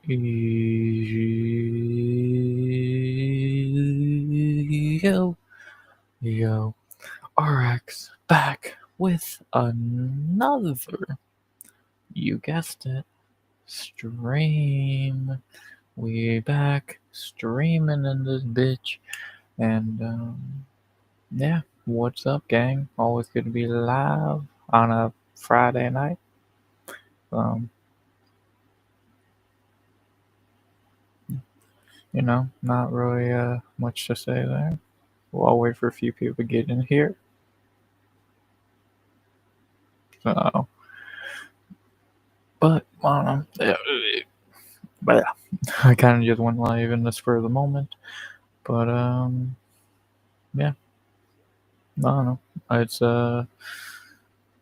Yo, yo, RX back with another, you guessed it, stream. We back streaming in this bitch, and yeah, what's up, gang? Always good to be live on a Friday night. Um, not really much to say there. I'll wait for a few people to get in here. So, but I don't know. But yeah, I kind of just went live in the spur of the moment. But yeah, I don't know. It's good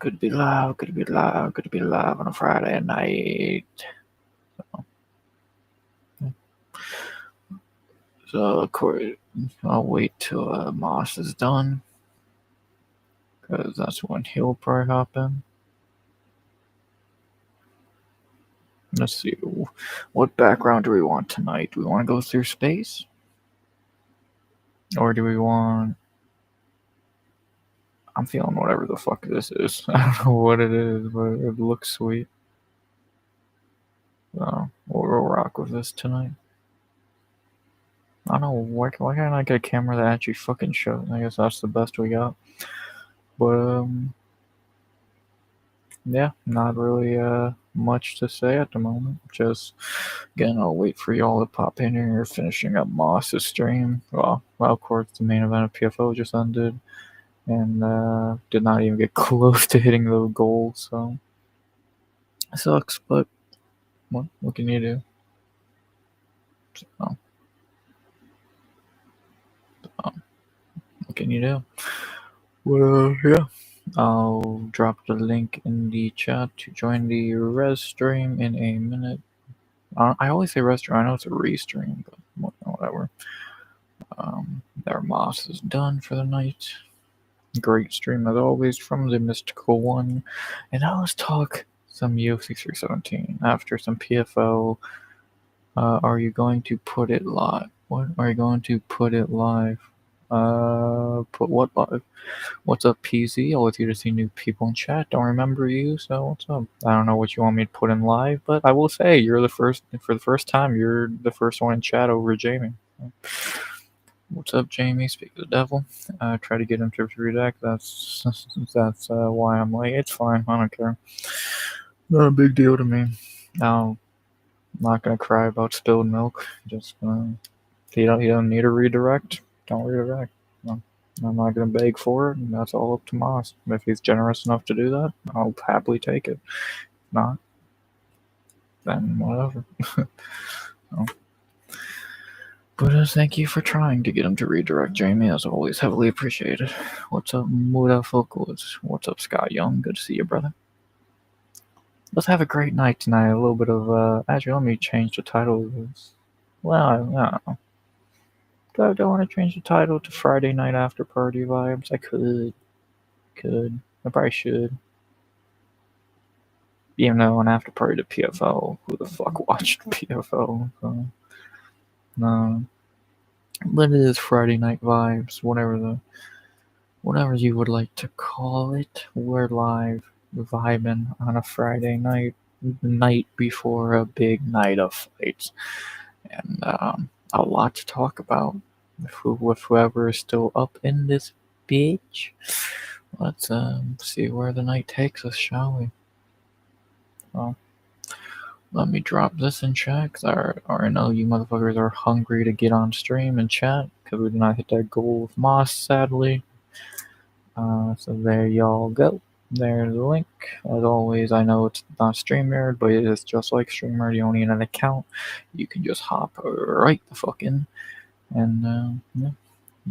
to be live, good to be live, good to be live on a Friday night. So of course, I'll wait till Moss is done, because that's when he'll probably hop in. Let's see, what background do we want tonight? Do we want to go through space? Or do we want... I'm feeling whatever the fuck this is. I don't know what it is, but it looks sweet. So we'll rock with this tonight. I don't know, why can't I get a camera that actually fucking shows? I guess that's the best we got. But yeah, not really much to say at the moment. Just again, I'll wait for y'all to pop in here. Finishing up Moss's stream. Well, of course, the main event of PFO just ended, and did not even get close to hitting the goal. So it sucks, but what can you do? So, what can you do? Well, yeah. I'll drop the link in the chat to join the res stream in a minute. I always say res stream. I know it's a restream, but whatever. Their Moss is done for the night. Great stream as always from the Mystical One. And now let's talk some UFC 317 after some PFO. Are you going to put it live? What are you going to put it live? Put what live? What's up, PZ? Always here to see new people in chat. Don't remember you, so what's up? I don't know what you want me to put in live, but I will say you're the first for the first time. You're the first one in chat over Jamie. What's up, Jamie? Speak of the devil. Try to get him to redact. That's why I'm late. It's fine. I don't care. Not a big deal to me. Now, I'm not gonna cry about spilled milk. Just he don't need a redirect. Don't redirect. No. I'm not gonna beg for it, and that's all up to Moss. If he's generous enough to do that, I'll happily take it. If not, then whatever. So. But thank you for trying to get him to redirect, Jamie. As always, heavily appreciated. What's up, Muda Focus? What's up, Scott Young? Good to see you, brother. Let's have a great night tonight. A little bit of actually, let me change the title of this. Well, I don't know. Do I want to change the title to Friday Night After Party Vibes? I could. I probably should. Even though an after party to PFL, who the fuck watched PFL? So, no. But it is Friday Night Vibes, whatever you would like to call it. We're live, vibing on a Friday night, the night before a big night of fights, and a lot to talk about with whoever is still up in this bitch. Let's see where the night takes us, shall we? Well, let me drop this in chat, because I already know you motherfuckers are hungry to get on stream and chat, because we did not hit that goal with Moss, sadly. So there y'all go. There's the link. As always, I know it's not StreamYard, but it is just like StreamYard. You don't need an account. You can just hop right the fuck in. And yeah.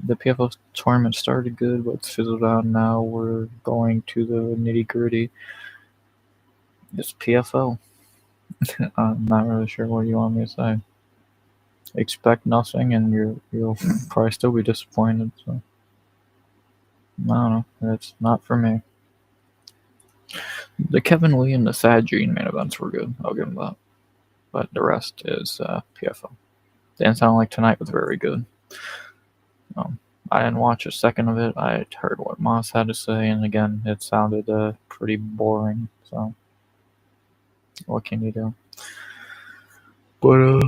The PFL tournament started good, but it's fizzled out now. We're going to the nitty gritty. It's PFL. I'm not really sure what you want me to say. Expect nothing, and you'll probably still be disappointed. So I don't know. It's not for me. The Kevin Lee and the Sad Gene main events were good. I'll give him that. but the rest is PFL. Didn't sound like tonight was very good. I didn't watch a second of it. I heard what Moss had to say, and again, it sounded pretty boring. So, what can you do? But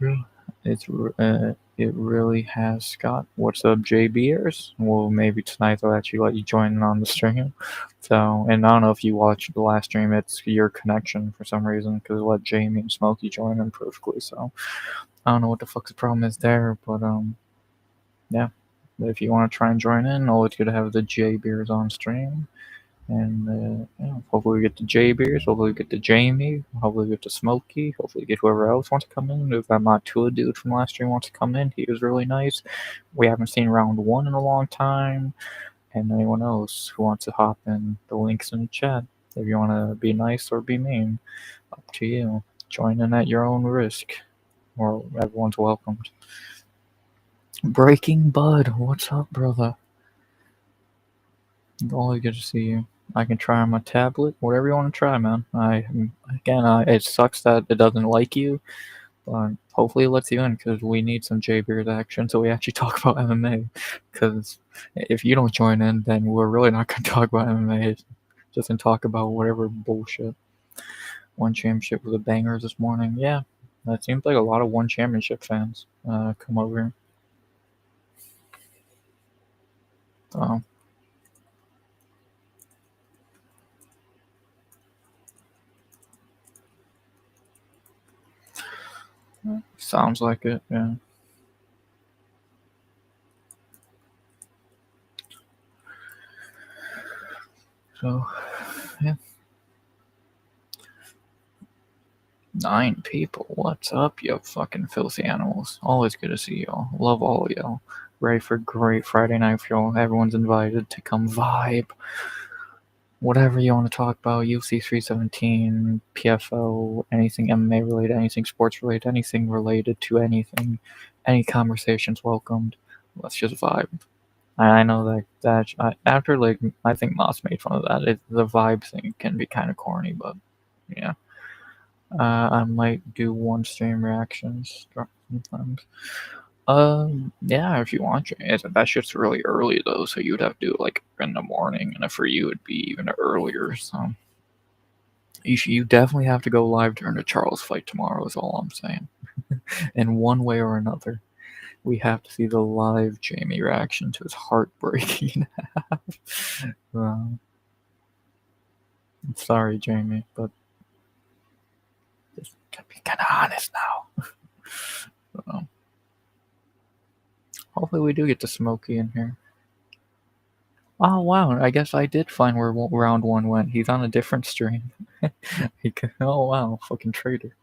yeah, it really has, Scott. What's up, JBers? Well, maybe tonight they'll actually let you join in on the stream. So, and I don't know if you watched the last stream. It's your connection for some reason because it let Jamie and Smokey join in perfectly. So, I don't know what the fuck's the problem is there, but yeah. If you want to try and join in, always good to have the J Beers on stream. And yeah, hopefully we get to J Beers, hopefully we get to Jamie, hopefully we get to Smokey, hopefully we get whoever else wants to come in. If that Matua dude from last stream wants to come in, he was really nice. We haven't seen round 1 in a long time. And anyone else who wants to hop in, the link's in the chat. If you want to be nice or be mean, up to you. Join in at your own risk, or everyone's welcomed. Breaking Bud, what's up, brother? Always good to see you. I can try on my tablet, whatever you want to try, man. It sucks that it doesn't like you, but hopefully it lets you in because we need some J-Beard action so we actually talk about MMA. Because if you don't join in, then we're really not going to talk about MMA. Just going to talk about whatever bullshit. One championship was a banger this morning. Yeah, that seems like a lot of one championship fans come over here. Sounds like it, yeah. So, yeah. 9 people. What's up, you fucking filthy animals? Always good to see y'all. Love all of y'all. Ready for great Friday night for y'all. Everyone's invited to come vibe. Whatever you want to talk about, UFC 317, PFO, anything MMA related, anything sports related, anything related to anything, any conversations welcomed. Let's just vibe. I know that after I think Moss made fun of that. The vibe thing can be kind of corny, but yeah. I might do one stream reactions sometimes. Yeah, if you want to. That shit's really early though, so you'd have to do it like in the morning, and for you it'd be even earlier. So you definitely have to go live during the Charles fight tomorrow. Is all I'm saying. In one way or another, we have to see the live Jamie reaction to his heartbreaking. I'm sorry, Jamie, but just gotta be kind of honest now. So, hopefully we do get to Smokey in here. Oh wow, I guess I did find where round 1 went. He's on a different stream. Oh wow, fucking traitor.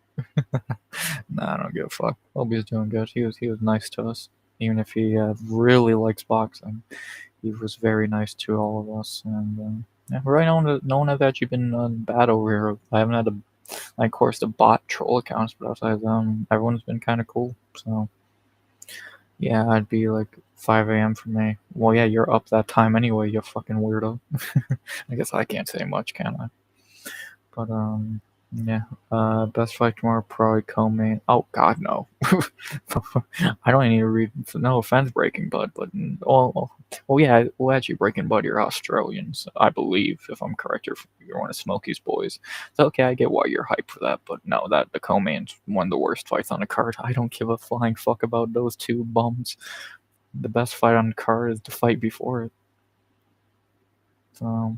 Nah, I don't give a fuck. Hope he's doing good. He was nice to us. Even if he really likes boxing, he was very nice to all of us. And yeah, right now, no one has actually been bad over here. I haven't had of course, the bot troll accounts, but outside them, everyone's been kind of cool. So yeah, I'd be like 5 a.m. for me. Well, yeah, you're up that time anyway, you fucking weirdo. I guess I can't say much, can I? But yeah. Best fight tomorrow, probably co-main. Oh God, no. I don't need to read. No offense, Breaking Bud, but yeah. Well, actually, Breaking Bud, you're Australians, I believe, if I'm correct. You're one of Smokey's boys. So okay, I get why you're hyped for that, but no, the co-main's one of the worst fights on the card. I don't give a flying fuck about those two bums. The best fight on the card is the fight before it. So,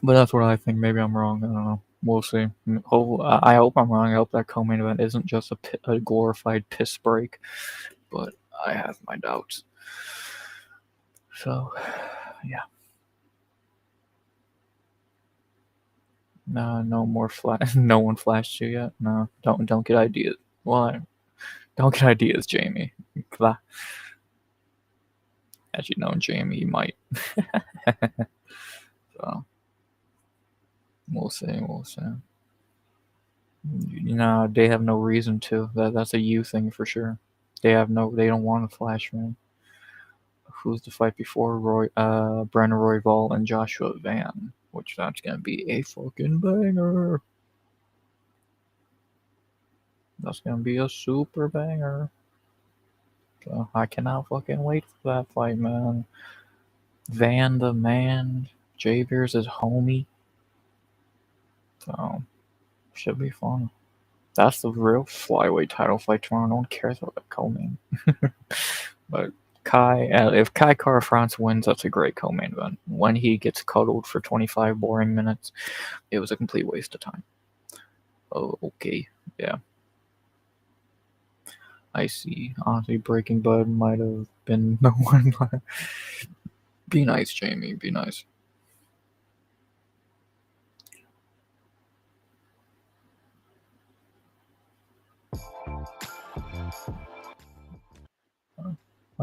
but that's what I think. Maybe I'm wrong. I don't know. We'll see. I hope I'm wrong. I hope that co-main event isn't just a glorified piss break, but I have my doubts. So, yeah. No more flash. No one flashed you yet. No, don't get ideas. Why? Don't get ideas, Jamie. Actually, no, Jamie, you might. So, we'll see. We'll see. They have no reason to. That's a you thing for sure. They don't want to flash, man. Who's the fight before Brennan Royval and Joshua Van, which that's gonna be a fucking banger. That's gonna be a super banger. So I cannot fucking wait for that fight, man. Van the man, J Beers is homie. So should be fun. That's the real flyweight title fight tomorrow. No one cares about the co-main. But if Kai Kara-France wins, that's a great co-main event. When he gets cuddled for 25 boring minutes, it was a complete waste of time. Oh, okay. Yeah. I see. Honestly, Breaking Bud might have been the one. Be nice, Jamie. Be nice.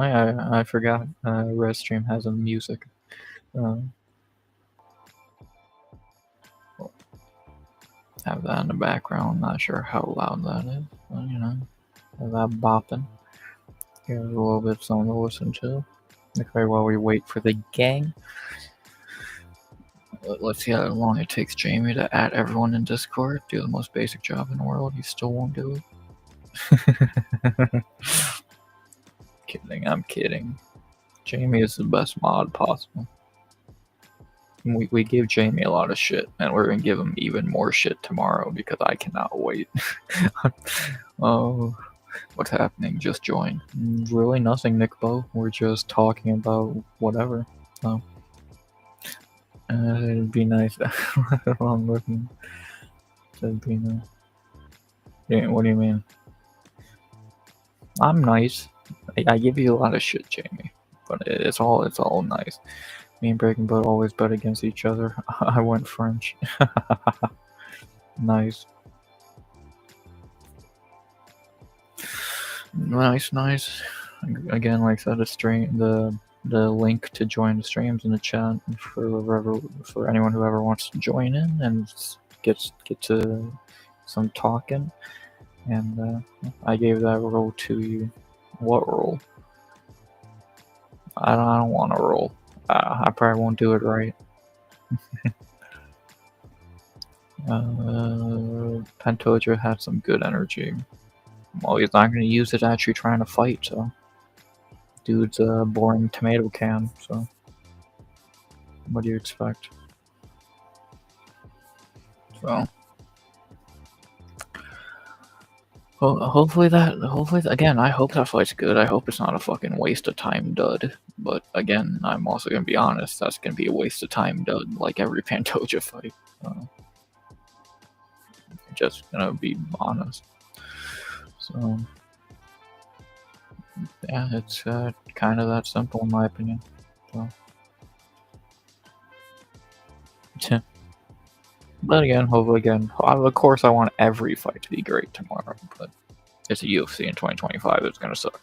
I forgot. Redstream has a music. Have that in the background. Not sure how loud that is, but have that bopping. Here's a little bit something to listen to. Okay, while we wait for the gang. Let's see how long it takes Jamie to add everyone in Discord. Do the most basic job in the world. He still won't do it. Kidding, I'm kidding. Jamie is the best mod possible. We give Jamie a lot of shit, and we're gonna give him even more shit tomorrow because I cannot wait. Oh, what's happening? Just join. Really nothing, Nick Bo. We're just talking about whatever. So, it'd be nice. I'm looking. It'd be nice. Yeah, what do you mean? I'm nice. I give you a lot of shit, Jamie, but it's all nice. Me and Breaking Bud always bet against each other. I went French. Nice. Nice. Again, like I said, the link to join the streams in the chat for anyone who ever wants to join in and get to some talking. And I gave that role to you. What role? I don't want to roll. I probably won't do it right. Pantoja had some good energy. Well, he's not going to use it actually trying to fight, so. Dude's a boring tomato can, so. What do you expect? So. Hopefully, again, I hope that fight's good. I hope it's not a fucking waste of time dud. But again, I'm also gonna be honest, that's gonna be a waste of time dud, like every Pantoja fight. Just gonna be honest. So, yeah, it's kind of that simple in my opinion. So. But again, of course I want every fight to be great tomorrow, but it's a UFC in 2025, it's gonna suck.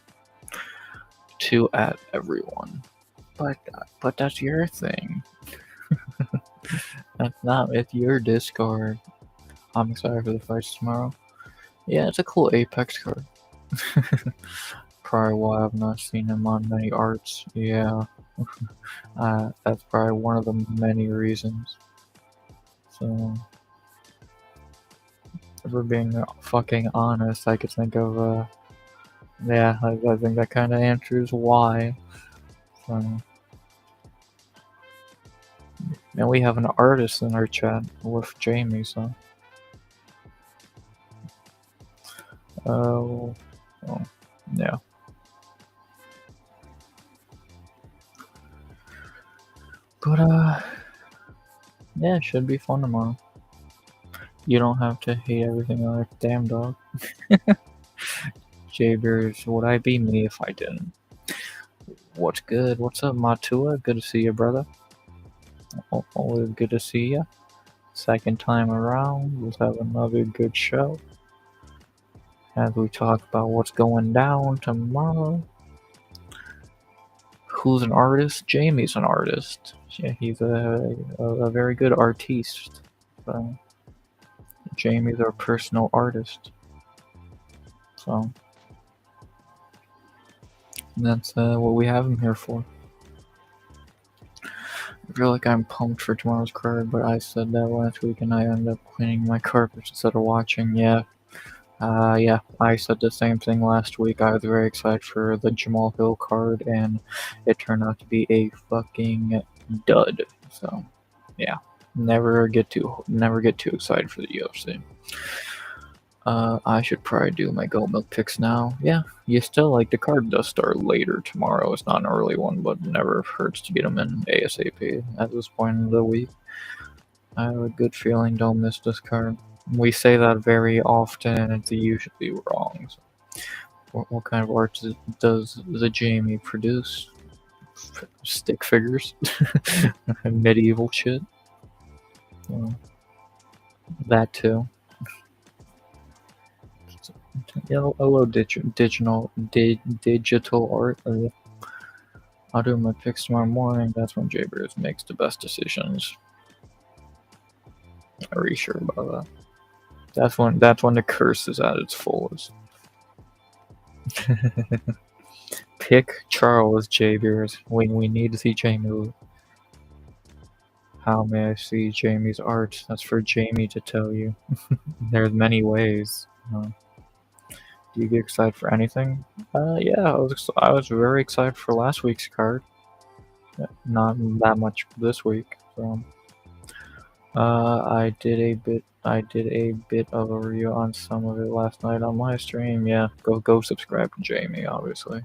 2 at everyone. But that's your thing. That's not with your Discord. I'm excited for the fights tomorrow. Yeah, it's a cool Apex card. Probably why I've not seen him on many arts. Yeah. That's probably one of the many reasons. So, if we're being fucking honest, I could think of, yeah, I think that kind of answers why. So, and we have an artist in our chat with Jamie, so. Yeah. But, yeah, it should be fun tomorrow. You don't have to hate everything like damn dog. Jabers, would I be me if I didn't? What's good? What's up, Matua? Good to see you, brother. Always good to see you. Second time around, let's have another good show. As we talk about what's going down tomorrow. Who's an artist? Jamie's an artist. Yeah, he's a very good artiste. So, Jamie's our personal artist. So, that's what we have him here for. I feel like I'm pumped for tomorrow's card, but I said that last week and I ended up cleaning my carpets instead of watching. Yeah, Yeah, I said the same thing last week. I was very excited for the Jamal Hill card, and it turned out to be a fucking dud. So, yeah, never get too excited for the UFC. I should probably do my Goat Milk picks now. Yeah, you still like the card does start later tomorrow. It's not an early one, but it never hurts to get them in ASAP at this point in the week. I have a good feeling don't miss this card. We say that very often, and it's usually wrong. So what kind of art does the Jamie produce? Stick figures, medieval shit. Well, that too. Yeah, hello, digital art. I'll do my picks tomorrow morning. That's when Jaybirds makes the best decisions. Are you sure about that? That's when the curse is at its fullest. Pick Charles Jaybirds. We need to see Jamie. How may I see Jamie's art? That's for Jamie to tell you. There's many ways. Do you get excited for anything? Yeah, I was very excited for last week's card. Not that much this week. So, I did a bit of a review on some of it last night on my stream. Yeah, go subscribe to Jamie. Obviously,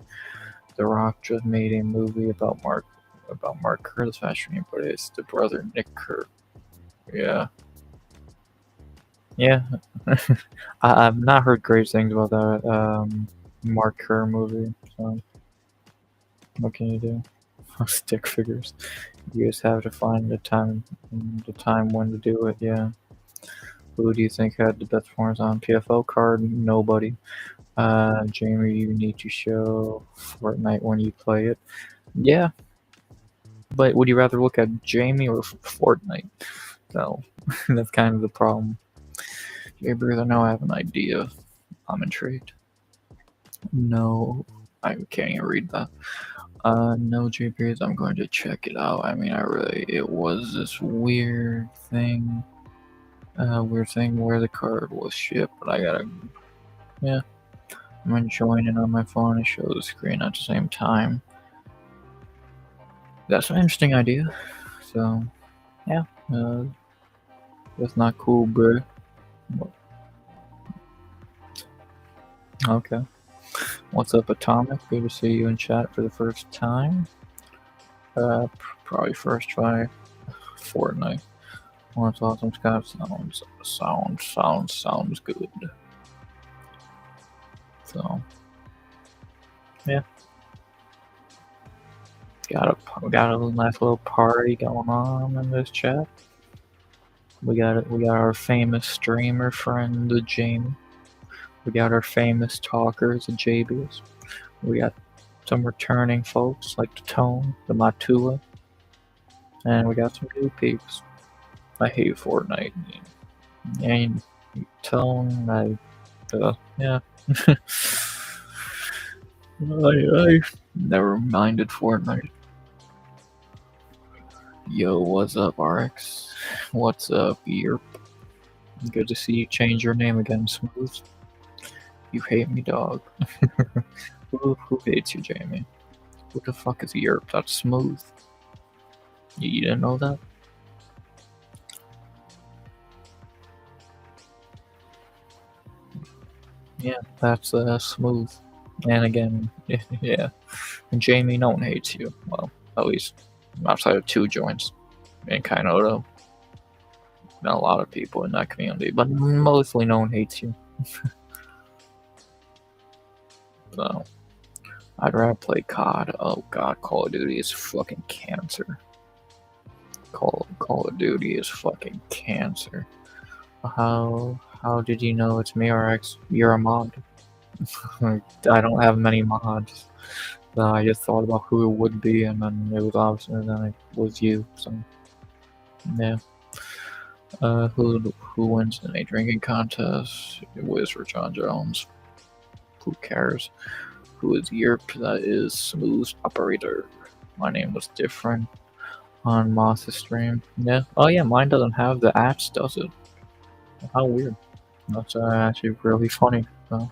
The Rock just made a movie about Mark Kerr this past stream, but it's the brother Nick Kerr. Yeah. Yeah, I've not heard great things about that Mark Kerr movie. So what can you do? Stick figures. You just have to find the time when to do it. Yeah. Who do you think had the best performance on PFL card? Nobody. Jamie, you need to show Fortnite when you play it. Yeah, but would you rather look at Jamie or Fortnite? So that's kind of the problem. Jaybirds, I know I have an idea. I'm intrigued. No, I can't even read that. No, Jaybirds, I'm going to check it out. I mean, it was this weird thing where the card was shipped, but yeah, I'm enjoying it on my phone and show the screen at the same time. That's an interesting idea. So, yeah, that's not cool, bro. Okay. What's up, Atomic? Good to see you in chat for the first time. Probably first try Fortnite. Well, that's awesome, Scott. Sounds good. So, yeah. We got a nice little party going on in this chat. We got our famous streamer friend, the Jamie. We got our famous talkers, the JBs. We got some returning folks like the Tone, the Matula, and we got some new peeps. I hate Fortnite. And Tone, yeah. I never minded Fortnite. Yo, what's up, RX? What's up, Yerp? Good to see you change your name again, Smooth. You hate me, dog. Who hates you, Jamie? Who the fuck is Yerp? That's Smooth. You didn't know that? Yeah, that's Smooth. And again, yeah. And Jamie, no one hates you. Well, at least outside of 2 joints. And Kainoto. Not a lot of people in that community, but mostly no one hates you. So, I'd rather play COD. Oh god, Call of Duty is fucking cancer. Call of Duty is fucking cancer. How did you know it's me, RX? You're a mod. I don't have many mods. I just thought about who it would be, and then it was obvious, and then it was you. So, yeah. Who wins in a drinking contest? Wiz or John Jones? Who cares? Who is Yerp? That is Smooth Operator. My name was different on Moss's stream. Yeah. Oh yeah, mine doesn't have the apps, does it? How weird. That's actually really funny. So.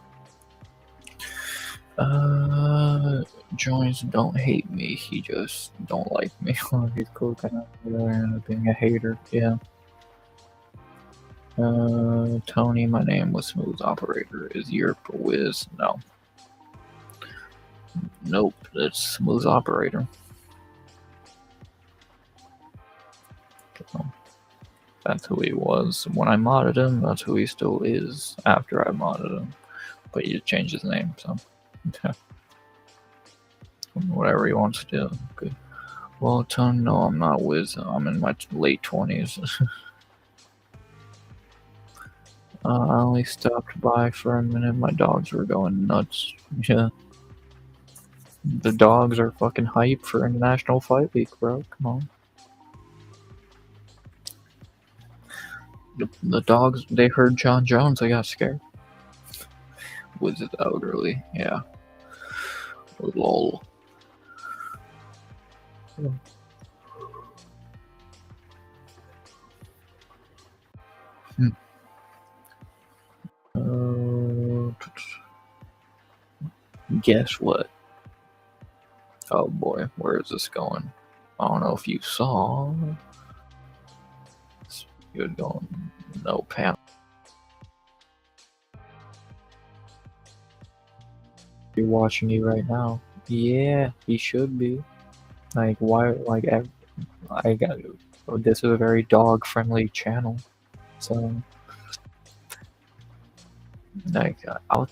Joins don't hate me. He just don't like me. He's cool, kind of being a hater. Yeah. Tony, my name was Smooth Operator. Is your Wiz? No. Nope, it's Smooth Operator. So, that's who he was when I modded him. That's who he still is after I modded him. But he changed his name, so whatever he wants to do. Okay. Well, Tony, no, I'm not Wiz. I'm in my late 20s. I only stopped by for a minute. My dogs were going nuts. Yeah. The dogs are fucking hype for International Fight Week, bro. Come on. The dogs, they heard John Jones, they got scared. Was it elderly? Yeah. Lol. Guess what? Oh boy, where is this going? I don't know if you saw. You're going. No, Pam. You're watching you right now. Yeah, he should be. Like, why? Like, I got. This is a very dog-friendly channel, so. Like, I'll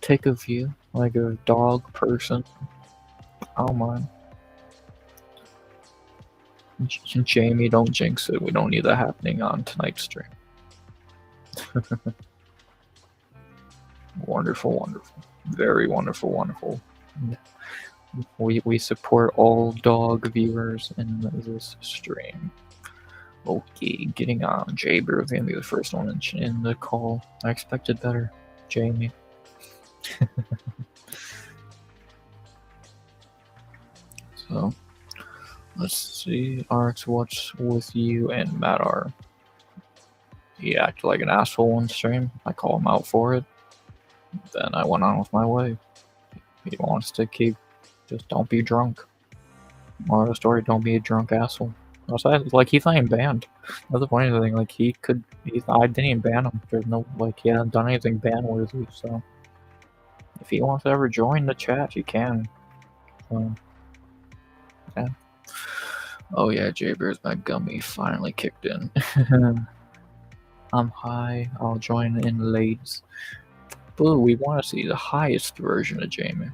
take a view. Like a dog person. I don't mind. Jamie, don't jinx it. We don't need that happening on tonight's stream. Wonderful, wonderful. Very wonderful, wonderful. We support all dog viewers in this stream. Okay, getting on. Jaber is gonna be the first one in the call. I expected better, Jamie. So, let's see. Arx, what's with you and Matt R? He acted like an asshole on stream. I call him out for it. Then I went on with my way. He wants to keep. Just don't be drunk. Moral of the story: don't be a drunk asshole. Like, he's not even banned. That's the funny thing. Like, I didn't even ban him. There's no, like, he hasn't done anything ban-worthy. So, if he wants to ever join the chat, he can. So, yeah. Oh yeah, Jaybear's my gummy finally kicked in. I'm high. I'll join in late. Boo, we want to see the highest version of Jamie.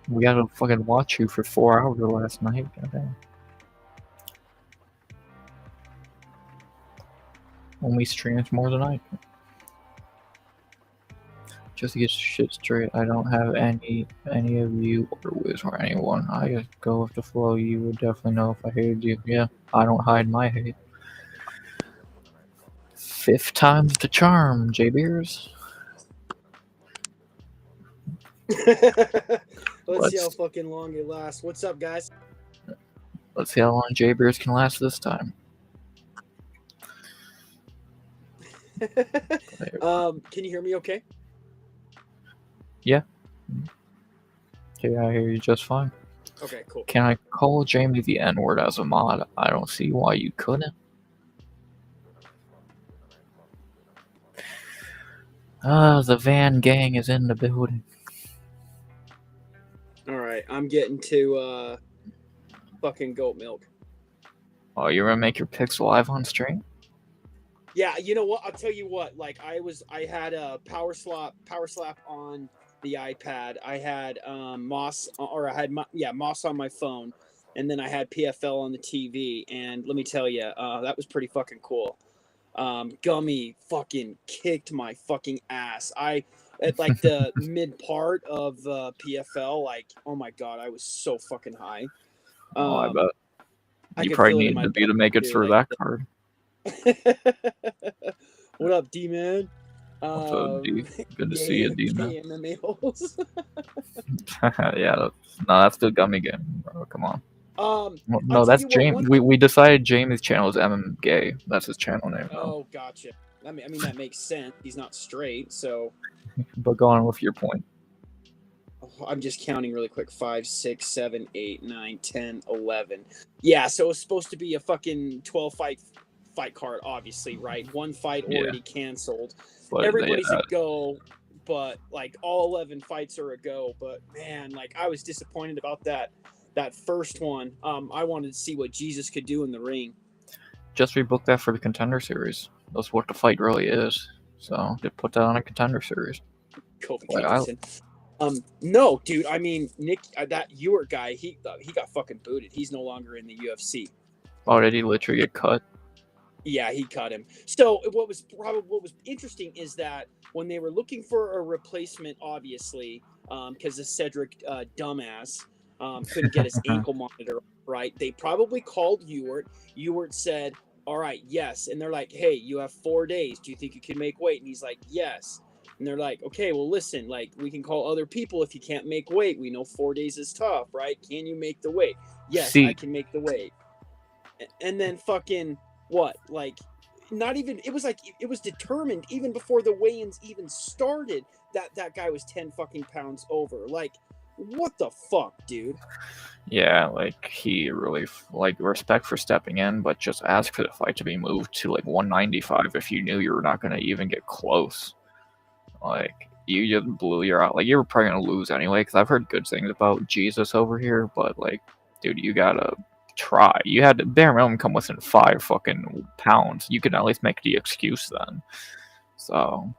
We gotta fucking watch you for 4 hours last night. Goddamn. Only streams more than I can. Just to get shit straight, I don't have any of you or Wiz or anyone. I just go with the flow. You would definitely know if I hated you. Yeah, I don't hide my hate. 5th time's the charm, J-Beers. Let's see how fucking long it lasts. What's up, guys? Let's see how long J-Beers can last this time. Can you hear me okay? Yeah. Okay, I hear you just fine. Okay, cool. Can I call Jamie the N-word as a mod? I don't see why you couldn't. The Van Gang is in the building. Alright, I'm getting to, fucking goat milk. Oh, you're gonna make your picks live on stream? Yeah, you know what? I'll tell you what. Like, I had a power slap on the iPad. I had Moss on my phone, and then I had PFL on the TV. And let me tell you, that was pretty fucking cool. Gummy fucking kicked my fucking ass. At like the mid part of PFL, like, oh my god, I was so fucking high. I bet. You probably needed to be to make it through that card. What up, D-Man? What's up, D? Good to see you, D-Man. Yeah, no, that's the gummy game, bro. Come on. Well, I'll no, tell that's you what. James. We decided Jamie's channel is MM Gay. That's his channel name now. Oh, gotcha. I mean that makes sense. He's not straight, so But go on with your point. I'm just counting really quick. 5, 6, 7, 8, 9, 10, 11. Yeah, so it's supposed to be a fucking 12 fight card, obviously, right? One fight Yeah. already canceled. But Everybody's a go, but like all 11 fights are a go. But man, like I was disappointed about that first one. I wanted to see what Jesus could do in the ring. just rebook that for the Contender Series. That's what the fight really is. So they put that on a Contender Series. Kobe Like, Kingston. No, dude. I mean, Nick, that Ewart guy, he got fucking booted. He's no longer in the UFC. Oh, did he literally get cut? Yeah, he cut him. So what was interesting is that when they were looking for a replacement, obviously, because the Cedric dumbass couldn't get his ankle monitor right, they probably called Ewart. Ewart said, "All right, yes," and they're like, "Hey, you have 4 days. Do you think you can make weight?" And he's like, "Yes." And they're like, "Okay, well, listen, like we can call other people if you can't make weight. We know 4 days is tough, right? Can you make the weight?" Yes, I can make the weight. And then fucking what? Like, not even. It was like it was determined even before the weigh-ins even started that guy was 10 fucking pounds over. Like, what the fuck, dude? Yeah, like he really like respect for stepping in, but just ask for the fight to be moved to like 195 if you knew you were not gonna even get close. Like you just blew your out. Like you were probably gonna lose anyway, because I've heard good things about Jesus over here, but like, dude, you gotta try. You had to bare minimum come within 5 fucking pounds. You could at least make the excuse then. So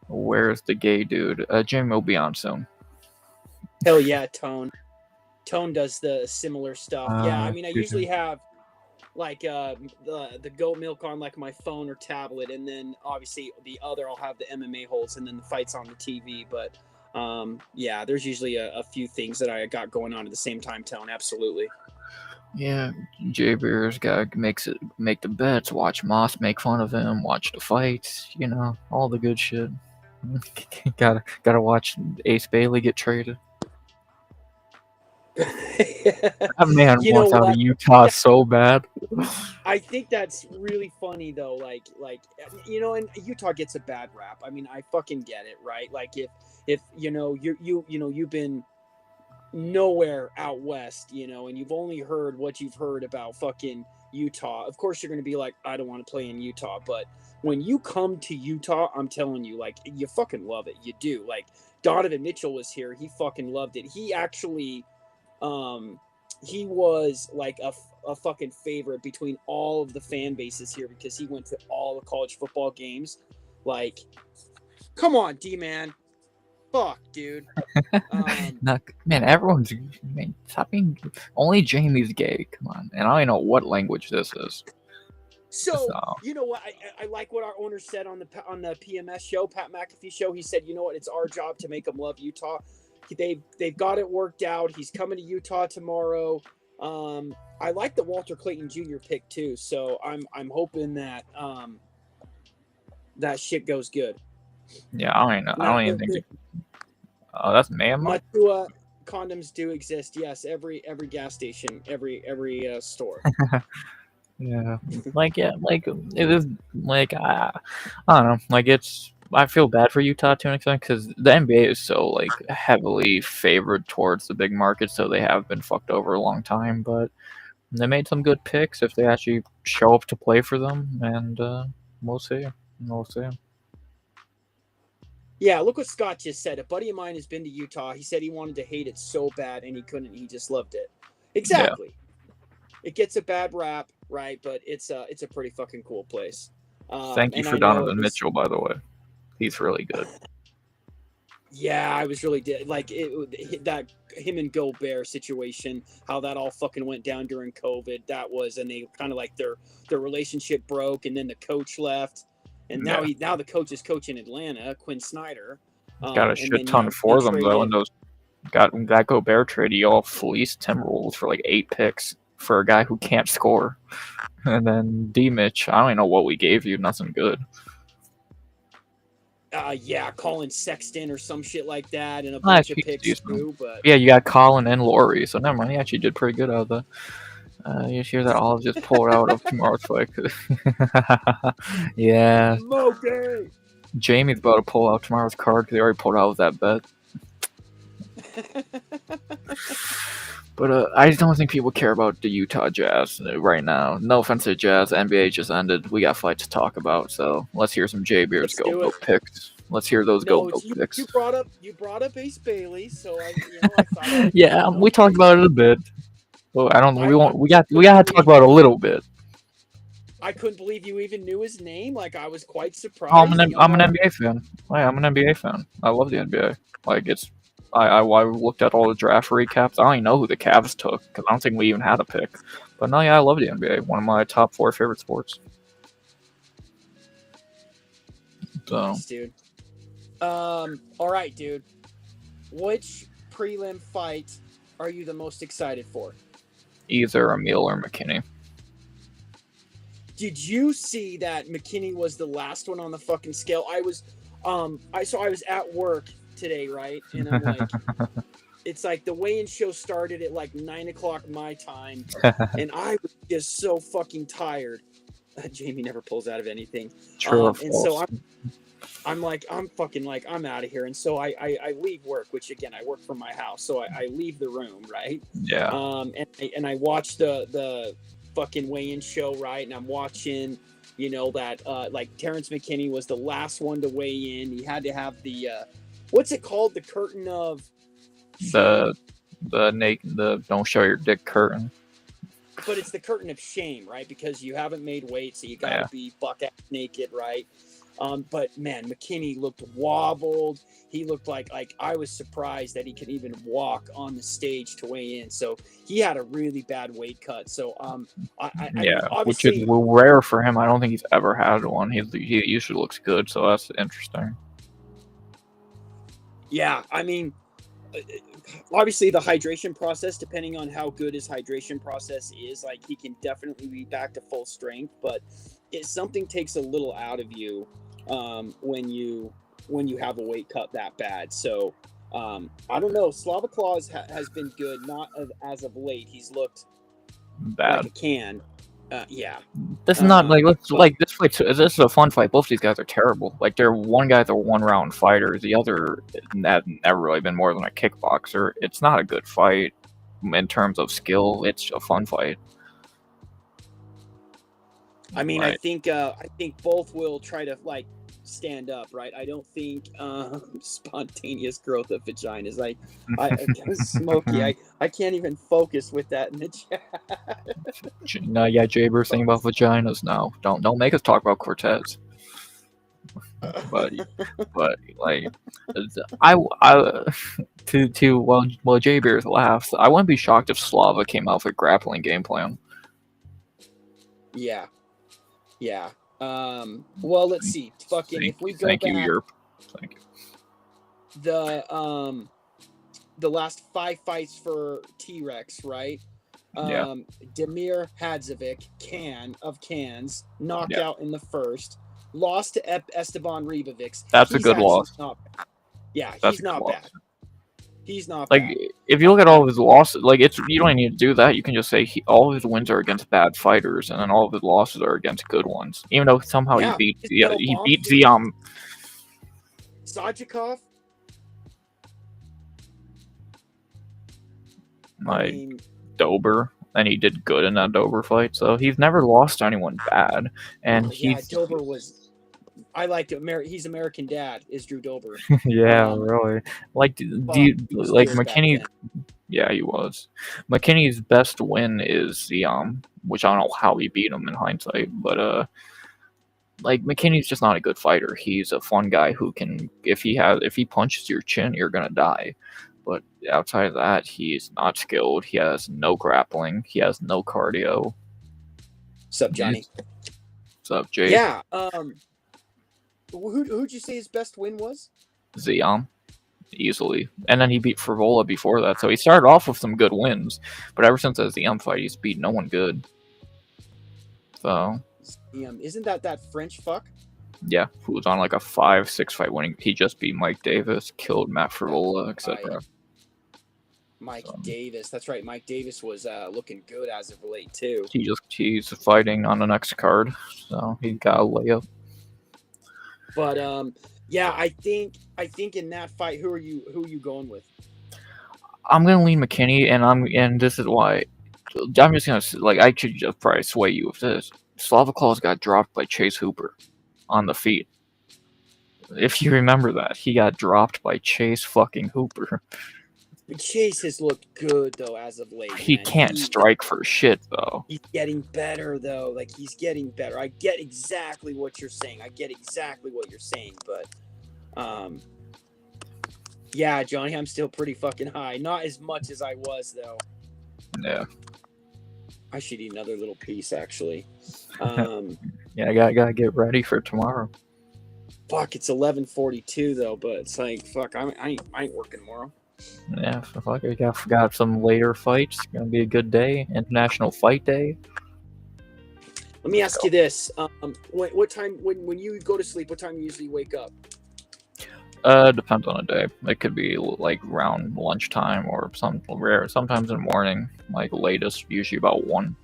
where's the gay dude? Jamie will be on soon. Hell yeah, Tone. Tone does the similar stuff. Yeah, I mean, I usually have like the goat milk on like my phone or tablet, and then obviously the other I'll have the MMA holds, and then the fights on the TV. But yeah, there's usually a few things that I got going on at the same time. Tone, absolutely. Yeah, Jay Bear's got make the bets, watch Moss make fun of him, watch the fights, you know, all the good shit. gotta watch Ace Bailey get traded. That man wants out of Utah so bad. I think that's really funny though. Like you know, and Utah gets a bad rap. I mean, I fucking get it, right? Like if you know you've been nowhere out west, you know, and you've only heard what you've heard about fucking Utah. Of course, you're gonna be like, I don't want to play in Utah, but when you come to Utah, I'm telling you, like, you fucking love it. You do. Like Donovan Mitchell was here. He fucking loved it. He actually he was like a fucking favorite between all of the fan bases here because he went to all the college football games. Like, come on, D-man. Fuck, dude. Man, everyone's stop being. Only Jamie's gay. Come on, and I don't even know what language this is. So you know what? I like what our owner said on the PMS show, Pat McAfee show. He said, you know what? It's our job to make them love Utah. They've got it worked out. He's coming to Utah tomorrow. I like the Walter Clayton Jr. pick too, so I'm hoping that that shit goes good. Yeah, I don't even think. Oh, that's Myanmar. Matua condoms do exist. Yes, every gas station, every store. Yeah, like it is like I don't know. Like I feel bad for Utah to an extent because the NBA is so like heavily favored towards the big market, so they have been fucked over a long time. But they made some good picks if they actually show up to play for them, and we'll see. We'll see. Yeah, look what Scott just said. A buddy of mine has been to Utah. He said he wanted to hate it so bad and he couldn't. He just loved it. Exactly. Yeah. It gets a bad rap, right? But it's a pretty fucking cool place. Thank you for Donovan Mitchell, by the way. He's really good. Yeah, I was really like that him and Gobert situation, how that all fucking went down during COVID. That was, and they kind of like their relationship broke, and then the coach left, and now the coach is coaching Atlanta, Quinn Snyder. Got a shit ton for them though, and those that Gobert trade, he all fleeced Timberwolves for like 8 picks for a guy who can't score, and then D Mitch, I don't even know what we gave you, nothing good. Yeah, Colin Sexton or some shit like that, and a Ah, bunch of he's picks decent. too. But Yeah, you got Colin and Laurie, so never mind. He actually did pretty good out of the. You hear that all just pulled out of tomorrow's fight. Yeah, Moke. Jamie's about to pull out tomorrow's card because he already pulled out of that bet. But I just don't think people care about the Utah Jazz right now. No offense to Jazz, NBA just ended. We got fights to talk about, so let's hear some J Beers Let's do go it. picks. Let's hear those No, go picks. you brought up Ace Bailey, so I thought I'd, Yeah, we talked about it a bit. Well, I don't. We won't. We got to talk about it a little bit. I couldn't believe you even knew his name. Like, I was quite surprised. Oh, I'm an NBA fan. Yeah, I'm an NBA fan. I love the NBA. Like, it's. I looked at all the draft recaps. I don't even know who the Cavs took because I don't think we even had a pick. But no, yeah, I love the NBA. One of my top 4 favorite sports. So. Nice, dude. All right, dude. Which prelim fight are you the most excited for? Either Emil or McKinney. Did you see that McKinney was the last one on the fucking scale? I was at work today, right? And I'm like, it's like the weigh-in show started at like 9:00 my time, and I was just so fucking tired. Jamie never pulls out of anything. True. And so I'm like, I'm fucking like, I'm out of here. And so I leave work, which again, I work from my house. So I leave the room, right? Yeah. And I watch the fucking weigh-in show, right? And I'm watching, that like Terrence McKinney was the last one to weigh in. He had to have the what's it called? The curtain of the don't show your dick curtain. But it's the curtain of shame, right? Because you haven't made weight, so you gotta be buck-ass naked, right? But man, McKinney looked wobbled. He looked like I was surprised that he could even walk on the stage to weigh in. So he had a really bad weight cut. So which is rare for him. I don't think he's ever had one. He usually looks good, so that's interesting. Yeah, I mean, obviously the hydration process, depending on how good his hydration process is, like he can definitely be back to full strength, but something takes a little out of you when you have a weight cut that bad. So I don't know. Slava Claus has been good, not as of late. He's looked bad. Like a can. Yeah. This is not this fight. This is a fun fight. Both these guys are terrible. Like one guy's a one-round fighter. The other had never really been more than a kickboxer. It's not a good fight in terms of skill. It's a fun fight. I mean, right. I think both will try to stand up, right? I don't think spontaneous growth of vaginas. I Smokey, I can't even focus with that in the chat. No, yeah, Jaber's saying about vaginas now. Don't make us talk about Cortez. But like I while Jaber laughs, I wouldn't be shocked if Slava came out with a grappling game plan. Yeah. Yeah. Well, let's see. If we go back, thank you. The last 5 fights for T-Rex, right? Damir Hadzovic, cans, knocked out in the first, lost to Esteban Ribovic. That's a good loss. He's not bad. He's not bad. If you look at all of his losses, you don't need to do that. You can just say all of his wins are against bad fighters, and then all of his losses are against good ones. Even though somehow he beat Ziam. Sajikov. Dober, and he did good in that Dober fight. So he's never lost to anyone bad, and Dober was. I liked it. He's American Dad is Drew Dober. Yeah, really. McKinney? Yeah, he was. McKinney's best win is Ziam, which I don't know how he beat him in hindsight, but McKinney's just not a good fighter. He's a fun guy who can, if he punches your chin, you're gonna die. But outside of that, he's not skilled. He has no grappling. He has no cardio. Sup, Johnny? Sup, Jay? Yeah. Who'd you say his best win was? Ziam, easily. And then he beat Frivola before that. So he started off with some good wins. But ever since the Ziam fight, he's beat no one good. So. Isn't that French fuck? Yeah, who was on like a 5-6 fight winning. He just beat Mike Davis, killed Matt Frivola, etc. Mike So, Davis. That's right. Mike Davis was looking good as of late too. he's fighting on the next card, so he got a layup. But yeah, I think in that fight, who are you going with? I'm gonna lean McKinney, and this is why. I'm just gonna I should just probably sway you with this. Slava Claus got dropped by Chase Hooper on the feet. If you remember that, he got dropped by Chase fucking Hooper. Chase has looked good though as of late. He Man. can't strike for shit though. He's getting better though. Like he's getting better. I get exactly what you're saying. But yeah, Johnny, I'm still pretty fucking high. Not as much as I was though. Yeah. I should eat another little piece actually. Yeah, I gotta get ready for tomorrow. Fuck, it's 11:42 though, but it's like fuck, I ain't working tomorrow. Yeah, so fuck, I got some later fights. It's gonna be a good day. International Fight Day. Let me ask you this: what time when you go to sleep? What time you usually wake up? Depends on the day. It could be like around lunchtime or sometimes in the morning. Like latest, usually about 1.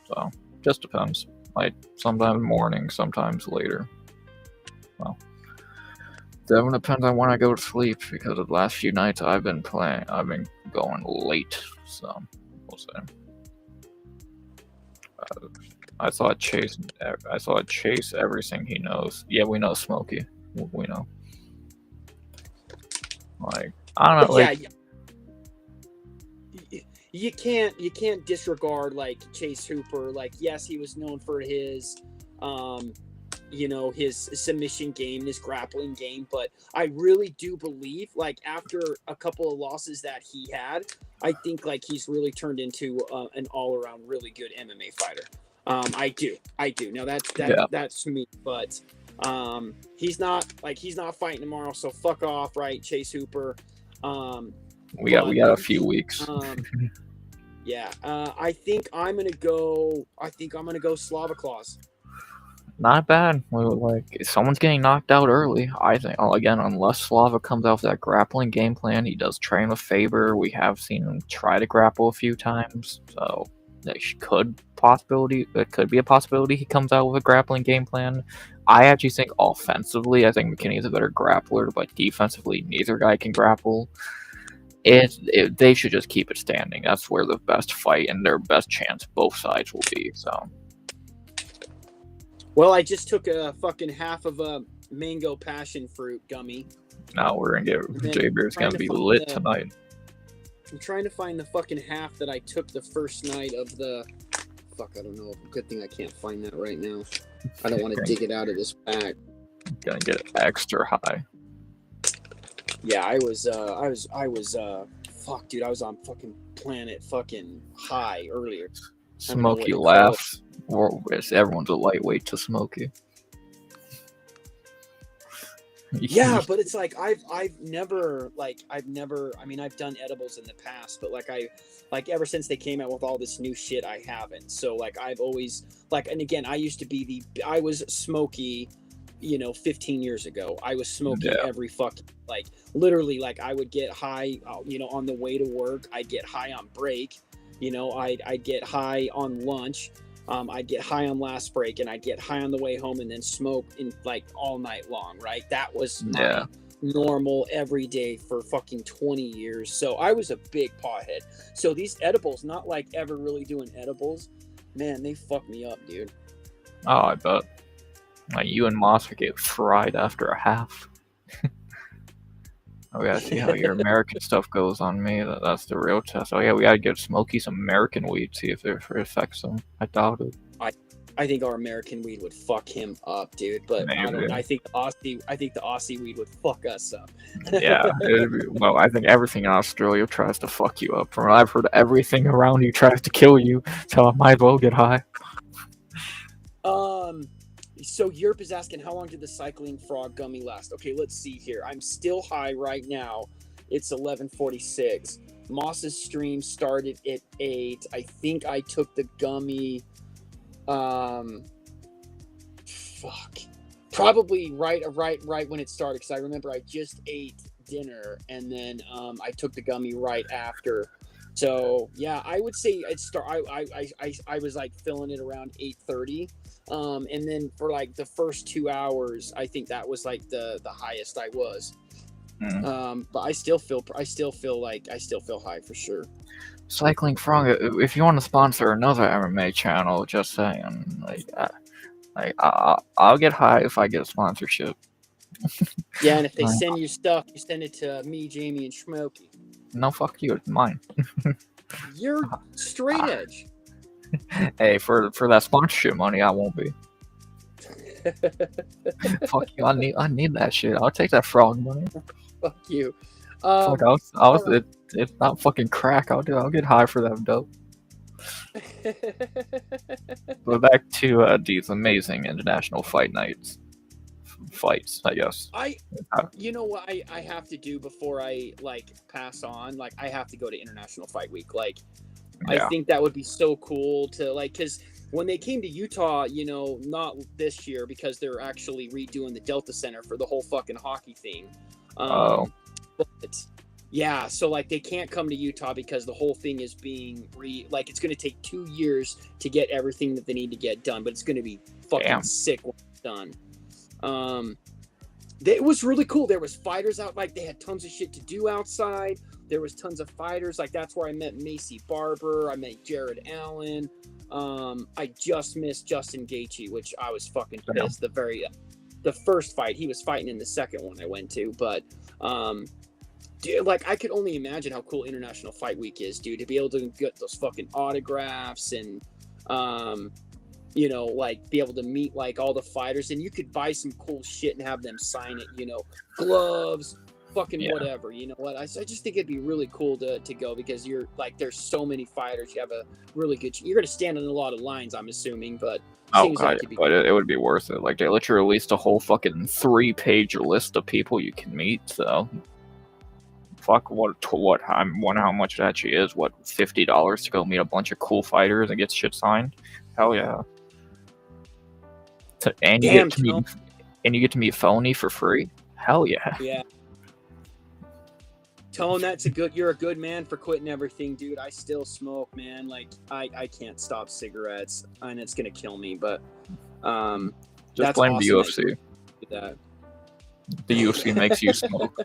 So just depends. Like sometimes morning, sometimes later. Well, definitely depends on when I go to sleep because of the last few nights I've been going late. So we'll see. I saw Chase everything he knows. Yeah, we know Smokey. We know. Like I don't know. Like, yeah, you can't disregard like Chase Hooper. Like yes, he was known for his his submission game, his grappling game, but I really do believe like after a couple of losses that he had, I think like he's really turned into an all-around really good MMA fighter. I do. Now that's me, but he's not fighting tomorrow, so fuck off, right, Chase Hooper. we got a few weeks. Yeah, I think I'm gonna go Slava Claus. Not bad. Like if someone's getting knocked out early, I think. Again, unless Slava comes out with that grappling game plan, he does train with Faber. We have seen him try to grapple a few times, so it could be a possibility he comes out with a grappling game plan. I actually think offensively, I think McKinney is a better grappler, but defensively, neither guy can grapple. They should just keep it standing. That's where the best fight and their best chance both sides will be. So. Well, I just took a fucking half of a mango passion fruit gummy. Now we're gonna get J-Beer's gonna be lit tonight. I'm trying to find the fucking half that I took the first night of the. Fuck, I don't know. Good thing I can't find that right now. I don't want to dig it out of this bag. Gonna get extra high. Yeah, I was. Fuck, dude, I was on fucking planet fucking high earlier. Smokey laughs. Everyone's a lightweight to Smokey. Yeah, but it's like I've never I mean I've done edibles in the past, but ever since they came out with all this new shit I haven't. So like I've always and again I used to be I was Smokey, 15 years ago. I was smoking every fucking literally I would get high on the way to work, I'd get high on break, I'd get high on lunch. I'd get high on last break and I'd get high on the way home and then smoke in all night long, right? That was my normal every day for fucking 20 years. So I was a big pothead. So these edibles, not ever really doing edibles, man, they fuck me up, dude. Oh, I bet. You and Moss would get fried after a half. We gotta see how your American stuff goes on me. That's the real test. Oh yeah, we gotta give Smokey some American weed, see if it affects him. I doubt it. I think our American weed would fuck him up, dude. But I think the Aussie weed would fuck us up. Yeah. Well, I think everything in Australia tries to fuck you up. From what I've heard, everything around you tries to kill you. So I might as well get high. So Europe is asking, how long did the cycling frog gummy last? Okay, let's see here. I'm still high right now. It's 11:46. Moss's stream started at 8. I think I took the gummy. Probably right when it started, because I remember I just ate dinner and then I took the gummy right after. So yeah, I would say it start. I was like filling it around 8:30, and then for like the first 2 hours, I think that was like the highest I was. But I still feel high for sure. Cycling Frog, if you want to sponsor another MMA channel, just saying. I'll get high if I get sponsorship. Yeah, and if they send you stuff, you send it to me, Jamie, and Smokey. No, fuck you, it's mine. You're straight edge. Hey, for that sponsorship money, I won't be. Fuck you, I need that shit. I'll take that frog money. Fuck you. Fuck, it's not fucking crack. I'll get high for that dope. But back to these amazing international fights, I guess. You know what I have to do before I like pass on? Like I have to go to International Fight Week. Like I think that would be so cool to like, because when they came to Utah, you know, not this year because they're actually redoing the Delta Center for the whole fucking hockey thing. But yeah, so like they can't come to Utah because the whole thing is being it's going to take 2 years to get everything that they need to get done, but it's going to be fucking sick when it's done. It was really cool. There was fighters out, like they had tons of shit to do outside. There was tons of fighters. Like that's where I met Macy Barber. I met Jared Allen. I just missed Justin Gaethje, which I was fucking pissed. The first fight, he was fighting in the second one I went to, but dude, like I could only imagine how cool International Fight Week is, dude, to be able to get those fucking autographs and you know, like be able to meet like all the fighters, and you could buy some cool shit and have them sign it, you know, gloves, fucking whatever. You know what? I just think it'd be really cool to go, because you're like, there's so many fighters. You have a really good. You're gonna stand in a lot of lines, I'm assuming, but it would be worth it. Like they literally released a whole fucking 3-page list of people you can meet. So fuck how much it actually is. What, $50 to go meet a bunch of cool fighters and get shit signed? Hell yeah. And you get to meet Phony for free. Hell yeah. Yeah. Tone, you're a good man for quitting everything, dude. I still smoke, man. Like I can't stop cigarettes, and it's gonna kill me. But just blame awesome the UFC. The UFC makes you smoke.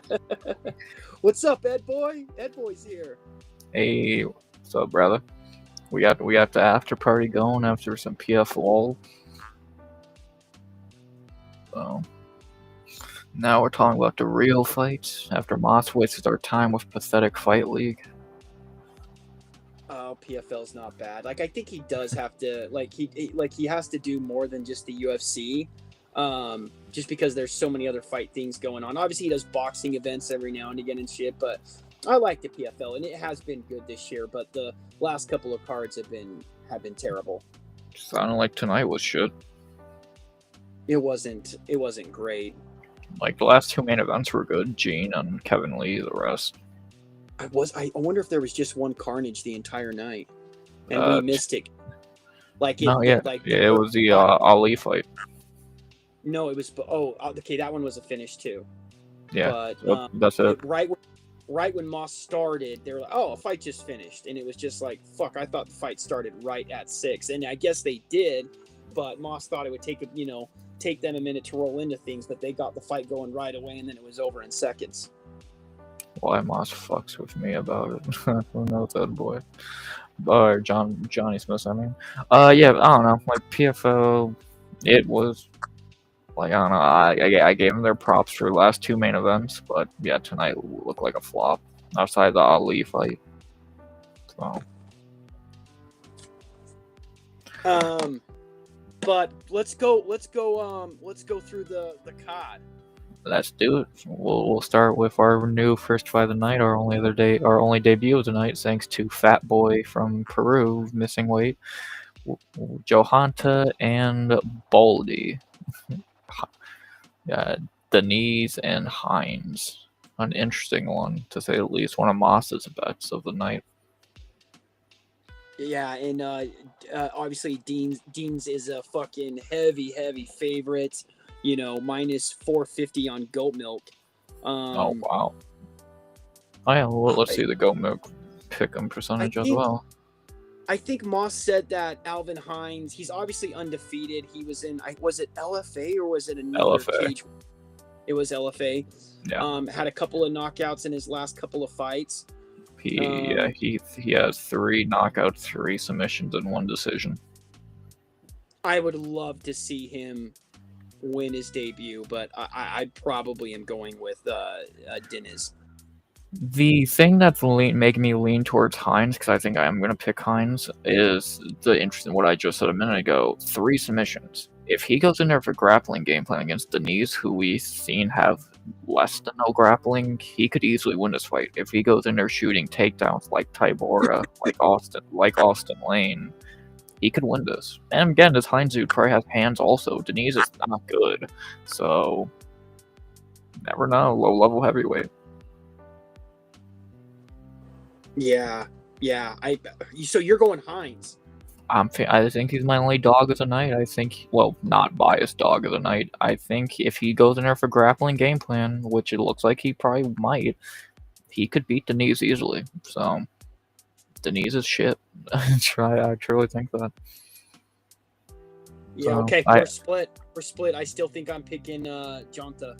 What's up, Ed Boy? Ed Boy's here. Hey, what's up, brother? We got the after party going after some PFL. So now we're talking about the real fights after Moss wasted our time with pathetic Fight League. Oh, PFL's not bad. Like I think he does have to he has to do more than just the UFC. Just because there's so many other fight things going on. Obviously he does boxing events every now and again and shit, but I like the PFL and it has been good this year, but the last couple of cards have been terrible. Sounded like tonight was shit. It wasn't great. Like the last 2 main events were good. Gene and Kevin Lee, the rest. I wonder if there was just one Carnage the entire night, and we missed it. It was the Ali fight. No, it was. Oh, okay, that one was a finish too. Yeah, but that's it. Right when Moss started, they were like, "Oh, a fight just finished," and it was just like, "Fuck!" I thought the fight started right at 6, and I guess they did, but Moss thought it would take them a minute to roll into things, but they got the fight going right away, and then it was over in seconds. Why Moss fucks with me about it? Who knows that boy? Or Johnny Smith, I mean. Yeah, I don't know. Like PFL, it was like, I don't know. I gave them their props for the last 2 main events, but yeah, tonight looked like a flop outside the Ali fight. So. But let's go through the COD. Let's do it. We'll start with our new first fight of the night, our only debut of the night, thanks to Fat Boy from Peru, missing weight, Johanta and Baldy. Diniz and Hines. An interesting one, to say the least. One of Moss's bets of the night. Yeah, and obviously Diniz is a fucking heavy favorite. minus 450 on goat milk. Oh wow. Oh yeah, well, let's see the goat milk pick'em percentage as well. I think Moss said that Alvin Hines, he's obviously undefeated. He was in, was it LFA or was it another cage? It was LFA. Yeah. Had a couple of knockouts in his last couple of fights. He has 3 knockouts, 3 submissions, and 1 decision. I would love to see him win his debut, but I probably am going with Diniz. The thing that's making me lean towards Hines, because I think I am going to pick Hines, is the interesting what I just said a minute ago. 3 submissions. If he goes in there for grappling game plan against Diniz, who we've seen have less than no grappling, he could easily win this fight. If he goes in there shooting takedowns like Tybura, like Austin Lane, he could win this. And again, this Hines dude probably has hands also. Diniz is not good, so never know. Low level heavyweight. Yeah. So you're going Hines. I think he's my only dog of the night. I think, well, not biased dog of the night. I think if he goes in there for grappling game plan, which it looks like he probably might, he could beat Diniz easily. So, Diniz is shit. I truly think that. Yeah, so, okay, we're split. I still think I'm picking Jahanta.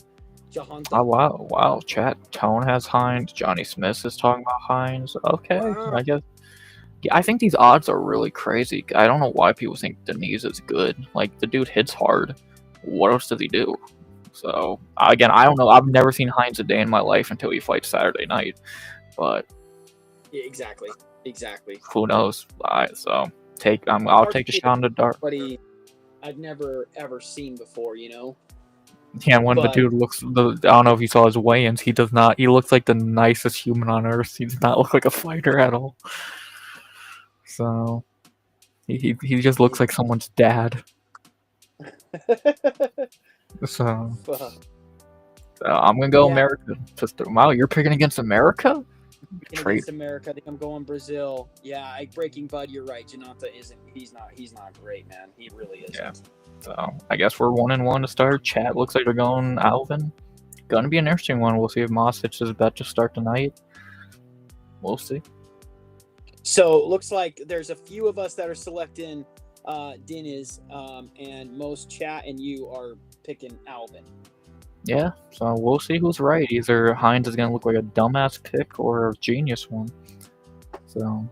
Oh, wow. Chat. Tone has Hines. Johnny Smith is talking about Hines. Okay, wow. I guess. I think these odds are really crazy. I don't know why people think Diniz is good. Like, the dude hits hard. What else does he do? So, again, I don't know. I've never seen Hines a day in my life until he fights Saturday night. But... yeah, exactly. Who knows? So, I'll take a shot in the dark. Somebody I've never, ever seen before, Yeah, the dude looks... I don't know if you saw his weigh-ins. He does not... He looks like the nicest human on earth. He does not look like a fighter at all. So, he just looks like someone's dad. So, I'm gonna go America. Wow, you're picking against America? Against America, I think I'm going Brazil. Yeah, Breaking Bud, you're right. Jahanta isn't. He's not great, man. He really isn't. Yeah. So I guess we're 1-1 to start. Chat looks like they're going Alvin. Gonna be an interesting one. We'll see if Moss hits his bet to start tonight. We'll see. So it looks like there's a few of us that are selecting Diniz, and most chat and you are picking Alvin. Yeah, so we'll see who's right. Either Hines is going to look like a dumbass pick or a genius one. So,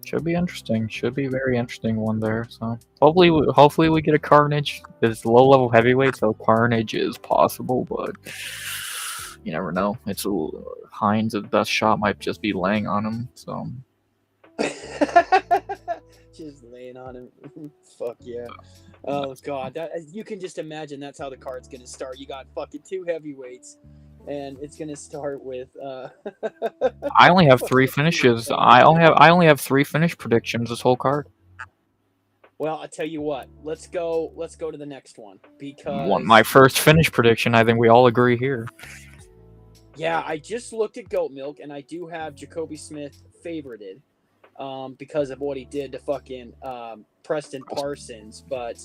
should be interesting. Should be a very interesting one there. So, hopefully we get a Carnage. It's low-level heavyweight, so Carnage is possible, but you never know. It's Hines' best shot might just be laying on him, so... Just laying on him. Fuck yeah. Oh god, you can just imagine that's how the card's gonna start. You got fucking 2 heavyweights, and it's gonna start with I only have 3 finishes. I only have 3 finish predictions this whole card. Well, I tell you what, let's go to the next one, because my first finish prediction, I think we all agree here. Yeah, I just looked at goat milk, and I do have Jacoby Smith favorited. Because of what he did to fucking Preston Parsons, but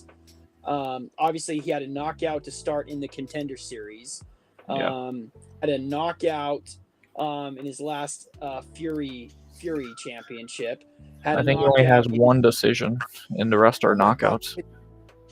obviously he had a knockout to start in the Contender Series. Had a knockout in his last Fury Championship. I think he only has 1 decision, and the rest are knockouts.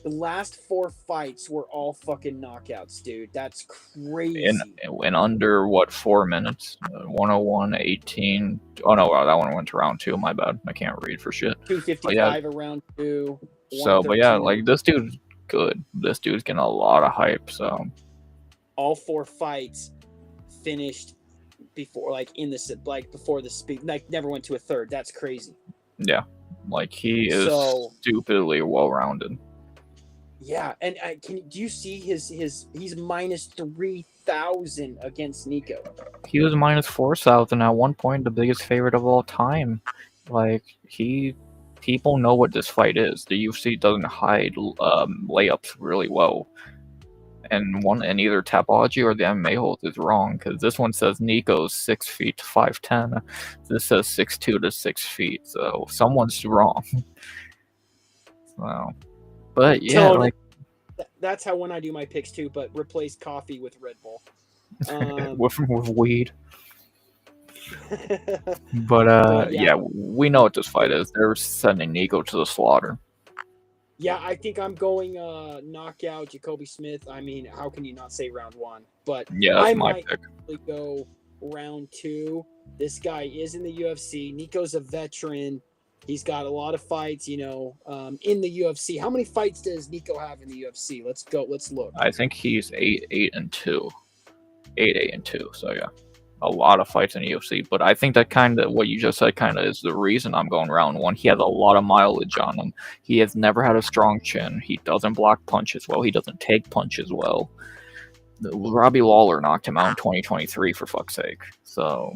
The last 4 fights were all fucking knockouts, dude. That's crazy. In under, 4 minutes? 101, 18. Oh, no, that one went to round 2. My bad. I can't read for shit. 255 around 2. So, but yeah, like, this dude's good. This dude's getting a lot of hype, so. All 4 fights finished before, before the speed. Like, never went to a third. That's crazy. Yeah. Like, he is stupidly well-rounded. Yeah, and do you see he's minus 3,000 against Nico. He was minus 4,000 at one point, the biggest favorite of all time. Like, people know what this fight is. The UFC doesn't hide layups really well. And either Tapology or the MMA hold is wrong, because this one says Nico's 6 feet to 5'10". This says 6'2" to 6 feet, so someone's wrong. So. But yeah, That's how when I do my picks too. But replace coffee with Red Bull. with weed. But But yeah, we know what this fight is. They're sending Nico to the slaughter. yeah, I think I'm going knockout Jacoby Smith. I mean, how can you not say round 1? But Yeah, that's I my might pick. actually go round 2. This guy is in the UFC. Nico's a veteran. He's got a lot of fights, in the UFC. How many fights does Nico have in the UFC? Let's go. Let's look. I think he's 8-2, 8-2. So yeah, a lot of fights in the UFC. But I think that kind of what you just said kind of is the reason I'm going round 1. He has a lot of mileage on him. He has never had a strong chin. He doesn't block punches well. He doesn't take punches well. Robbie Lawler knocked him out in 2023 for fuck's sake. So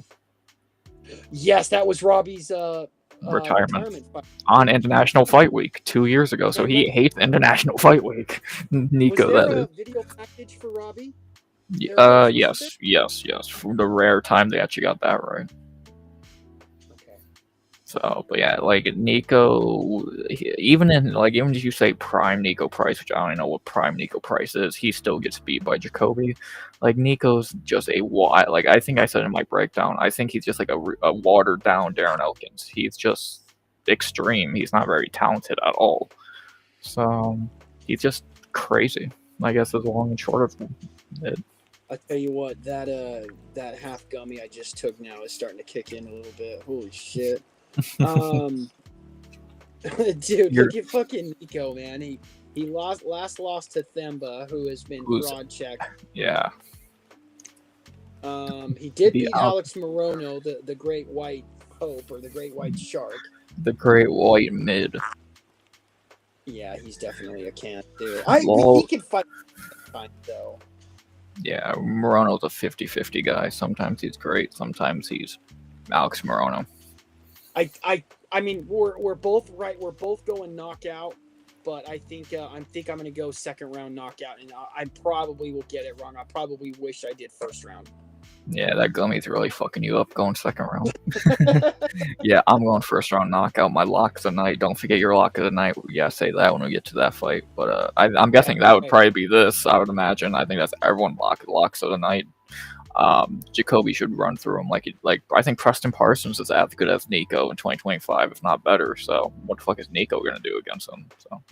Yes, that was Robbie's retirement fight. on International Fight Week 2 years ago. So he hates International Fight Week. Nico, was there that a is. video package for Robbie? Yes. For the rare time they actually got that right. Okay. So, but yeah, like Nico, even if you say prime Nico Price, which I don't even know what prime Nico Price is, he still gets beat by Jacoby. Like Nico's just like I think I said in my breakdown, I think he's just like a watered down Darren Elkins. He's just extreme. He's not very talented at all. So he's just crazy. I guess is long and short of it. I tell you what, that half gummy I just took now is starting to kick in a little bit. Holy shit. Dude, look at fucking Nico, man. He lost to Themba, who has been fraud checked. Yeah. He did beat Alex Morono, the Great White Hope or the Great White Shark. The Great White Mid. Yeah, he's definitely a can dude. He can fight though. Yeah, Morono's a 50-50 guy. Sometimes he's great, sometimes he's Alex Morono. I mean, we're both right. We're both going knockout, but I think I'm going to go second round knockout, and I probably will get it wrong. I probably wish I did first round. Yeah, that gummy's really fucking you up going second round. Yeah, I'm going first round knockout. My lock of the night. Don't forget your lock of the night. Yeah, say that when we get to that fight. But I'm guessing that would probably be this. I would imagine. I think that's everyone locks of the night. Jacoby should run through him like I think Preston Parsons is as good as Nico in 2025, if not better. So what the fuck is Nico gonna do against him? So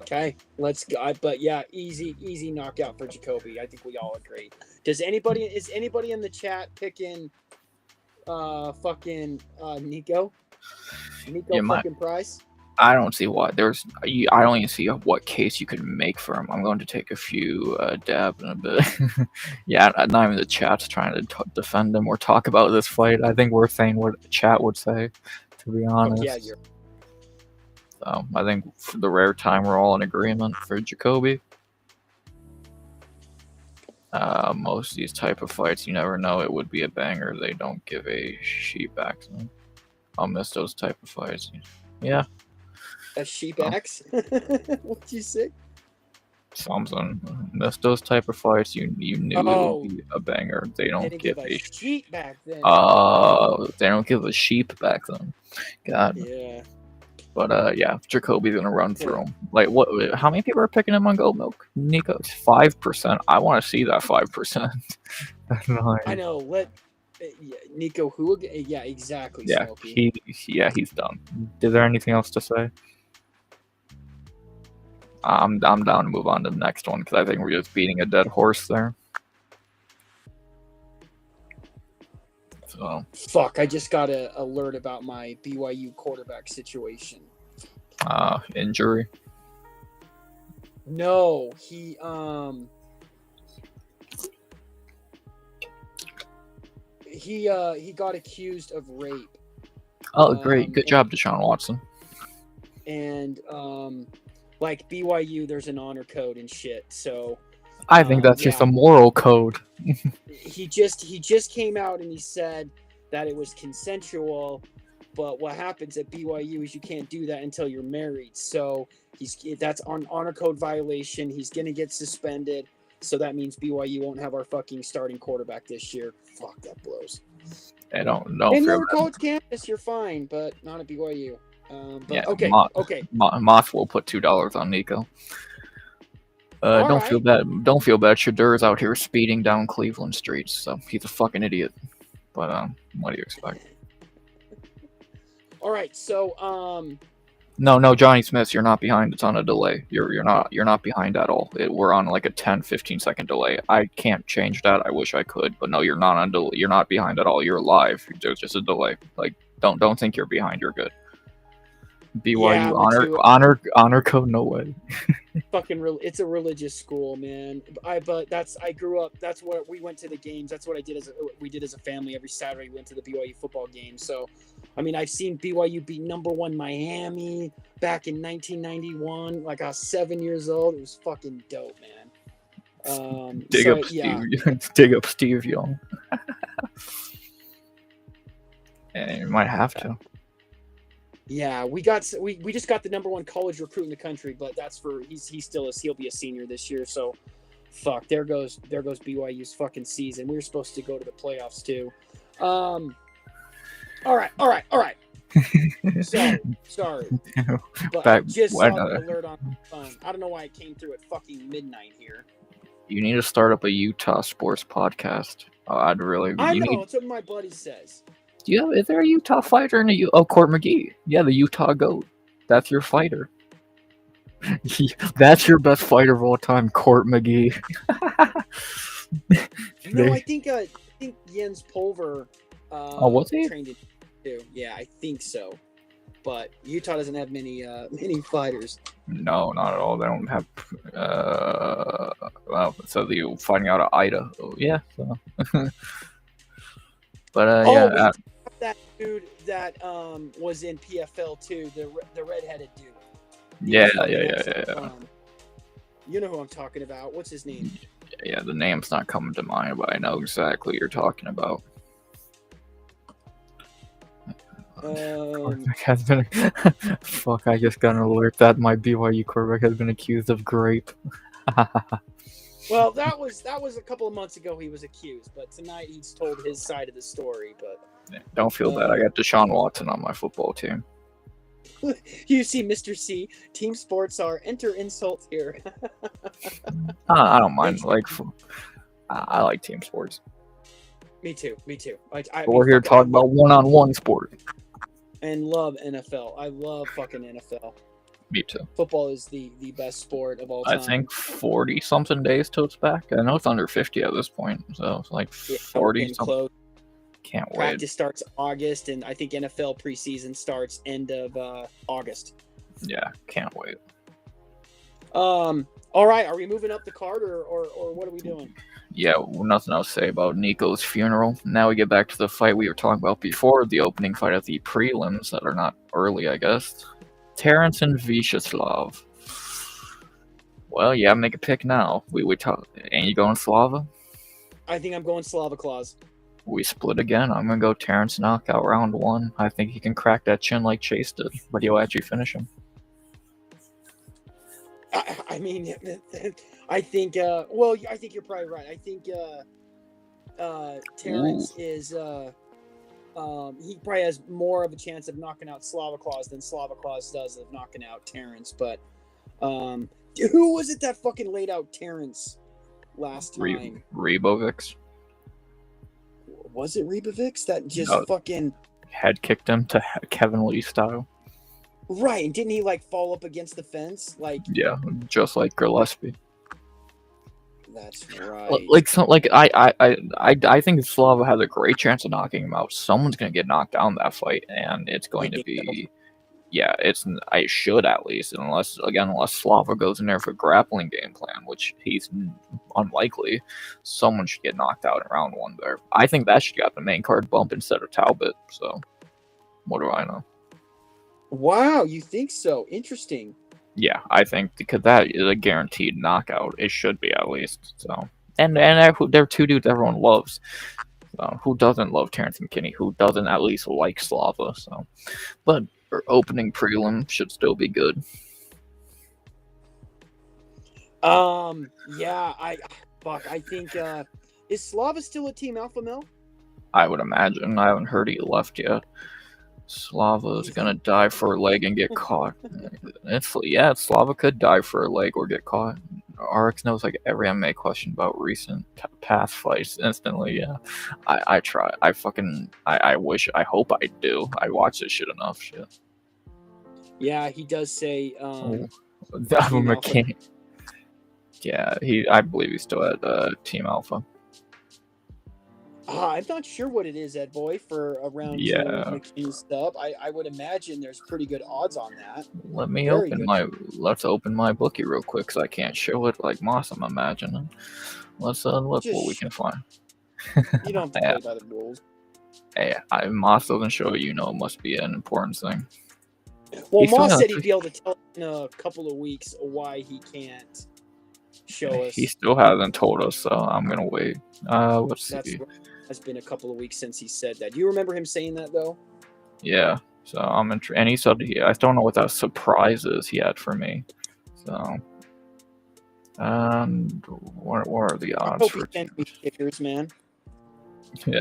okay, let's go. But yeah, easy knockout for Jacoby. I think we all agree. Is anybody in the chat picking fucking Nico? Fucking Price? I don't see why. I don't even see what case you could make for him. I'm going to take a few dabs in a bit. Yeah, not even the chat's trying to defend him or talk about this fight. I think we're saying what the chat would say, to be honest. Yeah, So I think for the rare time we're all in agreement for Jacoby. Most of these type of fights, you never know, it would be a banger. They don't give a sheep axe. I'll miss those type of fights. Yeah. A sheep axe? What'd you say? Something. Miss those type of fights. You knew it would be a banger. They don't give a sheep back then. They don't give a sheep back then. God. Yeah. But yeah, Jacoby's gonna run through him. Like what? How many people are picking him on Goat Milk? Nico, 5%. I want to see that 5%. I know. Nico who again? Yeah, exactly. Yeah, Smokey. he's done. Is there anything else to say? I'm down to move on to the next one because I think we're just beating a dead horse there. So fuck! I just got an alert about my BYU quarterback situation. Injury. No, he got accused of rape. Oh, great! Good job, Deshaun Watson. And like BYU, there's an honor code and shit. So I think that's just a moral code. he just came out and he said that it was consensual, but what happens at BYU is you can't do that until you're married. So that's an honor code violation. He's gonna get suspended. So that means BYU won't have our fucking starting quarterback this year. Fuck, that blows. I don't in your college campus, you're fine, but not at BYU. But yeah, okay. Moth will put $2 on Nico. All Don't feel right. bad. Don't feel bad. Shadur's out here speeding down Cleveland streets, so he's a fucking idiot. But what do you expect? All right. So No, Johnny Smith, you're not behind. It's on a delay. You're not behind at all. We're on like a 10-15 second delay. I can't change that. I wish I could, but no, you're not on delay. You're not behind at all. You're live. There's just a delay. Like don't think you're behind. You're good. yeah, BYU I went to honor code. No way. it's a religious school, man. I grew up. That's what we went to the games. That's what we did as a family. Every Saturday we went to the BYU football game. So, I mean, I've seen BYU beat #1 Miami back in 1991. Like I was 7 years old. It was fucking dope, man. Dig so, up yeah. Steve. Dig up Steve Young. And you might have to. Yeah, we just got the #1 college recruit in the country, but that's for he'll be a senior this year. So, fuck, there goes BYU's fucking season. We were supposed to go to the playoffs too. All right. Sorry, but I just saw the alert on my phone. I don't know why it came through at fucking midnight here. You need to start up a Utah sports podcast. I know. That's what my buddy says. Is there a Utah fighter in Court McGee? Yeah, the Utah GOAT. That's your fighter. That's your best fighter of all time, Court McGee. No, I think Jens Pulver. Was he? Trained it too. Yeah, I think so. But Utah doesn't have many fighters. No, not at all. They don't have. So the fighting out of Idaho. Yeah. So. But yeah. That dude that was in PFL too, the redheaded dude. Yeah. You know who I'm talking about. What's his name? Yeah, the name's not coming to mind, but I know exactly what you're talking about. Has been fuck, I just got an alert that my BYU quarterback has been accused of grape. Well, that was a couple of months ago he was accused, but tonight he's told his side of the story. But don't feel bad. I got Deshaun Watson on my football team. You see, Mr. C, team sports are enter insult here. I don't mind. I like team sports. Me too. We're here talking about one-on-one sport. And love NFL. I love fucking NFL. Me too. Football is the best sport of all time. I think 40-something days till it's back. I know it's under 50 at this point, so it's like 40-something. Can't wait. Practice starts August, and I think NFL preseason starts end of August. Yeah, can't wait. All right, are we moving up the card, or what are we doing? Yeah, nothing else to say about Nico's funeral. Now we get back to the fight we were talking about before, the opening fight at the prelims that are not early, I guess. Terrence and Vyacheslav. Well, yeah, make a pick now. We talk. Ain't you going Slava? I think I'm going Slava Claus. We split again. I'm gonna go Terrence knockout round 1. I think he can crack that chin like Chase did, but he'll actually finish him. I mean, I think. Well, I think you're probably right. I think Terrence is. He probably has more of a chance of knocking out Slava Claus than Slava Claus does of knocking out Terrence. But who was it that fucking laid out Terrence last time? Rebovics. Was it Rebovics that just fucking head kicked him to Kevin Lee style? Right, and didn't he fall up against the fence? Yeah, just like Gillespie. That's right. I think Slava has a great chance of knocking him out. Someone's gonna get knocked down that fight, and it's going to be. Yeah, I should at least, unless Slava goes in there for a grappling game plan, which he's unlikely. Someone should get knocked out in round 1 there. I think that should get the main card bump instead of Talbot. So, what do I know? Wow, you think so? Interesting. Yeah, I think because that is a guaranteed knockout. It should be at least. So, and they're two dudes everyone loves. Who doesn't love Terrence McKinney? Who doesn't at least like Slava? So, but opening prelim should still be good. Yeah, I think is Slava still a Team Alpha Male? I would imagine. I haven't heard he left yet. Slava's gonna dive for a leg and get caught. Slava could dive for a leg or get caught, RX knows like every MMA question about recent past fights instantly. Yeah, I try. I wish. I hope I do. I watch this shit enough. Shit. Yeah, he does say. Oh, Team Alpha. McKinney. Yeah, I believe he's still at Team Alpha. I'm not sure what it is, Ed Boy, for a round 2 Yeah. McKinney sub. I would imagine there's pretty good odds on that. Let's open my bookie real quick because I can't show it like Moss. I'm imagining. Let's look Just what we can find. You don't have to play by the rules. Hey, Moss doesn't show it, it must be an important thing. Well, Moss said he'd be able to tell in a couple of weeks why he can't show us. He still hasn't told us, so I'm gonna wait. Let's see. It's been a couple of weeks since he said that. Do you remember him saying that though? Yeah. So I'm and he said I don't know what that surprise is he had for me. So, and what are the odds for kickers, man? Yeah.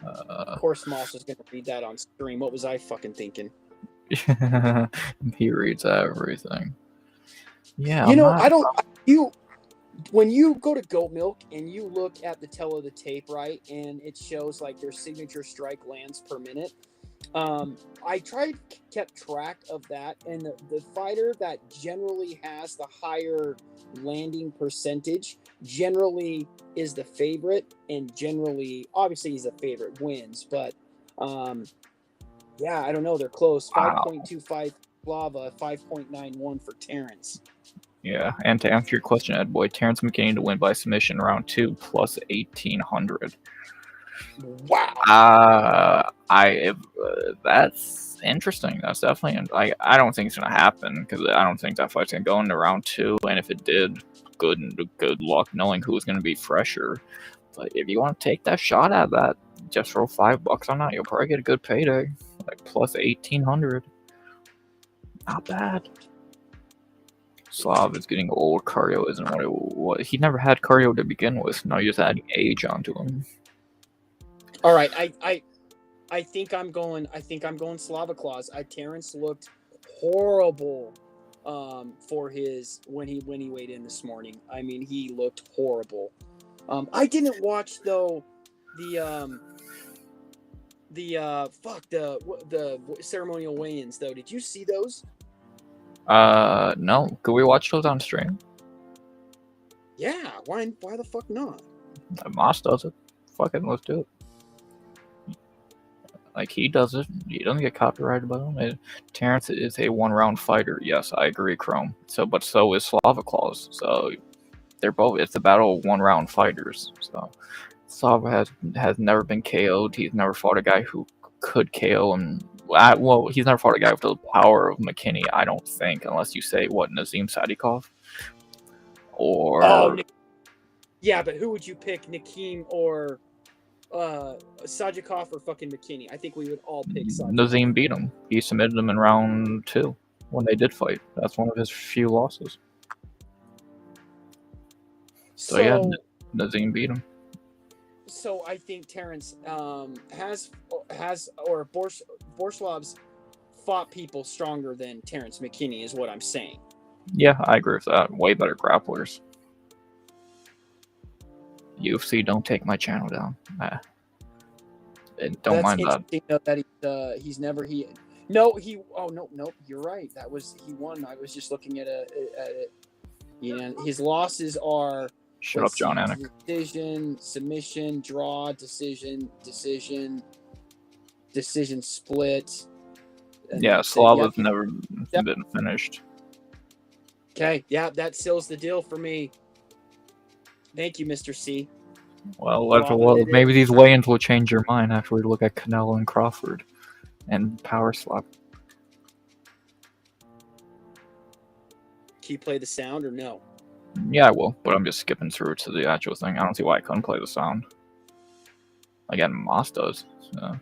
Of course, Moss was going to read that on stream. What was I fucking thinking? He reads everything. Yeah. When you go to Goat Milk and you look at the tail of the tape, right, and it shows like their signature strike lands per minute. I kept track of that, and the fighter that generally has the higher landing percentage generally is the favorite, and generally, obviously, he's a favorite, wins. But yeah, I don't know. They're close. 5.25 Lava, 5.91 for Terrence. Yeah, and to answer your question, Ed Boy, Terrence McKinney to win by submission round 2 plus 1,800. Wow. That's interesting. That's definitely. I don't think it's gonna happen because I don't think that fight's gonna go into round 2. And if it did, good luck knowing who's gonna be fresher. But if you want to take that shot at that, just throw $5 on that. You'll probably get a good payday, like plus 1,800. Not bad. Slav is getting old. Cardio isn't what he never had cardio to begin with. Now you're just adding age onto him. All right, I think I'm going Slava Claus. Terrence looked horrible for his when he weighed in this morning. I mean, he looked horrible. I didn't watch though the ceremonial weigh-ins though. Did you see those? No. Could we watch those on stream? Yeah. Why the fuck not? Moss does it. Fucking let's do it. Like he does it. He doesn't get copyrighted by him. Terrence is a 1-round fighter. Yes, I agree, Chrome. But so is Slava Claus. So they're both. It's a battle of 1-round fighters. So Slava has never been KO'd. He's never fought a guy who could KO him. Well, he's never fought a guy with the power of McKinney, I don't think, unless you say Nazim Sadikov or. Yeah, but who would you pick, Nakeem or Sajikov or fucking McKinney? I think we would all pick Sajikov. Nazim beat him. He submitted him in round 2 when they did fight. That's one of his few losses. So yeah, Nazim beat him. So I think Terrence has Borshchev's fought people stronger than Terrence McKinney is what I'm saying. Yeah, I agree with that. Way better grapplers. UFC, don't take my channel down. Don't mind that. He's never No, you're right. He won. I was just looking at it. His losses are. Shut up, John Anik. Decision, submission, draw, decision split. Yeah, Slava's never been finished. Okay, yeah, that seals the deal for me. Thank you, Mr. C. Well, maybe these weigh-ins will change your mind after we look at Canelo and Crawford and Power Slap. Can you play the sound or no? Yeah, I will, but I'm just skipping through to the actual thing. I don't see why I couldn't play the sound. Again, Moss does. So.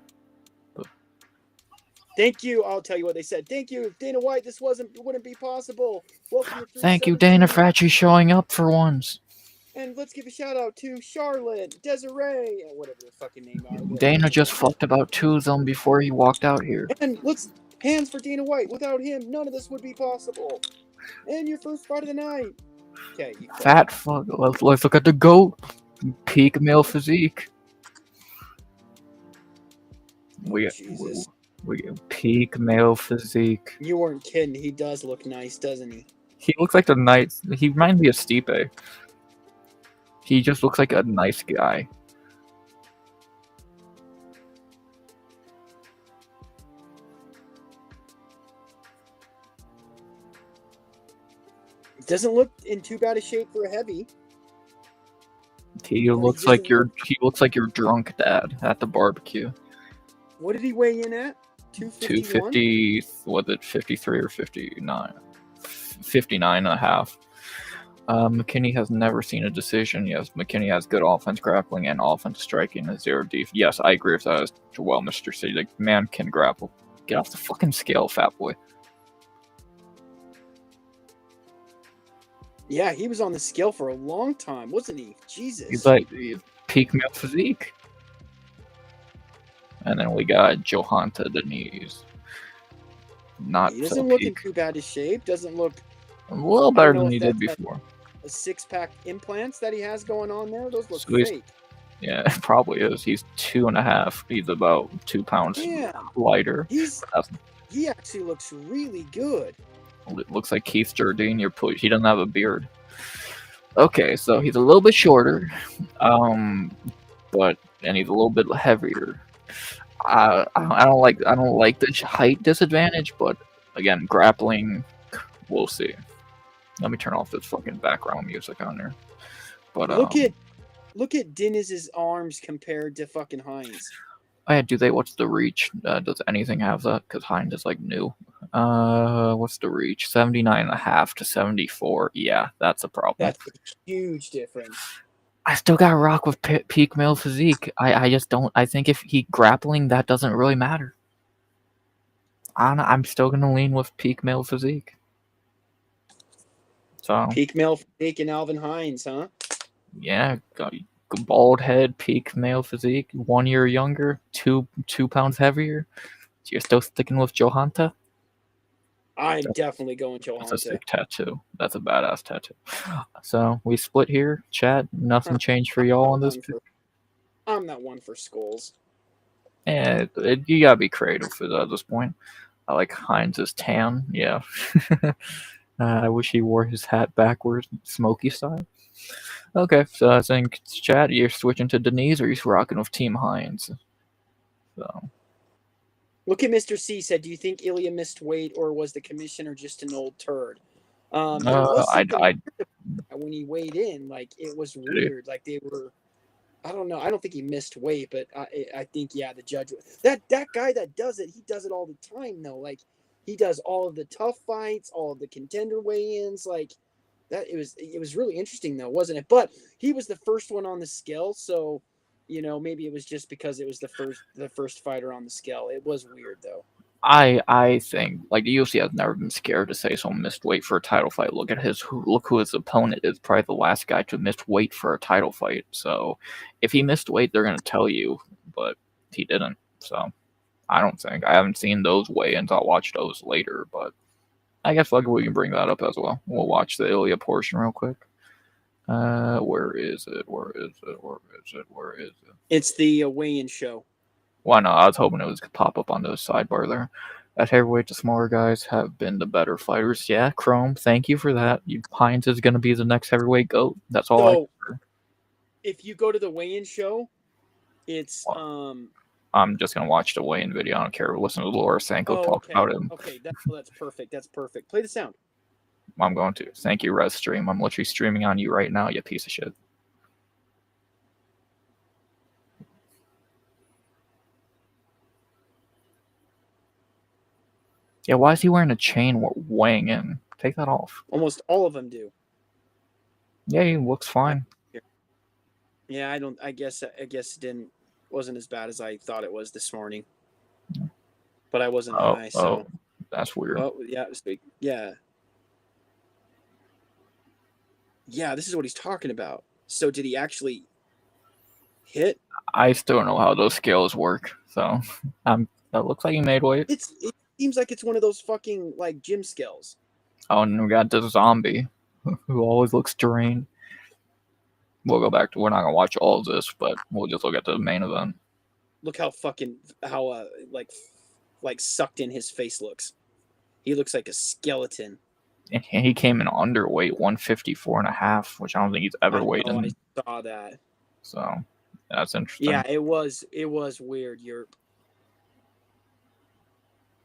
Thank you. I'll tell you what they said. Thank you, Dana White. This wouldn't be possible. Welcome to Thank you, Dana, for actually showing up for once. And let's give a shout out to Charlotte, Desiree, and whatever the fucking name are. Dana just fucked about 2 of them before he walked out here. And hands for Dana White. Without him, none of this would be possible. And your first fight of the night. Okay, you quit. Fat fuck. Let's look at the GOAT. Peak male physique. We Jesus. peak male physique. You weren't kidding. He does look nice, doesn't he? He looks like a nice. He reminds me of Stipe. He just looks like a nice guy. Doesn't look in too bad a shape for a heavy. He looks like your drunk dad at the barbecue. What did he weigh in at? 251? 250, was it 53 or 59? 59 and a half. McKinney has never seen a decision. Yes, McKinney has good offense grappling and offense striking and 0 def. Yes, I agree with that as well, Mr. C. The man can grapple. Get off the fucking scale, fat boy. Yeah, he was on the scale for a long time, wasn't he? Jesus. He's like peak male physique. And then we got Johanta Diniz. Not he doesn't so look in peak. too bad a shape. Doesn't look A little better than he did before. A 6-pack implants that he has going on there. Those look So fake. Yeah, it probably is. He's 2.5. He's about 2 pounds lighter. He actually looks really good. It looks like Keith Jardine. He doesn't have a beard. Okay, so he's a little bit shorter, and he's a little bit heavier. I don't like the height disadvantage, but again, grappling, we'll see. Let me turn off this fucking background music on there. But look at Diniz's arms compared to fucking Hines. Oh yeah, what's the reach? Does anything have that? Because Hines is like new. What's the reach? 79.5 to 74. Yeah, that's a problem. That's a huge difference. I still got to rock with peak male physique. I just don't. I think if he grappling, that doesn't really matter. I'm still gonna lean with peak male physique. So peak male physique and Alvin Hines, huh? Yeah, bald head, peak male physique, 1 year younger, 2 pounds heavier. So you're still sticking with Johanta? I'm definitely going Johanta. That's a sick tattoo. That's a badass tattoo. So we split here, chat. Nothing changed for y'all on this. I'm not one for skulls. Yeah, you gotta be creative at this point. I like Hines' tan. Yeah. I wish he wore his hat backwards, smoky style. Okay, so I think chat, you're switching to Diniz or you're rocking with Team Hines. So. Look at Mr. C said, do you think Ilya missed weight or was the commissioner just an old turd? When he weighed in, like it was weird. Like they were, I don't know. I don't think he missed weight, but I think the judge. That guy that does it, he does it all the time though. Like he does all of the tough fights, all of the contender weigh-ins, like. That it was really interesting though, wasn't it? But he was the first one on the scale, so maybe it was just because it was the first fighter on the scale. It was weird though. I think like the UFC has never been scared to say someone missed weight for a title fight. Look who his opponent is. Probably the last guy to miss weight for a title fight. So if he missed weight, they're gonna tell you, but he didn't. So I haven't seen those weigh-ins. I'll watch those later, but. I guess we can bring that up as well. We'll watch the Ilya portion real quick. Where is it? It's the weigh-in show. Why not? I was hoping it was gonna pop up on the sidebar there. At heavyweight, the smaller guys have been the better fighters. Yeah, Chrome, thank you for that. Hines is going to be the next heavyweight GOAT. That's all. If you go to the weigh-in show, it's I'm just going to watch the weigh-in video. I don't care. Listen to Laura Sanko talk about it. Okay, that's perfect. That's perfect. Play the sound. I'm going to. Thank you, Res Stream. I'm literally streaming on you right now, you piece of shit. Yeah, why is he wearing a chain weighing in? Take that off. Almost all of them do. Yeah, he looks fine. Yeah, I guess it wasn't as bad as I thought it was this morning. But I wasn't high, so that's weird. Oh, yeah, yeah. Yeah, this is what he's talking about. So did he actually hit? I still don't know how those scales work. So that looks like he made weight. It seems like it's one of those fucking like gym scales. Oh, and we got the zombie, who always looks drained. We'll go back to. We're not gonna watch all of this, but we'll just look at the main event. Look how like sucked in his face looks. He looks like a skeleton. And he came in underweight, 154.5, which I don't think he's ever weighed in. I saw that. So that's interesting. Yeah, it was weird.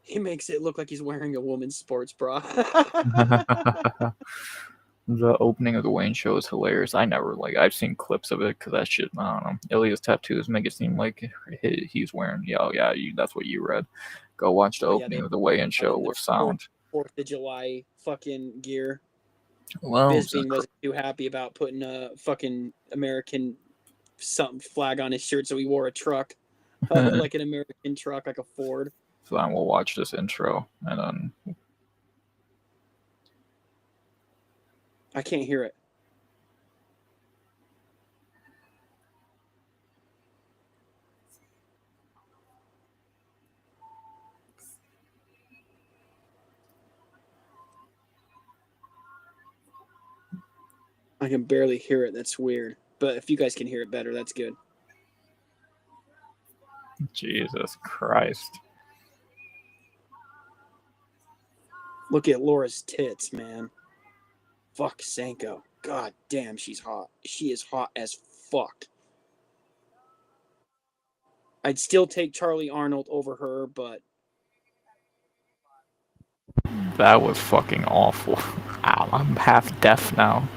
He makes it look like he's wearing a woman's sports bra. The opening of the Wayne show is hilarious. I've seen clips of it because that shit, I don't know. Ilya's tattoos make it seem like he's wearing, that's what you read. Go watch the opening of the Weigh-In show with sound. 4th of July fucking gear. Well, Bisping wasn't too happy about putting a fucking American something flag on his shirt, so he wore a truck, like an American truck, like a Ford. So then we'll watch this intro, and then I can't hear it. I can barely hear it. That's weird. But if you guys can hear it better, that's good. Jesus Christ. Look at Laura's tits, man. Fuck Sanko. God damn, she's hot. She is hot as fuck. I'd still take Charlie Arnold over her, but... That was fucking awful. Ow, I'm half deaf now.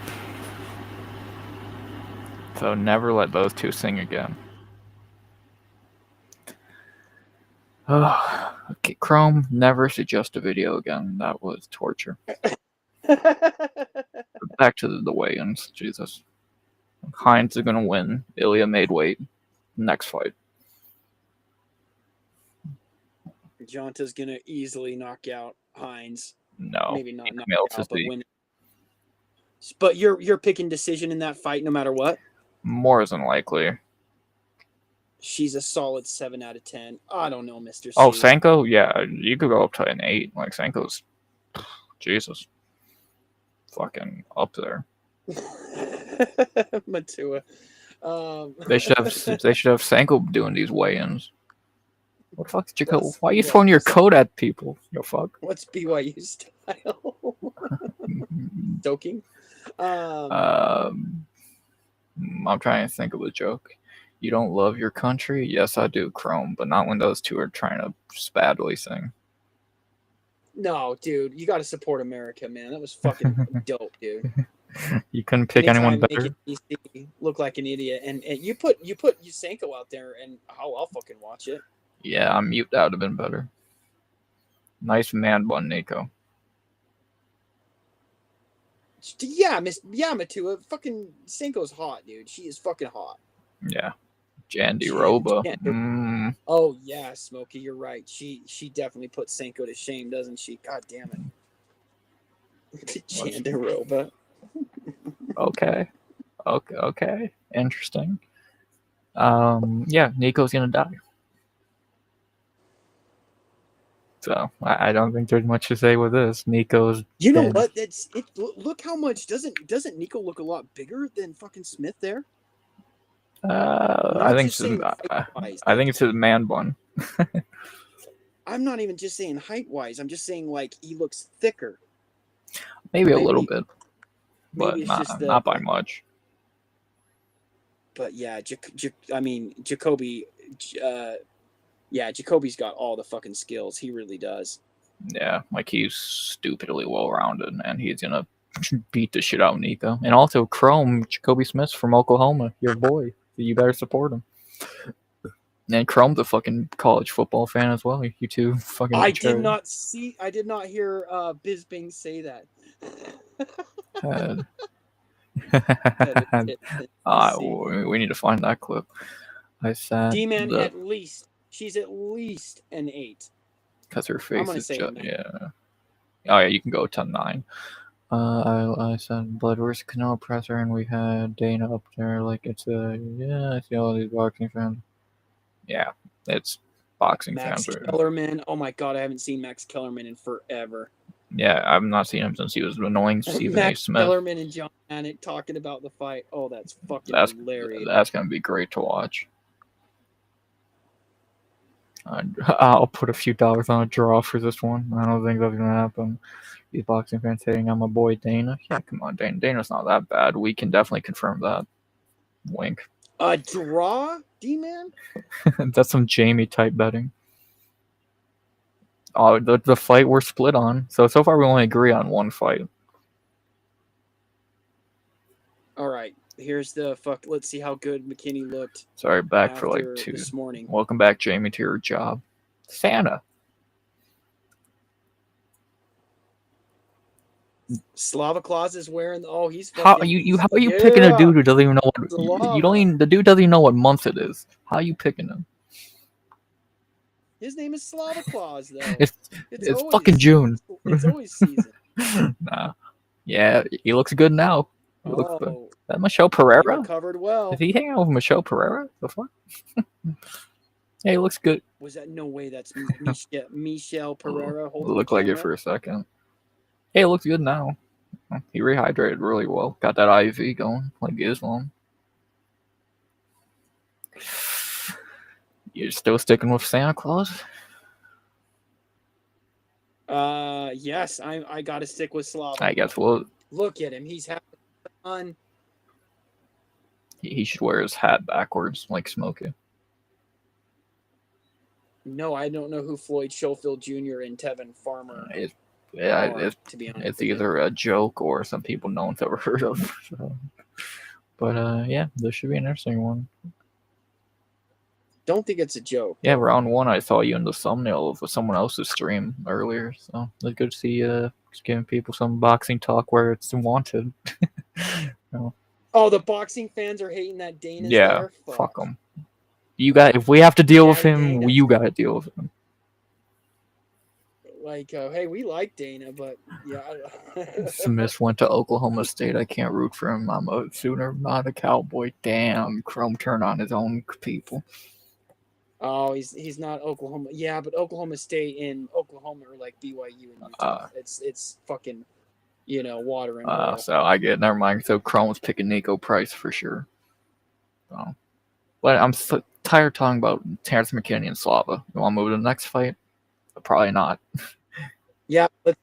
So never let those two sing again. Okay, Chrome, never suggest a video again. That was torture. Back to the weigh-ins. Jesus. Hines is gonna win. Ilya made weight. Next fight. Jonta's gonna easily knock out Hines. No. Maybe not knock out, but win. But you're picking decision in that fight no matter what? More than likely. She's a solid 7 out of 10. I don't know, Mr. C. Oh, Sanko? Yeah, you could go up to an 8. Like, Sanko's... Jesus. Fucking up there. Matua. They should have Sanko doing these weigh-ins. What the fuck did you go? Why are you throwing your coat at people? You fuck. What's BYU style? Joking. I'm trying to think of a joke. You don't love your country? Yes, I do, Chrome, but not when those two are trying to badly sing. No, dude, you got to support America, man. That was fucking dope, dude. You couldn't pick anyone better. Make it look like an idiot, and you put Yusenko out there, and I'll fucking watch it. Yeah, I'm mute. That would have been better. Nice man bun, Nico. Yeah, Matua. Fucking Senko's hot, dude. She is fucking hot. Yeah. Jandy Roba. Oh yeah, Smokey, you're right. She definitely puts Senko to shame, doesn't she? God damn it. Jandy Roba. Okay. Interesting. Yeah, Nico's gonna die. So I don't think there's much to say with this. Nico's. You know what? That's it. Look how much doesn't Nico look a lot bigger than fucking Smith there? I think it's his man bun. I'm not even just saying height wise. I'm just saying like he looks thicker. Maybe a little bit, but not by much. But yeah, Jacoby. Jacoby's got all the fucking skills. He really does. Yeah, like he's stupidly well-rounded, and he's gonna beat the shit out of Nico. And also, Chrome, Jacoby Smith's from Oklahoma, your boy. You better support him. And Chrome's a fucking college football fan as well. You two fucking. I did not hear Bisping say that. We need to find that clip. I said D-Man she's at least an 8. Because her face is just, yeah. Oh yeah, you can go 10-9. I said blood versus Canelo presser, and we had Dana up there. Like I see all these boxing fans. Yeah, it's boxing Max fans. Kellerman. Oh my god, I haven't seen Max Kellerman in forever. Yeah, I've not seen him since he was annoying Stephen A. Matt Smith. Kellerman and John Anik talking about the fight. Oh, that's fucking hilarious. That's gonna be great to watch. I'll put a few dollars on a draw for this one. I don't think that's gonna happen. These boxing fans saying I'm a boy Dana. Yeah, come on, Dana. Dana's not that bad. We can definitely confirm that. Wink. A draw, D-man? That's some Jamie type betting. Oh, the fight we're split on. So far we only agree on one fight. All right. Here's the fuck. Let's see how good McKinney looked. Sorry, back for like 2 this morning. Welcome back, Jamie, to your job. Santa. Slava Claus is wearing. Oh, he's fucking, how are you picking a dude who doesn't even know what the dude doesn't even know what month it is? How are you picking him? His name is Slava Claus, though. It's fucking June. It's always season. Nah. Yeah, he looks good now. Looks good. Is that Michelle He Pereira? recovered well. Is he hanging out with Michelle Pereira? The fuck? Yeah, he looks good. Was that no way? That's Michelle Pereira. It looked like it for a second. Hey, it looks good now. He rehydrated really well. Got that IV going like Islam. You're still sticking with Santa Claus? Yes, I gotta stick with Slava. I guess we'll look at him. He's having fun. He should wear his hat backwards like Smokey. No, I don't know who Floyd Schofield Jr. and Tevin Farmer are, to be honest. It's either a joke or some people no one's ever heard of. So. But yeah, this should be an interesting one. Don't think it's a joke. Yeah, round 1, I saw you in the thumbnail of someone else's stream earlier, so it's good to see just giving people some boxing talk where it's wanted. No. Oh, the boxing fans are hating that Dana's yeah, there? fuck them. If we have to deal with him, Dana. You gotta deal with him. Like, hey, we like Dana, but yeah. Smith went to Oklahoma State. I can't root for him. I'm a Sooner, not a Cowboy. Damn, Chrome turned on his own people. Oh, he's not Oklahoma. Yeah, but Oklahoma State and Oklahoma are like BYU and Utah. It's fucking, water and oil. So I get never mind. So Chrome's picking Nico Price for sure. So, but I'm so tired talking about Terrence McKinney and Slava. You want to move to the next fight? Probably not. Yeah. Let's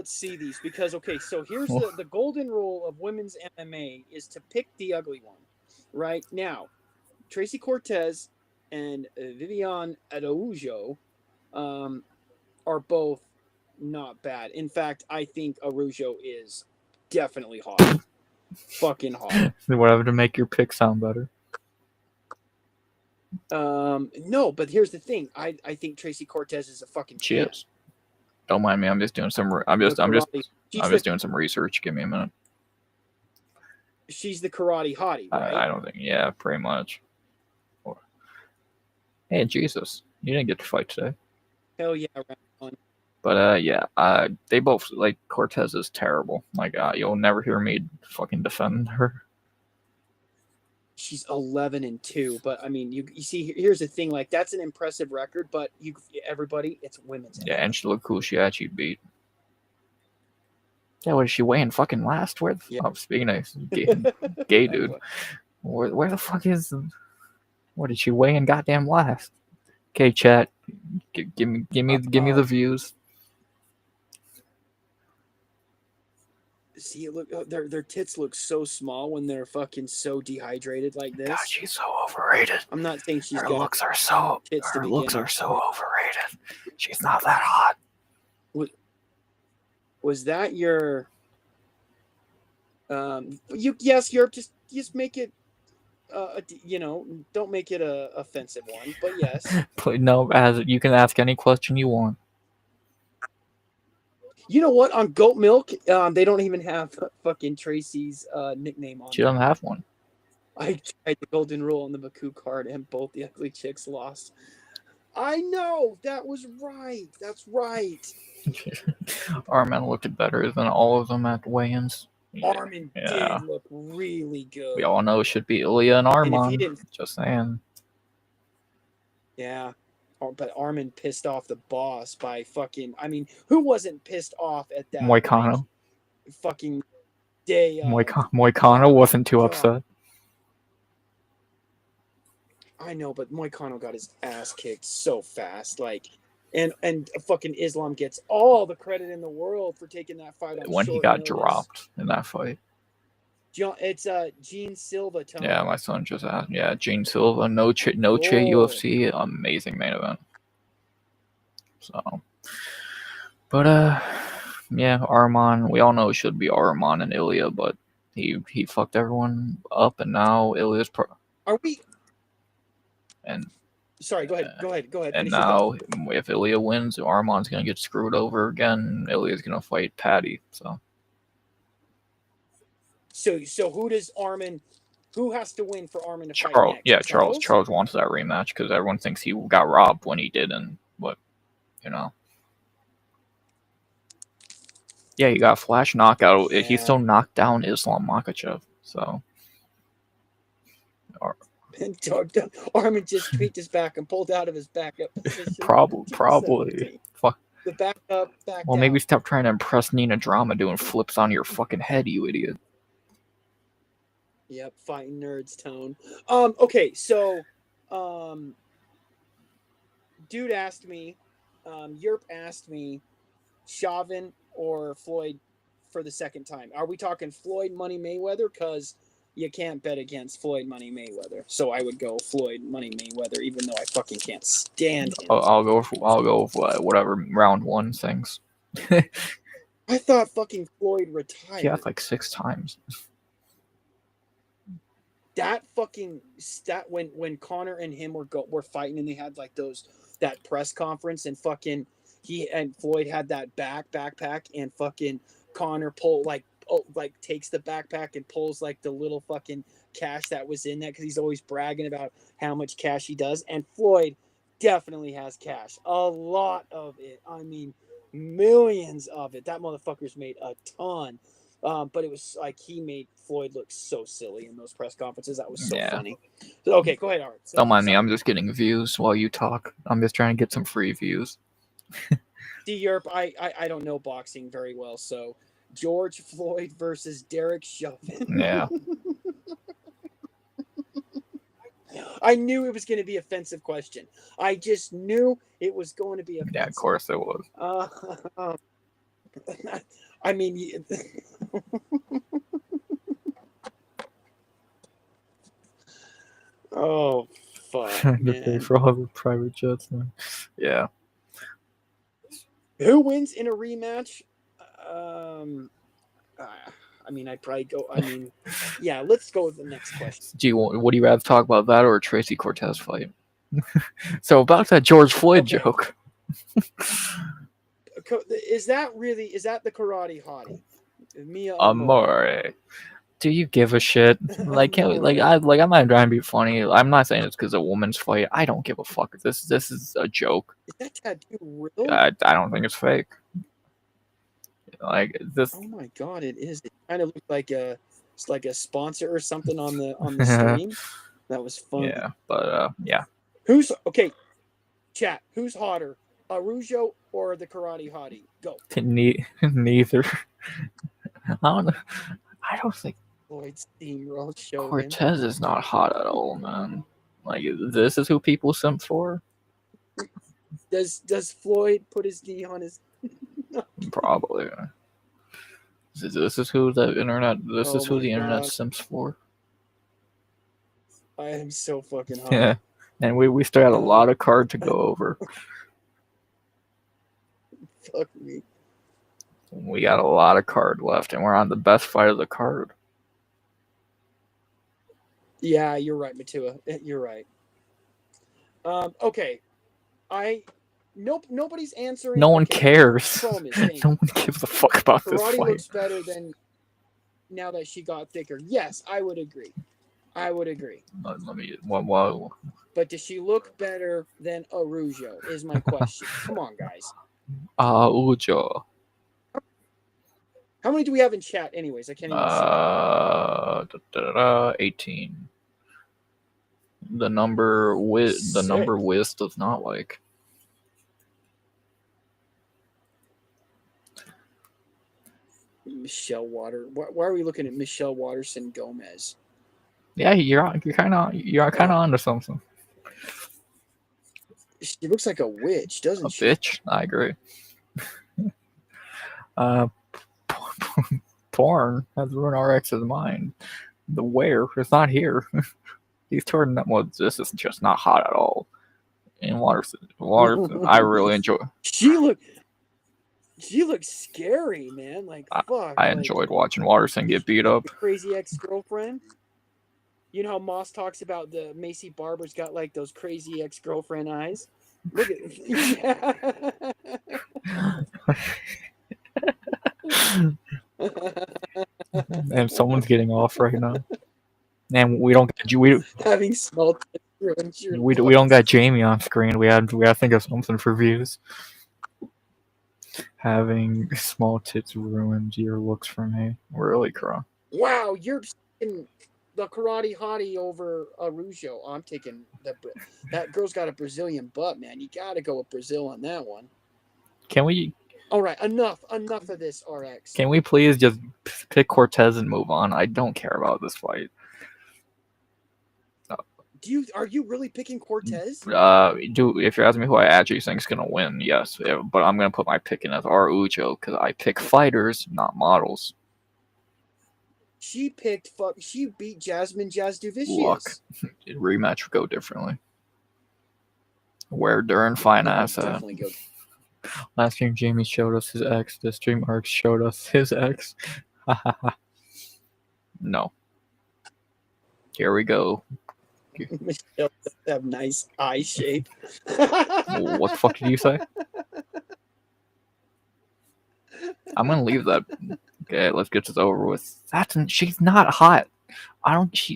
see these because so here's the golden rule of women's MMA is to pick the ugly one. Right now, Tracy Cortez and Viviane Araujo are both not bad. In fact, I think Araujo is definitely hot. Fucking hot. Whatever to make your pick sound better. No, but here's the thing. I think Tracy Cortez is a fucking champ. Cheers. Don't mind me. I'm just doing some. I'm just doing some research. Give me a minute. She's the karate hottie, right? I don't think. Yeah, pretty much. Hey, Jesus, you didn't get to fight today. Hell yeah, round 1. But yeah, they both like Cortez is terrible. Like you'll never hear me fucking defend her. She's 11-2, but I mean, you see, here's the thing. Like that's an impressive record, but everybody, it's women's. Yeah, and she looked cool. She actually beat. Yeah, what is she weighing? Fucking last? Where? Speaking of gay dude, where the fuck is? What did she weigh in? Goddamn last. Okay, chat, give me the views. See, look, their tits look so small when they're fucking so dehydrated like this. God, she's so overrated. I'm not saying she's her looks are so overrated. She's not that hot. Was that your? Europe. Just make it. Don't make it a offensive one, but yes. No, as you can ask any question you want. You know what? On Goat Milk, they don't even have fucking Tracy's nickname on. She doesn't have one. I tried the golden rule on the Baku card, and both the ugly chicks lost. I know that was right. That's right. Armin looked better than all of them at weigh-ins. Armin did look really good. We all know it should be Ilya and Armand. Just saying. Yeah. but Armin pissed off the boss by fucking. I mean, who wasn't pissed off at that? Moicano. Like, fucking day of. Moicano wasn't too upset. I know, but Moicano got his ass kicked so fast. Like, and fucking Islam gets all the credit in the world for taking that fight on when short he got notice. dropped in that fight. It's Gene Silva. Tony. Yeah, my son just asked. Yeah, Gene Silva, no cheat UFC, amazing main event. So, but yeah, Arman. We all know it should be Arman and Ilya, but he fucked everyone up, and now Ilya's Are we? And sorry, go ahead. And now, if Ilya wins, Arman's gonna get screwed over again. Ilya's gonna fight Patty. So who does Armin? Who has to win for Armin to fight next? Yeah, Charles. Charles wants that rematch because everyone thinks he got robbed when he didn't. But yeah, he got a flash knockout. Yeah. He still knocked down Islam Makhachev. So Armin just tweaked his back and pulled out of his backup position. Probably. Fuck. The backup. Well, maybe stop trying to impress Nina Drama doing flips on your fucking head, you idiot. Yep, fighting nerds tone. Okay, so dude asked me, Yerp asked me, Chauvin or Floyd for the second time. Are we talking Floyd Money Mayweather? Because you can't bet against Floyd Money Mayweather. So I would go Floyd Money Mayweather, even though I fucking can't stand him. I'll go for whatever round one things. I thought fucking Floyd retired. Yeah, like 6 times. That when Connor and him were fighting and they had like that press conference and fucking he and Floyd had that backpack and fucking Connor takes the backpack and pulls like the little fucking cash that was in that because he's always bragging about how much cash he does, and Floyd definitely has cash, a lot of it. I mean, millions of it. That motherfucker's made a ton. But it was like he made Floyd look so silly in those press conferences. That was so funny. So, okay, go ahead, Art. Don't mind me. I'm just getting views while you talk. I'm just trying to get some free views. See, Europe, I don't know boxing very well, so George Floyd versus Derek Chauvin. Yeah. I knew it was going to be an offensive question. I just knew it was going to be offensive. Yeah, of course it was. I mean, oh fuck! Trying to pay for all the private jets now. Yeah. Who wins in a rematch? I mean, I'd probably go. I mean, yeah. Let's go with the next question. Would you rather talk about that or a Tracy Cortez fight? So about that George Floyd joke. Is that the karate hottie? Mia Amore. Do you give a shit? Like, I'm not trying to be funny. I'm not saying it's because a woman's fight. I don't give a fuck. This is a joke. Is that tattoo real? I don't think it's fake. Like this. Oh my god, it is. It kind of looks like a sponsor or something on the stream. That was fun. Yeah, but yeah. Who's okay? Chat. Who's hotter, Arujo or the karate hottie? Go. Neither. I don't think Floyd steamroll show. Cortez is not hot at all, man. Like, this is who people simp for. Does Floyd put his knee on his? Probably. This is who the internet. This is who the internet simps for. I am so fucking hot. Yeah, and we still had a lot of card to go over. Fuck me. We got a lot of card left, and we're on the best fight of the card. Yeah, you're right, Matua. You're right. Okay. Nobody's answering. No one cares. No one gives a fuck about this fight. Karate looks better than now that she got thicker. Yes, I would agree. Let me. What? But does she look better than Arujo? Is my question. Come on, guys. Arujo. How many do we have in chat, anyways? I can't even see. 18. The number Wiz does not like. Michelle Water. Why are we looking at Michelle Waterson Gomez? Yeah, you're kind of onto something. She looks like a witch, doesn't A she? bitch. I agree. Uh, porn has ruined RX's mind. The where is not here. He's turning that. Well, this is just not hot at all. In water. I really enjoy. She looks scary, man. Like fuck. I like, enjoyed watching Waterson get beat up. Crazy ex-girlfriend. You know how Moss talks about the Macy Barber's got like those crazy ex-girlfriend eyes. Look at. And someone's getting off right now. And we don't get we Having small we don't got Jamie on screen. We had to think of something for views. Having small tits ruined your looks for me. Really, Crow. Wow, you're picking the karate hottie over Arujo. I'm taking that girl's got a Brazilian butt, man. You got to go with Brazil on that one. Can we? All right, enough of this, RX. Can we please just pick Cortez and move on? I don't care about this fight. Are you really picking Cortez? If you're asking me who I actually think is gonna win, yes. But I'm gonna put my pick in as Arujo because I pick fighters, not models. She beat Jasmine Jasduvicius. Luck. Rematch would go differently. Where Dern fine ass at. Last stream Jamie showed us his ex. This stream Arx showed us his ex. No. Here we go. Michelle have nice eye shape. What the fuck did you say? I'm gonna leave that. Okay, let's get this over with. She's not hot.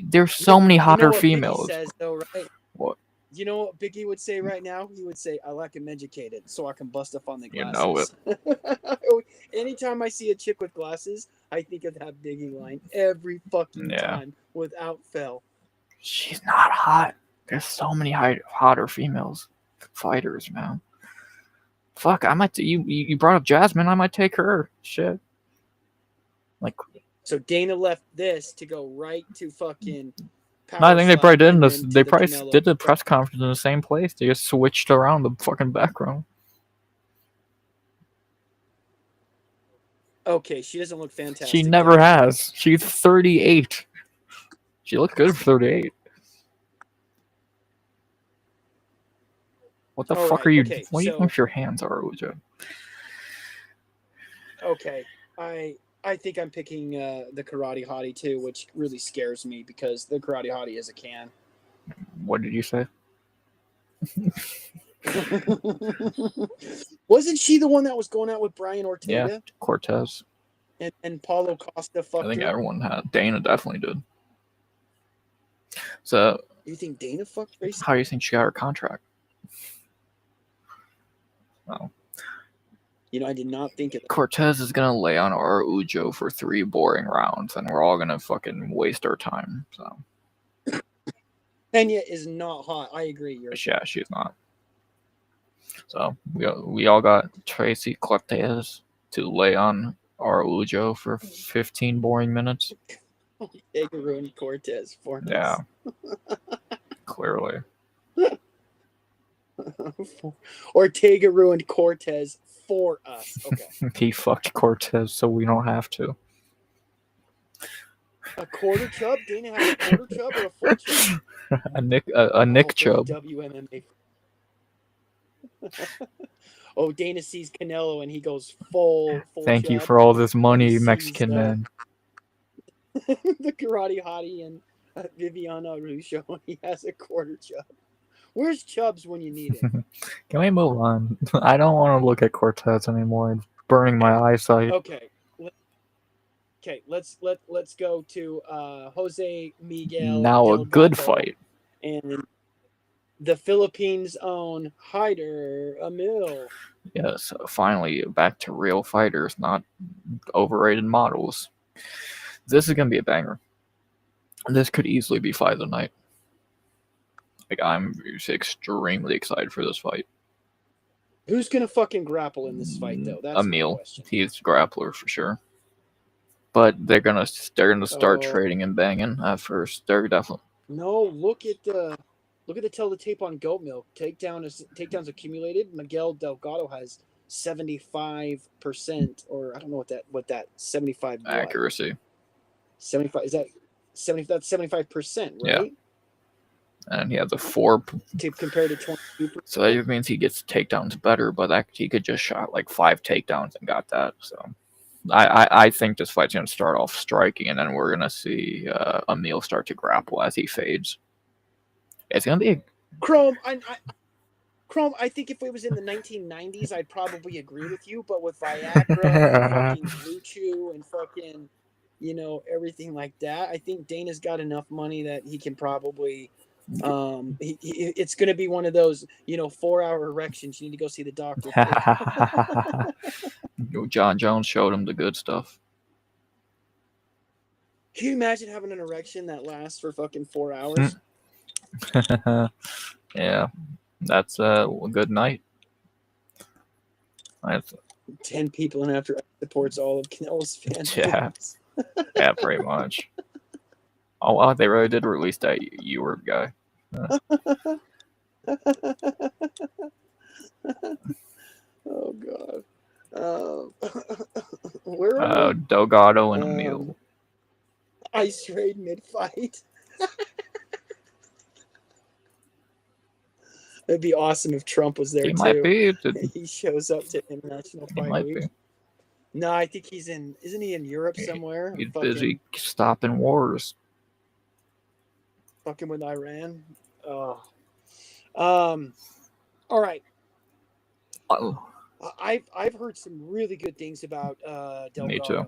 There's so many hotter females. Says, though, right? What? You know what Biggie would say right now? He would say, "I like him educated, so I can bust up on the glasses." You know it. Anytime I see a chick with glasses, I think of that Biggie line every fucking time, without fail. She's not hot. There's so many hotter females fighters, man. Fuck, I might. You brought up Jasmine. I might take her. Shit. Like. So Dana left this to go right to fucking. No, I think they probably did this. They probably did the press conference in the same place. They just switched around the fucking background. Okay, she doesn't look fantastic. She never has. She's 38. She looks good for 38. What the fuck are you? Okay, what do you think your hands are, Ujo? Okay, I think I'm picking the Karate Hottie too, which really scares me because the Karate Hottie is a can. What did you say? Wasn't she the one that was going out with Brian Ortega? Yeah, Cortez. And Paulo Costa fucked her? I think everyone had. Dana definitely did. So. You think Dana fucked Gracie? How do you think she got her contract? Oh. You know, I did not think of that. Cortez is gonna lay on our Ujo for 3 boring rounds, and we're all gonna fucking waste our time. So. Pena is not hot. I agree. Yeah, she's not. So we all got Tracy Cortez to lay on our Ujo for 15 boring minutes. Ortega ruined Cortez for us. Yeah. Clearly. Ortega ruined Cortez for us. Okay. He fucked Cortez, so we don't have to. A quarter chub? Dana had a quarter chub or a full chub? a Nick chub. WMMA. Oh, Dana sees Canelo and he goes full Thank chub. You for all this money, Mexican man. The Karate Hottie and Viviana Arujo. He has a quarter chub. Where's Chubbs when you need it? Can we move on? I don't want to look at Cortez anymore. It's burning my eyesight. Okay. Let's go to Jose Miguel. Now Del a good Gato fight. And the Philippines' own Hyder Emil. Yes, finally back to real fighters, not overrated models. This is gonna be a banger. This could easily be fight of the night. Like, I'm extremely excited for this fight. Who's gonna fucking grapple in this fight, though? That's Emil. He's grappler for sure. but they're gonna start Oh trading and banging at first. They're definitely no! Look at the teletape on goat milk. Takedowns accumulated. Miguel Delgado has 75%, or I don't know what that 75 what accuracy. 75 is that 70? That's 75%, Yeah, right? and he has a 4. To compare to 22%. So that means he gets takedowns better, but that he could just shot like 5 takedowns and got that. So I think this fight's gonna start off striking, and then we're gonna see Emil start to grapple as he fades. It's gonna be Chrome, Chrome, I think if it was in the 1990s, I'd probably agree with you. But with Viagra and fucking Blue Chew and fucking, everything like that, I think Dana's got enough money that he can probably. It's going to be one of those, 4-hour erections. You need to go see the doctor. John Jones showed him the good stuff. Can you imagine having an erection that lasts for fucking 4 hours? Yeah, that's a good night. 10 people and after supports all of Canelo's fans. Yeah, yeah, pretty much. Oh wow, they really did release that Eward guy. Oh god. Where are we? Delgado and Emil. Ice trade mid-fight. It'd be awesome if Trump was there He too. might be. He shows up to International Fight Week. No, I think he's in. Isn't he in Europe somewhere? He's busy stopping wars. Fucking with Iran. Oh. All right. Oh. I've heard some really good things about Delgado. Me too.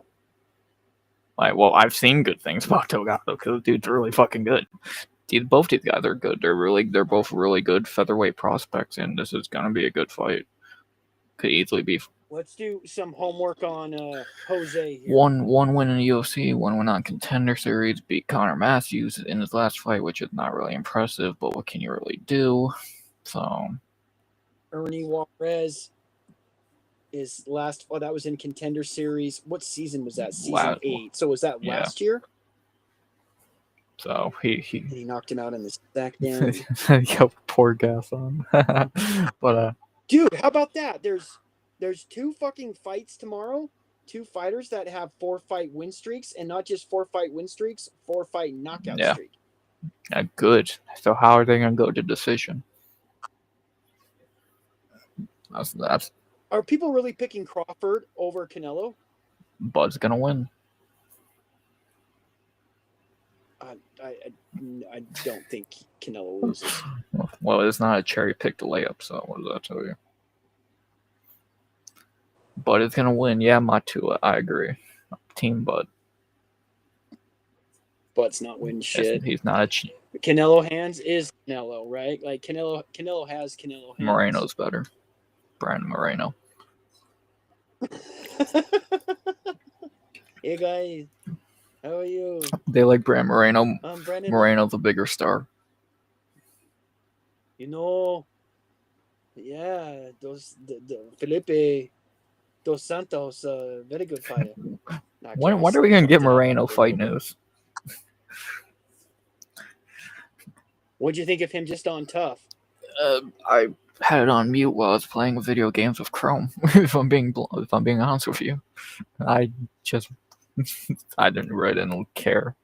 Well, I've seen good things about Delgado because the dude's really fucking good. Both these guys are good. They're both really good featherweight prospects, and this is gonna be a good fight. Could easily be. Let's do some homework on Jose here. One win in the UFC, one win on Contender Series, beat Connor Matthews in his last fight, which is not really impressive, but what can you really do? So Ernie Juarez is last. Oh, that was in Contender Series. What season was that? Season 8. So was that last year? So he knocked him out in the sack down. Yo, poor Gasson. But dude, how about that? There's 2 fucking fights tomorrow. 2 fighters that have 4-fight win streaks, and not just 4-fight win streaks, 4-fight knockout streak. Yeah, good. So how are they gonna go to decision? That's. Are people really picking Crawford over Canelo? Bud's gonna win. I don't think Canelo loses. Well, it's not a cherry picked layup, so what does that tell you? Bud is gonna win. Yeah, Matua, I agree. Team Bud. Bud's not winning shit. He's not Canelo hands is Canelo, right? Like Canelo has Canelo hands. Moreno's better. Brandon Moreno. Hey guys, how are you? They like Brandon Moreno. Brandon. Moreno's a bigger star. Yeah, the Felipe Dos Santos, very good fighter. When are we gonna get Moreno fight news? What'd you think of him just on Tough? I had it on mute while I was playing video games with Chrome. if I'm being honest with you, I didn't care.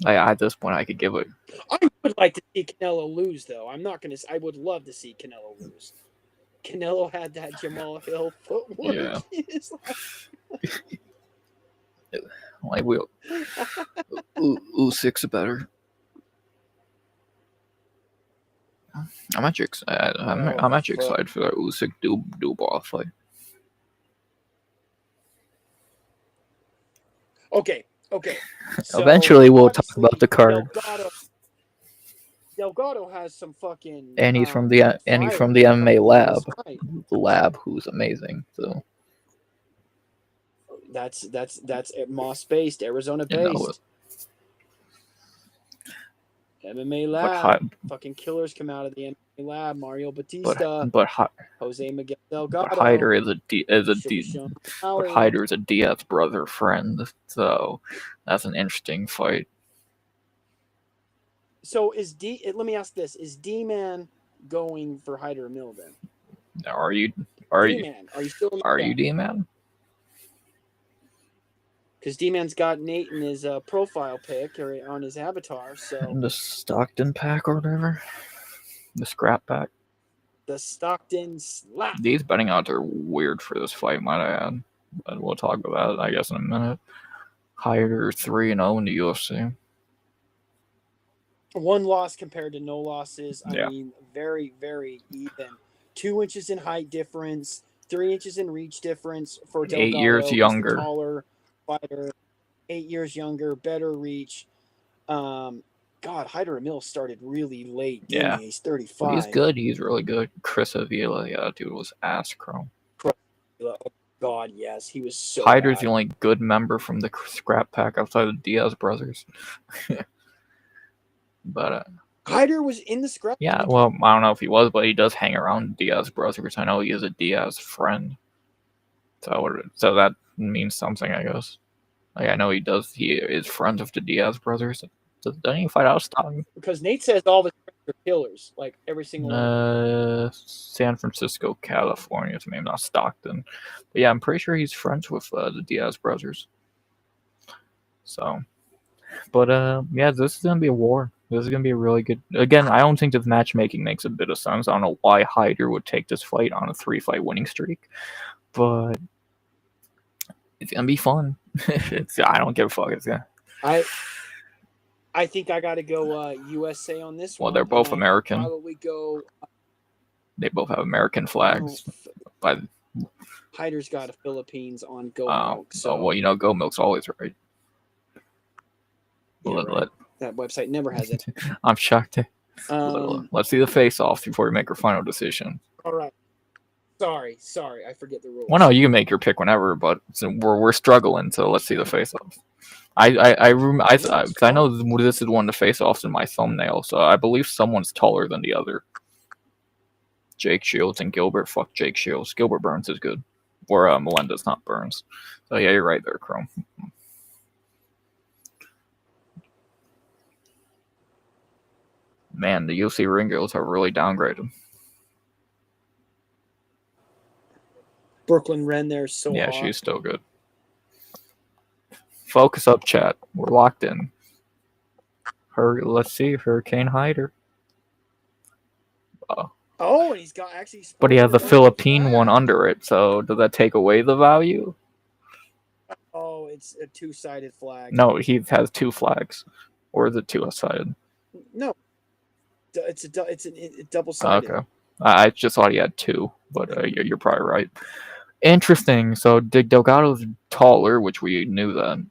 At this point, I could give it. I would like to see Canelo lose, though. I would love to see Canelo lose. Canelo had that Jamal Hill footwork. Yeah. Usyk's better. I'm actually excited. I'm actually excited for that Usyk Dubois fight. Okay. So eventually, we'll talk about the card. Delgado has some fucking. And he's from the MMA lab. The lab, who's amazing. So. That's Moss based, Arizona based. MMA but Lab. Fucking killers come out of the MMA Lab. Mario Batista. Jose Miguel Delgado. But Hyder is but Hyder is a Diaz brother friend, so that's an interesting fight. So let me ask this: is D-Man going for Hyder Emil then? Are you still in are you D-Man? Because D-Man's got Nate in his profile pic or on his avatar. So the Stockton pack or whatever, the scrap pack. The Stockton slap. These betting odds are weird for this fight, might I add. But we'll talk about it, I guess, in a minute. Hyder 3-0 in the UFC. 1 loss compared to no losses. I mean, very, very even. 2 inches in height difference, 3 inches in reach difference for Delgado. 8 years younger. Taller fighter, 8 years younger, better reach. God, Hyder Emil started really late. Yeah, he's 35. But he's good. He's really good. Chris Avila, yeah, dude was ass chrome. Oh, God, yes, he was so. Hyder's bad. the only good member from the scrap pack outside of the Diaz brothers. But Hyder was in the scrap. Yeah, well, I don't know if he was, but he does hang around Diaz brothers. I know he is a Diaz friend. So that means something, I guess. Like, I know he is friends with the Diaz brothers. Doesn't he fight out of Stockton? Because Nate says all the are killers, like every single one. San Francisco, California, to maybe not Stockton. But yeah, I'm pretty sure he's friends with the Diaz brothers. So, but yeah, this is gonna be a war. This is gonna be a really good. Again, I don't think this matchmaking makes a bit of sense. I don't know why Hyder would take this fight on a 3-fight winning streak, but it's gonna be fun. I don't give a fuck. It's gonna. I think I got to go USA on this one. Well, they're both American. Probably go. They both have American flags. But Hyder's got a Philippines on Go Milk. So well, Go Milk's always right. Yeah, right. That website never has it. I'm shocked. Let's see the face-offs before we make our final decision. All right. Sorry, I forget the rules. Well, no, you can make your pick whenever, but we're struggling, so let's see the face-offs. I know this is one of the face-offs in my thumbnail, so I believe someone's taller than the other. Jake Shields and Gilbert. Fuck Jake Shields. Gilbert Burns is good. Or Melendez, not Burns. So yeah, you're right there, Chrome. Man, the UFC ring girls are really downgraded. Brooklyn Wren there is so Yeah, hot. she's still good. Focus up, chat. We're locked in. Let's see, Hurricane Hyder. Oh, and he's got actually. But he has the Philippine one under it, so does that take away the value? Oh, it's a 2-sided flag. No, he has 2 flags. Or is it 2-sided? No. It's a double-sided. Okay. I just thought he had 2, but you're probably right. Interesting. So Delgado's taller, which we knew that.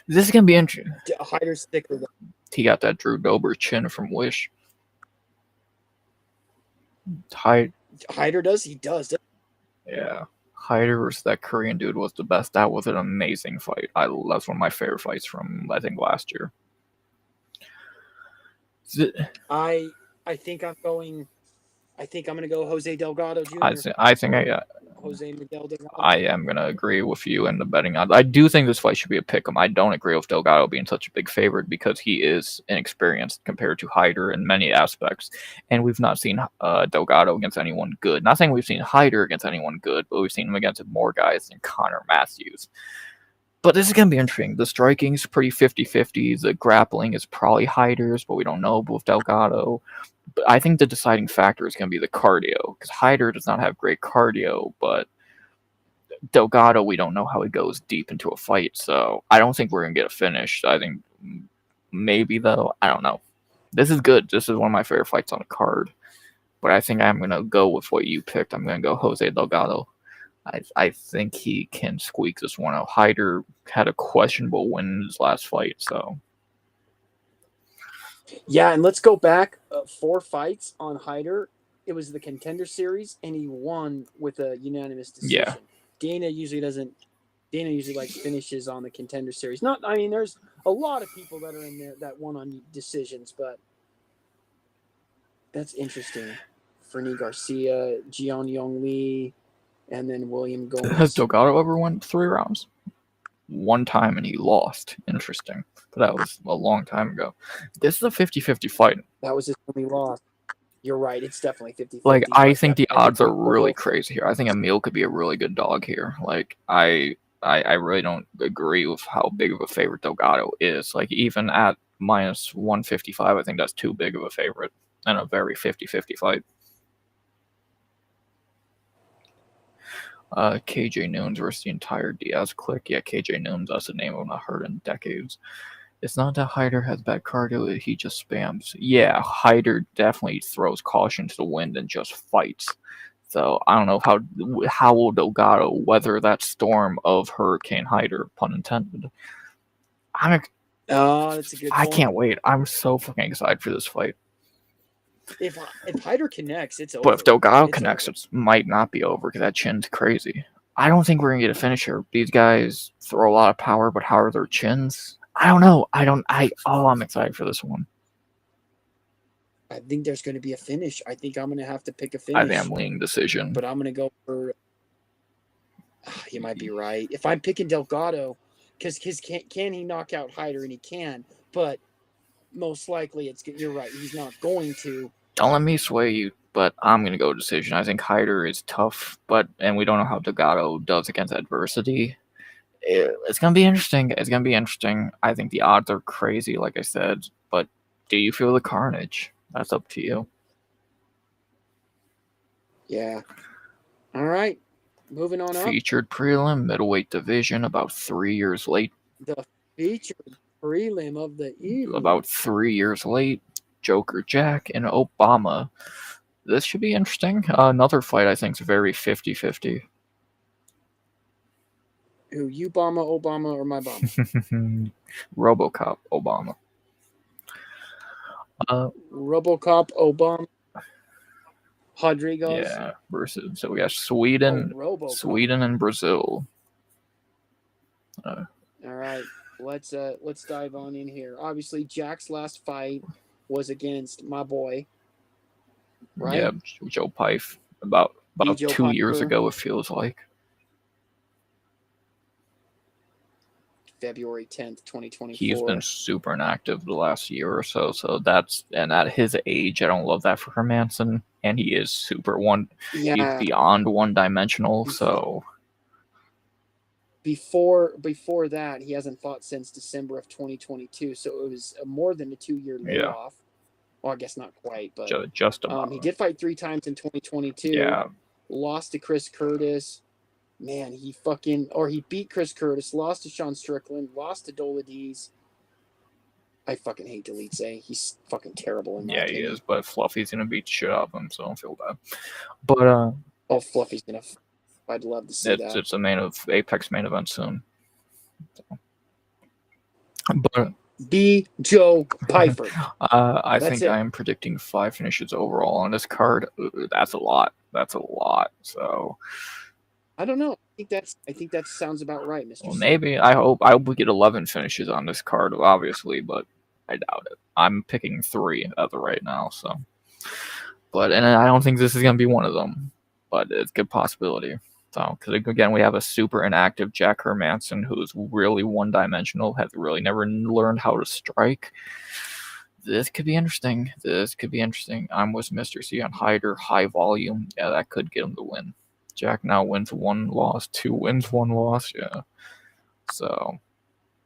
This is going to be interesting. Hyder's thicker though. He got that Drew Dober chin from Wish. Hyder does? He does. Yeah. Hyder versus that Korean dude was the best. That was an amazing fight. That's one of my favorite fights from, I think, last year. I think I'm going to go Jose Delgado Jr. I think Jose Miguel Delgado. I am going to agree with you in the betting odds. I do think this fight should be a pick 'em. I don't agree with Delgado being such a big favorite because he is inexperienced compared to Hyder in many aspects. And we've not seen Delgado against anyone good. Not saying we've seen Hyder against anyone good, but we've seen him against more guys than Connor Matthews. But this is going to be interesting. The striking is pretty 50-50. The grappling is probably Hyder's, but we don't know with Delgado. But I think the deciding factor is going to be the cardio, because Hyder does not have great cardio, but Delgado, we don't know how he goes deep into a fight, so I don't think we're going to get a finish. I think maybe, though. I don't know. This is good. This is one of my favorite fights on the card, but I think I'm going to go with what you picked. I'm going to go Jose Delgado. I think he can squeak this one out. Hyder had a questionable win in his last fight, so... Yeah, and let's go back 4 fights on Hyder. It was the Contender Series, and he won with a unanimous decision. Yeah. Dana usually doesn't Dana usually like finishes on the Contender Series. There's a lot of people that are in there that won on decisions, but that's interesting. Fernie Garcia, Jian Yong Lee, and then William Has Gomez. Delgado ever won 3 rounds? One time and he lost. Interesting. But that was a long time ago. This is a 50-50 fight. That was his only loss. You're right. It's definitely 50-50. Like, I think the odds are people really both- crazy here. I think Emil could be a really good dog here. Like, I really don't agree with how big of a favorite Delgado is. Like, even at minus 155, I think that's too big of a favorite and a very 50-50 fight. KJ Noons versus the entire Diaz clique. Yeah, KJ Noons, that's a name I've not heard in decades. It's not that Hyder has bad cardio, he just spams. Yeah, Hyder definitely throws caution to the wind and just fights. So I don't know how will Delgado weather that storm of Hurricane Hyder, pun intended. that's a good I point. can't wait. I'm so fucking excited for this fight. If Hyder connects, it's over. But if Delgado It's connects, over. it might not be over because that chin's crazy. I don't think we're gonna get a finish here. These guys throw a lot of power, but how are their chins? I don't know. I'm excited for this one. I think there's going to be a finish. I think I'm going to have to pick a finish. I think I'm leaning decision. But I'm going to go for. You might be right. If I'm picking Delgado, because can he knock out Hyder? And he can, but most likely you're right. He's not going to. Don't let me sway you, but I'm gonna go decision. I think Hyder is tough, and we don't know how Delgado does against adversity. It's gonna be interesting. I think the odds are crazy, like I said. But do you feel the carnage? That's up to you. Yeah. All right. Moving on up. Featured prelim, middleweight division, about 3 years late. The featured prelim of the evening. About 3 years late. Joker Jack and Obama. This should be interesting. Another fight I think is very 50-50. Who, you Obama, or my Obama? RoboCop Obama. RoboCop Obama. Rodriguez. Yeah, versus so we got Sweden, Sweden and Brazil. All right, let's dive on in here. Obviously, Jack's last fight was against my boy, right? Yeah, Joe Pyfe. About 2 years ago, it feels like. February 10th, 2024. He's been super inactive the last year or so. So at his age, I don't love that for Hermanson. And he is he's beyond one-dimensional, so... Before that, he hasn't fought since December of 2022, so it was more than a 2-year layoff. Well, I guess not quite, but... Just about. He did fight 3 times in 2022. Yeah. Lost to Chris Curtis. Man, he beat Chris Curtis, lost to Sean Strickland, lost to Doladiz. I fucking hate Dolidze. He's fucking terrible in my opinion. He is, but Fluffy's gonna beat the shit out of him, so I don't feel bad. But Fluffy's gonna. I'd love to see that. It's a Apex main event soon. So. But B. Joe Pyfer. I think I am predicting 5 finishes overall on this card. That's a lot. So. I don't know. I think that sounds about right, Mr. Well, maybe. I hope we get 11 finishes on this card, obviously, but I doubt it. I'm picking 3 as of right now, so. And I don't think this is going to be one of them, but it's a good possibility. So, because again, we have a super inactive Jack Hermanson who's really one-dimensional, has really never learned how to strike. This could be interesting. I'm with Mr. C on Hyder, high volume. Yeah, that could get him the win. Jack now wins 1 loss, 2 wins, 1 loss. Yeah. So,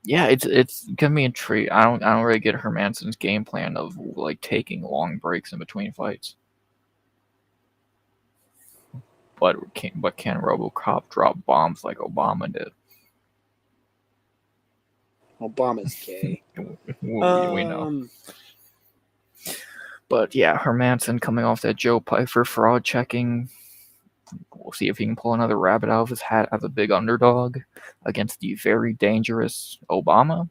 yeah, it's gonna be a treat. I don't really get Hermanson's game plan of like taking long breaks in between fights. But can RoboCop drop bombs like Obama did? Obama's gay. we know. But yeah, Hermanson coming off that Joe Pyfer fraud checking. We'll see if he can pull another rabbit out of his hat as a big underdog against the very dangerous Obama.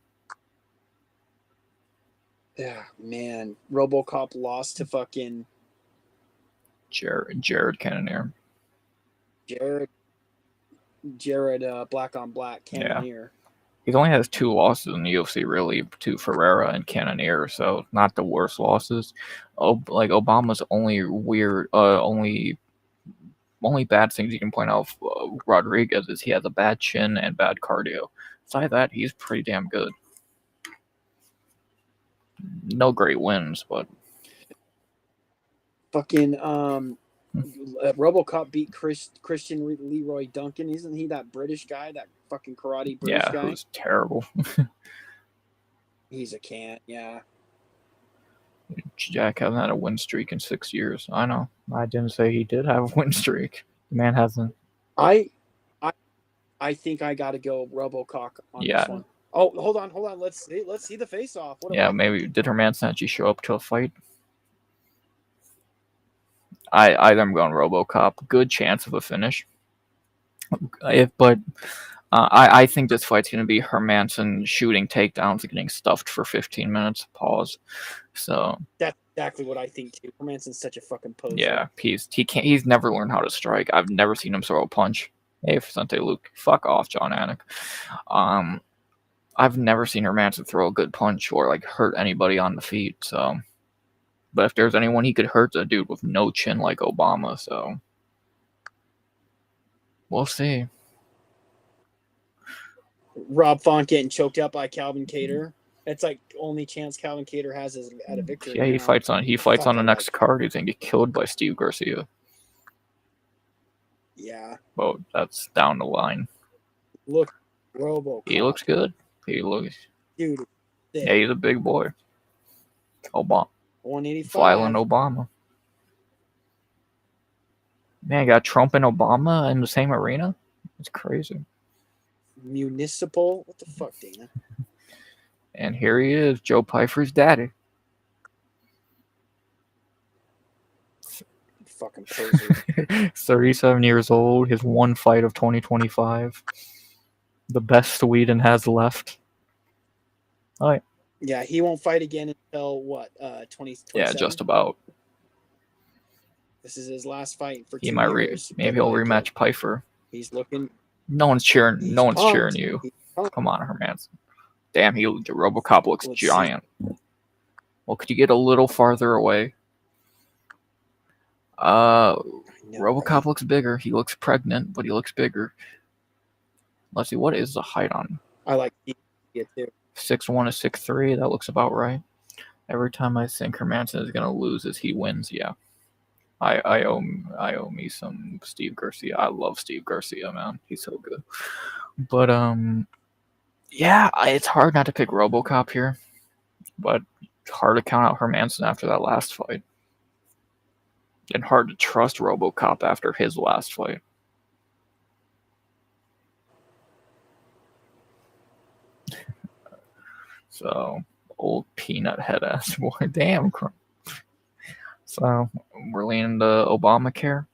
Yeah, man. RoboCop lost to fucking Jared Cannonier. Jared. Jared Black on Black Cannonier. He only has 2 losses in the UFC, really, to Ferreira and Cannonier, so not the worst losses. Like Obama's only bad things you can point out Rodriguez is he has a bad chin and bad cardio. Besides that, he's pretty damn good. No great wins, but fucking RoboCop beat Christian Leroy Duncan. Isn't he that British guy? That fucking karate British guy? Who's terrible. He's a can't. Yeah. Jack hasn't had a win streak in 6 years. I know. I didn't say he did have a win streak. The man hasn't. I think I got to go RoboCop on this one. Oh, hold on. Let's see the face off. Maybe did Hermanson actually show up to a fight? I'm going RoboCop. Good chance of a finish. I think this fight's going to be Hermanson shooting takedowns and getting stuffed for 15 minutes. Pause. So that's exactly what I think too. Hermanson's such a fucking poser. Yeah, he's never learned how to strike. I've never seen him throw a punch. Hey, Vicente Luke, fuck off, John Anik. I've never seen Hermanson throw a good punch or like hurt anybody on the feet. So, but if there's anyone he could hurt, a dude with no chin like Obama. So we'll see. Rob Font getting choked out by Calvin Kattar. It's like only chance Calvin Kattar has is at a victory. Yeah, he fights on the next card. He's gonna get killed by Steve Garcia. Yeah. Well, that's down the line. Look, RoboCop. He looks good. Dude. Yeah, he's a big boy. Obama. 185. Violent Obama. Man, got Trump and Obama in the same arena? It's crazy. Municipal? What the fuck, Dana? And here he is, Joe Pfeiffer's daddy. Fucking poser. 37 years old, his one fight of 2025. The best Sweden has left. Oh, yeah. Yeah, he won't fight again until what? 2027? Yeah, just about. This is his last fight for 2 He might years. maybe he'll rematch Pfeiffer. He's looking. No one's cheering. He's no one's pumped. cheering you. Come on, Hermanson. Damn, RoboCop looks giant. Well, could you get a little farther away? RoboCop looks bigger. He looks pregnant, but he looks bigger. Let's see, what is the height on? I like it too. 6'1" to 6'3". That looks about right. Every time I think Hermanson is gonna lose, as he wins, yeah. I owe me some Steve Garcia. I love Steve Garcia, man. He's so good. But yeah, it's hard not to pick RoboCop here, but hard to count out Hermanson after that last fight, and hard to trust RoboCop after his last fight. So old peanut head ass boy, damn. So we're leaning to Obamacare.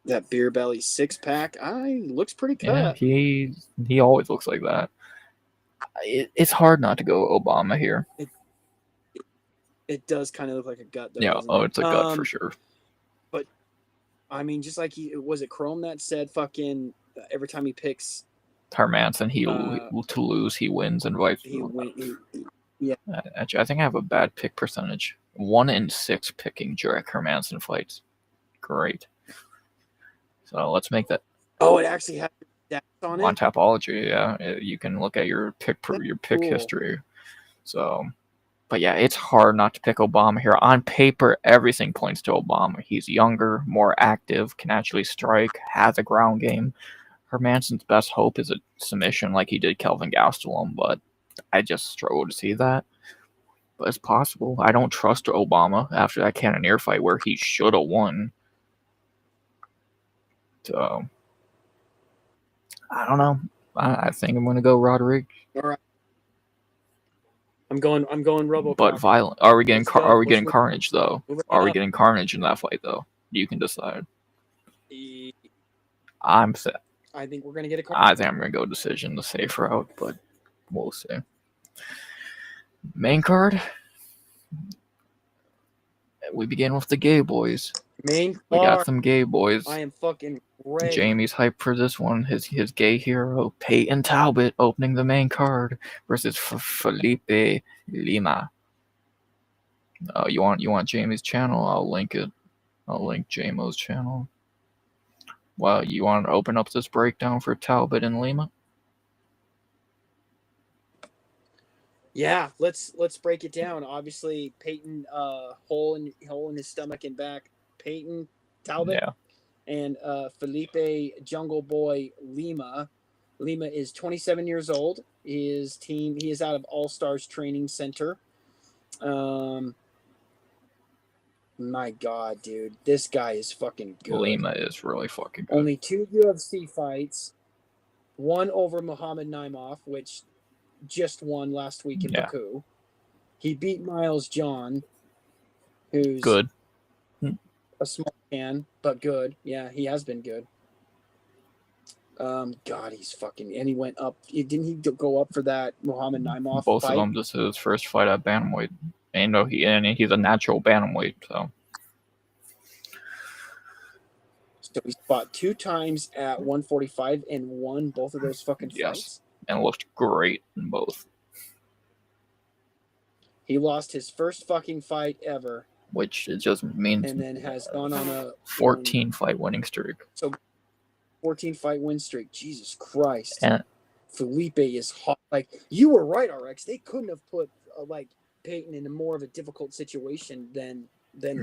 That beer belly 6-pack, looks pretty Yeah, cut. he always looks like that. It's hard not to go Obama here. It does kind of look like a gut, though. Yeah, it's a gut for sure. But I mean, just like was it Chrome that said fucking every time he picks Hermanson, to lose, he wins, and vice versa. Yeah. Actually, I think I have a bad pick percentage. 1 in 6 picking Jack Hermanson fights. Great. So let's make that. Oh, it actually has stats on it. On Tapology, yeah, you can look at your pick history. So, but yeah, it's hard not to pick Obama here. On paper, everything points to Obama. He's younger, more active, can actually strike, has a ground game. Hermanson's best hope is a submission like he did Kelvin Gastelum, but I just struggle to see that. But it's possible. I don't trust Obama after that Cannonier fight where he should have won. So, I don't know. I think I'm going to go Rodriguez. All right. I'm going RoboCop. But violent. Are we getting Carnage though? Are we getting Carnage in that fight though? You can decide. I'm set. I think we're going to get a Carnage. I think I'm going to go decision, the safe route, but we'll see. Main card. We begin with the gay boys. Main We got card. some gay boys. I am fucking ready. Jamie's hyped for this one. His gay hero, Peyton Talbot, opening the main card versus Felipe Lima. You want Jamie's channel? I'll link it. I'll link JMO's channel. Well, you want to open up this breakdown for Talbot and Lima? Yeah, let's break it down. Obviously, Peyton, hole in his stomach and back. Peyton Talbot, Yeah. And Felipe Jungle Boy Lima. Lima is 27 years old. He is out of All Stars Training Center. My God, dude, this guy is fucking good. Lima is really fucking good. Only 2 UFC fights, one over Muhammad Naimov, which just won last week in Baku. He beat Miles John, who's good. A small can, but good. Yeah, he has been good. God, he's fucking, and he went up. Didn't he go up for that Muhammad Naimov Both fight? of them. This is his first fight at bantamweight. And he's a natural bantamweight, so. So he's fought 2 times at 145 and won both of those fucking fights. And looked great in both. He lost his first fucking fight ever, which it just means, and then has gone on a 14 fight winning streak. So 14 fight win streak. Jesus Christ. And Felipe is hot. Like, you were right, RX. They couldn't have put like Peyton in a more of a difficult situation than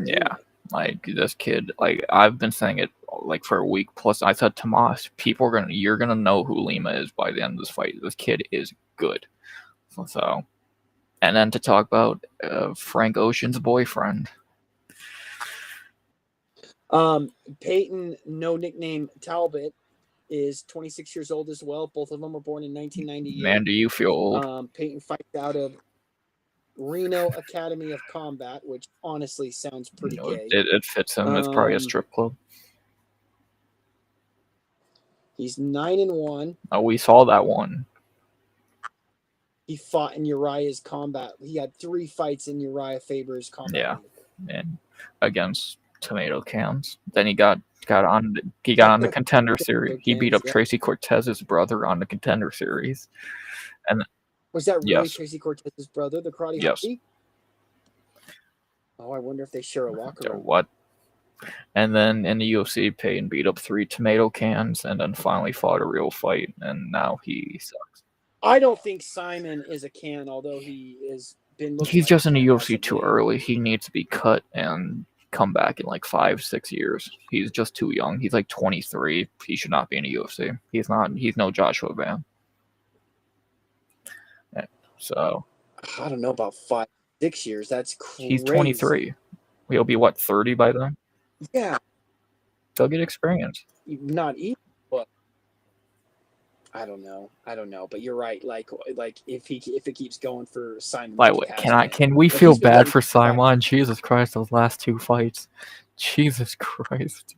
yeah. Like, this kid, like, I've been saying it like for a week plus. I said, Tomas, you're gonna know who Lima is by the end of this fight. This kid is good. So, and then to talk about Frank Ocean's boyfriend. Peyton, no nickname Talbot, is 26 years old as well. Both of them were born in 1998. Man, do you feel old? Peyton fights out of Reno Academy of Combat, which honestly sounds pretty gay. It fits him. It's probably a strip club. He's 9-1. Oh, we saw that one. He fought in Uriah's combat. He had 3 fights in Uriah Faber's combat. Yeah, and against tomato cans. Then he got on the Contender Series. He beat up Tracy Cortez's brother on the Contender Series. And was that really Tracy Cortez's brother, the karate hockey? Oh, I wonder if they share a locker room. What? And then in the UFC, Peyton beat up 3 tomato cans, and then finally fought a real fight, and now he sucks. I don't think Simon is a can, although he is been. He's just in the UFC too early. He needs to be cut and come back in like 5-6 years. He's just too young. He's like 23. He should not be in the UFC. He's not. He's no Joshua Van. So I don't know about 5-6 years. That's crazy. He's 23. He'll be what, 30 by then? Yeah. They'll get experience. Not even, but I don't know. But you're right. Like if it keeps going for Simon. Can we feel bad for Simon? Jesus Christ, those last 2 fights. Jesus Christ.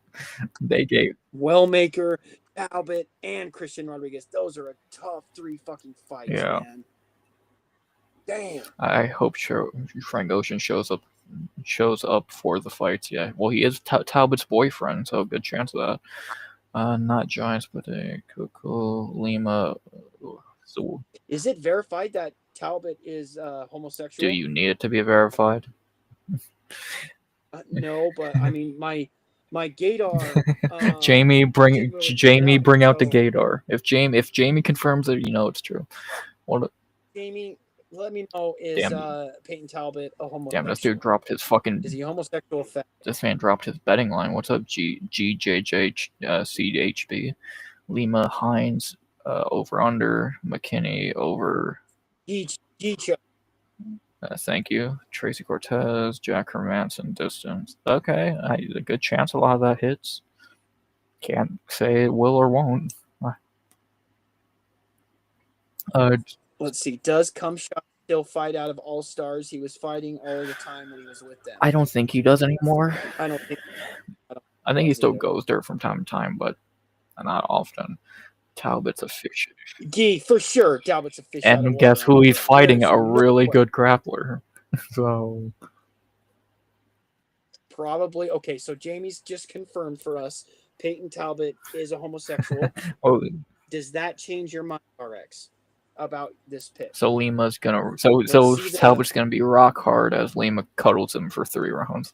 They gave Wellmaker, Talbot, and Christian Rodriguez. Those are a tough 3 fucking fights, man. Damn. I hope Frank Ocean shows up for the fights. Yeah. Well, he is Talbot's boyfriend, so good chance of that. Not Giants, but Coco Lima. So, is it verified that Talbot is homosexual? Do you need it to be verified? No, but I mean my gaydar. Jamie, bring out the gaydar. If Jamie confirms it, it's true. Jamie, let me know. Is Peyton Talbot a homosexual? Damn, this dude dropped his fucking. Is he homosexual? This man dropped his betting line. What's up, GJJ CHB? Lima Hines over under. McKinney over. Thank you. Tracy Cortez, Jack Hermanson distance. Okay, a good chance a lot of that hits. Can't say it will or won't. Let's see. Does Cumshot still fight out of All Stars? He was fighting all the time when he was with them. I don't think he does anymore. I think he still goes there from time to time, but not often. Talbot's a fish. For sure. Talbot's a fish. And guess who he's fighting? A really good grappler. So probably okay. So Jamie's just confirmed for us. Peyton Talbot is a homosexual. Oh, Does that change your mind, RX, about this pick? so Lima's gonna Let's so see the. Talbot's gonna be rock hard as Lima cuddles him for 3 rounds.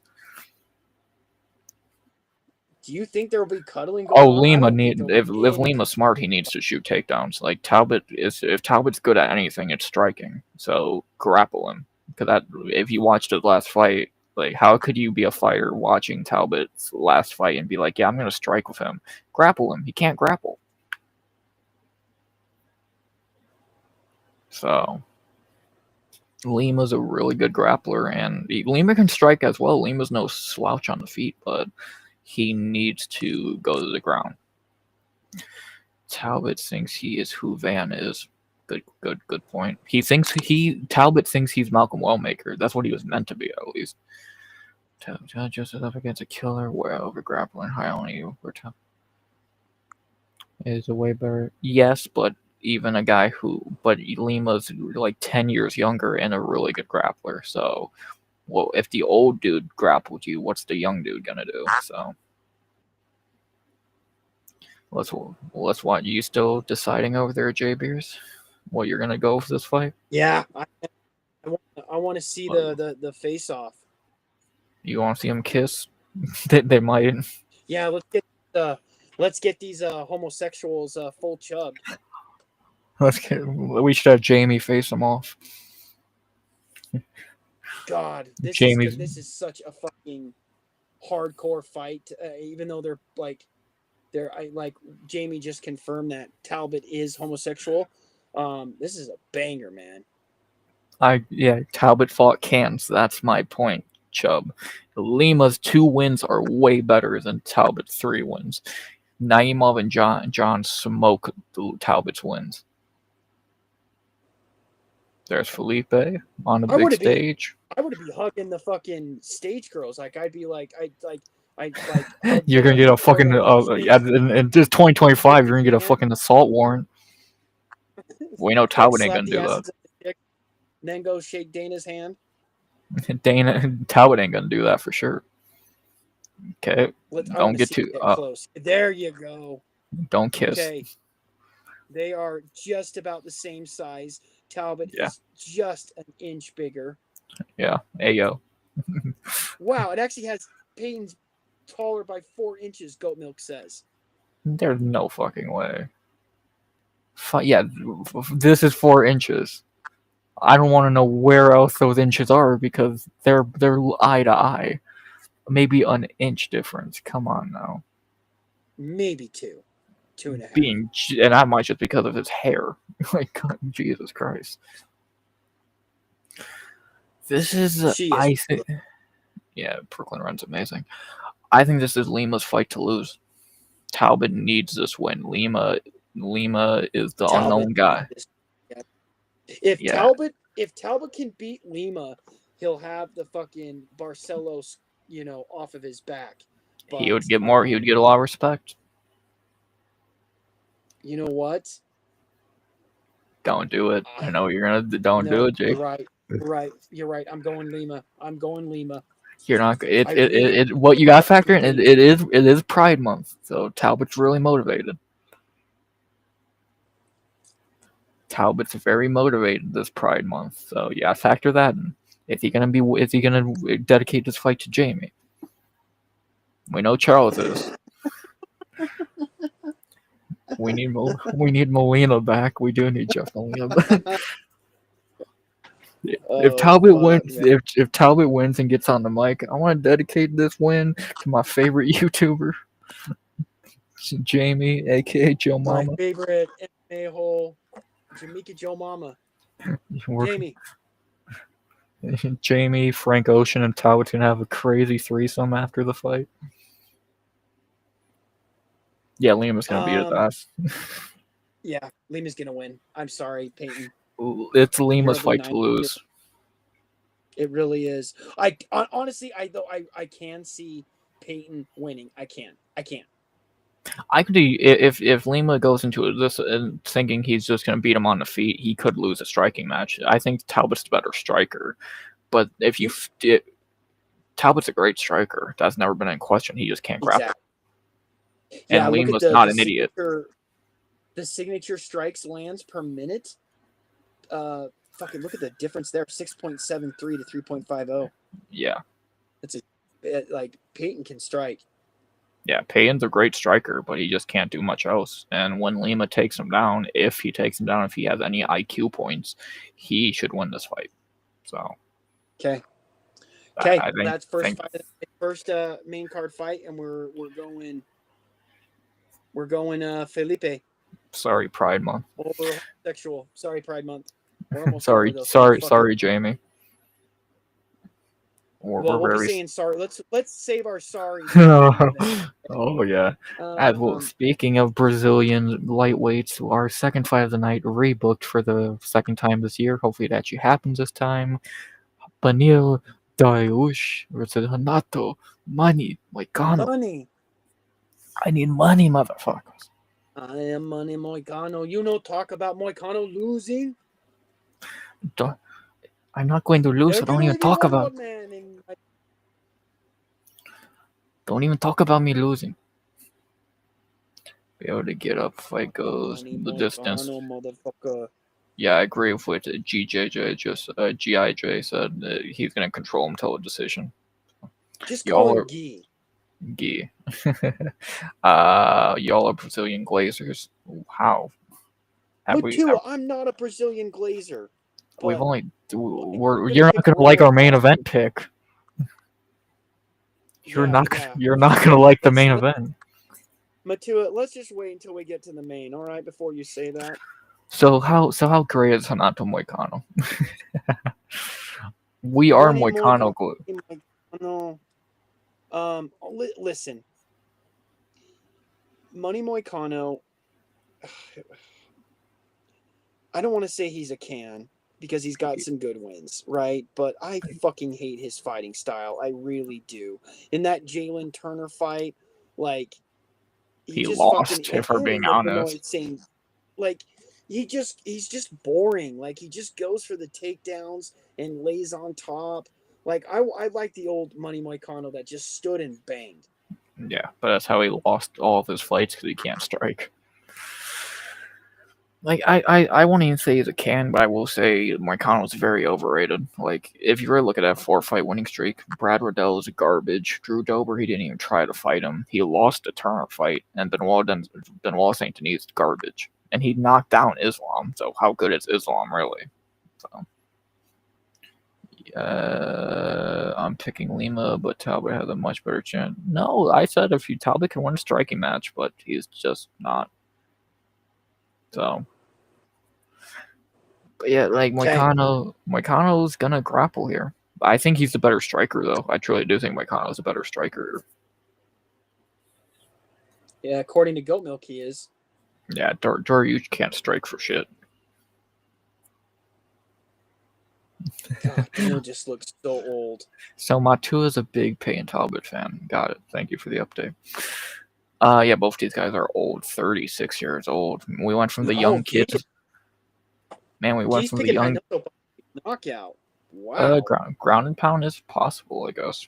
Do you think there will be cuddling Oh, going on? I Lima don't think need there'll be if any. Lima's smart, he needs to shoot takedowns. Like if Talbot's good at anything, it's striking. So grapple him, because that if you watched his last fight, like how could you be a fighter watching Talbot's last fight and be like, yeah, I'm gonna strike with him, grapple him? He can't grapple. So Lima's a really good grappler, and Lima can strike as well. Lima's no slouch on the feet, but he needs to go to the ground. Talbot thinks he is who Van is. Good point. Talbot thinks he's Malcolm Wellmaker. That's what he was meant to be, at least. Talbot just up against a killer, where over grappling high on you. Is a way better. Yes, but even a guy but Lima's like 10 years younger and a really good grappler. So, well, if the old dude grappled you, what's the young dude gonna do? So. Let's watch. You still deciding over there, J Beers, what you're gonna go for this fight? Yeah, I want to see the face off. You want to see them kiss? they might. Yeah, let's get these homosexuals full chubbed. We should have Jamie face them off. God, this is such a fucking hardcore fight. Even though they're like Jamie just confirmed that Talbot is homosexual. This is a banger, man. Talbot fought Cans. That's my point, Chubb. Lima's 2 wins are way better than Talbot's 3 wins. Naimov and John smoke Talbot's wins. There's Felipe on the big stage. I would be hugging the fucking stage girls. Like I'd be like, you're gonna get a fucking in just 2025. You're gonna get a fucking assault warrant. We know Talbot ain't gonna do that. Then go shake Dana's hand. Talbot ain't gonna do that for sure. Okay, don't get too close. There you go. Don't kiss. Okay, they are just about the same size. Talbot is just an inch bigger. Yeah, ayo. Wow, it actually has Peyton's taller by 4 inches. Goat Milk says. There's no fucking way. Yeah, this is 4 inches. I don't want to know where else those inches are because they're eye to eye. Maybe an inch difference. Come on now. Maybe 2. 2.5. And that might just because of his hair. Like, God, Jesus Christ. This is I think. Yeah, Brooklyn Run's amazing. I think this is Lima's fight to lose. Talbot needs this win. Lima is the unknown guy. If Talbot can beat Lima, he'll have the fucking Barcelos, off of his back. But, he would get a lot of respect. You know what? Don't do it. I know you're gonna. Do it, Jake. You're right. I'm going Lima. You're not. What you got to factor in. It is Pride Month, so Talbot's really motivated. Talbot's very motivated this Pride Month, so yeah, factor that in. Is he gonna dedicate this fight to Jamie? We know Charles is. We need Molina back. We do need Jeff Molina back. If Talbot wins and gets on the mic, I want to dedicate this win to my favorite YouTuber, Jamie, aka Joe Mama. My favorite MMA hole, Jamaica Joe Mama. Jamie, Frank Ocean, and Talbot's gonna have a crazy threesome after the fight. Yeah, Lima's gonna beat his ass. Yeah, Lima's gonna win. I'm sorry, Peyton. It's Lima's fight to lose. It really is. I can see Peyton winning. I can. I could do if Lima goes into this and thinking he's just going to beat him on the feet, he could lose a striking match. I think Talbot's the better striker, but if you Talbot's a great striker. That's never been in question. He just can't grapple. Exactly. And Yeah, look at Lima's not an idiot. The signature strikes lands per minute. Fucking look at the difference there: 6.73 to 3.50. Yeah. Like Peyton can strike. Yeah, Payton's a great striker, but he just can't do much else. And when Lima takes him down, if he has any IQ points, he should win this fight. So. Okay. I think, that's first main card fight, and we're going Felipe. Sorry, Pride Month. Over homosexual. Sorry, Pride Month. Sorry, Jamie. We'll be saying sorry. Let's save our sorry. Oh yeah. Speaking of Brazilian lightweights, our second fight of the night rebooked for the second time this year. Hopefully it actually happens this time. Banil Dariush versus Renato Moicano. Money. I need money, motherfuckers. I am Money Moicano. Talk about Moicano losing. I'm not going to lose, so don't even talk about Don't even talk about me losing. Be able to get up, fight goes, the distance. Motherfucker. Yeah, I agree with what GIJ said. He's going to control him till a decision. Just call him Guy. Guy. Y'all are Brazilian Glazers. How? I'm not a Brazilian Glazer. You're not going to like our main event pick. You're not going to like the main event. Matua, let's just wait until we get to the main, all right, before you say that. So how great is Renato Moicano? We are Moicano glue. Listen. Money Moicano, I don't want to say he's a can, because he's got some good wins, right? But I fucking hate his fighting style. I really do. In that Jalen Turner fight, like he lost, if we're being honest. Like he's just boring. Like he just goes for the takedowns and lays on top. Like I like the old Money Moicano that just stood and banged. Yeah, but that's how he lost all of his fights, because he can't strike. Like, I won't even say he's a can, but I will say Moicano's very overrated. Like, if you really look at that 4-fight winning streak, Brad Riddell is garbage. Drew Dober, he didn't even try to fight him. He lost a Turner fight, and Benoit St. Denis is garbage. And he knocked down Islam, so how good is Islam, really? So, I'm picking Lima, but Talbot has a much better chance. No, I said if Talbot can win a striking match, but he's just not. So, but yeah, like Moicano's gonna grapple here. I think he's the better striker, though. I truly do think Moicano's a better striker. Yeah, according to Goat Milk, he is. Yeah, Dariush can't strike for shit. God, Daniel just looks so old. So Matua's a big Payton Talbot fan. Got it. Thank you for the update. Yeah, both these guys are old, 36 years old. We went from the young kids. Man, we went from the young knockout. Wow. Ground and pound is possible, I guess.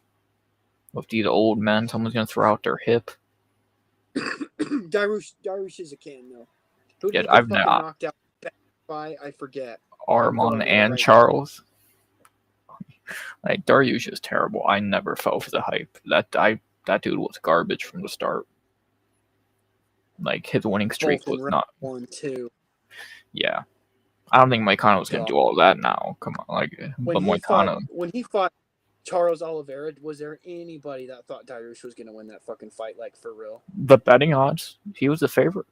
With these old men, someone's gonna throw out their hip. Dariush is a can though. Who did I've knocked out by? I forget. Armand and Charles. Like Dariush is terrible. I never fell for the hype. That dude was garbage from the start. Like his winning streak was not 1-2. Yeah, I don't think Moicano was gonna do all that now. Come on, when he fought Charles Oliveira, was there anybody that thought Dariush was gonna win that fucking fight? Like for real? The betting odds, he was the favorite.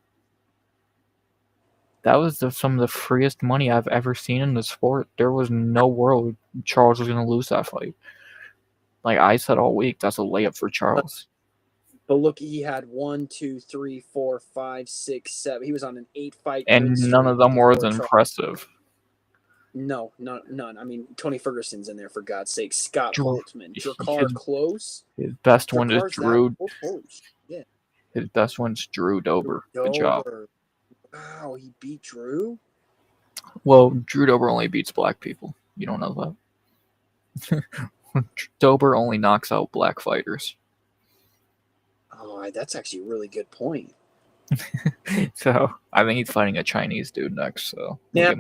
That was some of the freest money I've ever seen in the sport. There was no world Charles was gonna lose that fight. Like I said all week, that's a layup for Charles. But look, he had 1, 2, 3, 4, 5, 6, 7. He was on an 8-fight. And none of them were as impressive. No, none. I mean, Tony Ferguson's in there, for God's sake. Scott Holtzman. Drakkar Close. His best one is Drew. Yeah. His best one's Drew Dober. Good job. Wow, he beat Drew? Well, Drew Dober only beats black people. You don't know that? Dober only knocks out black fighters. Oh, that's actually a really good point. So I think he's fighting a Chinese dude next. So Now,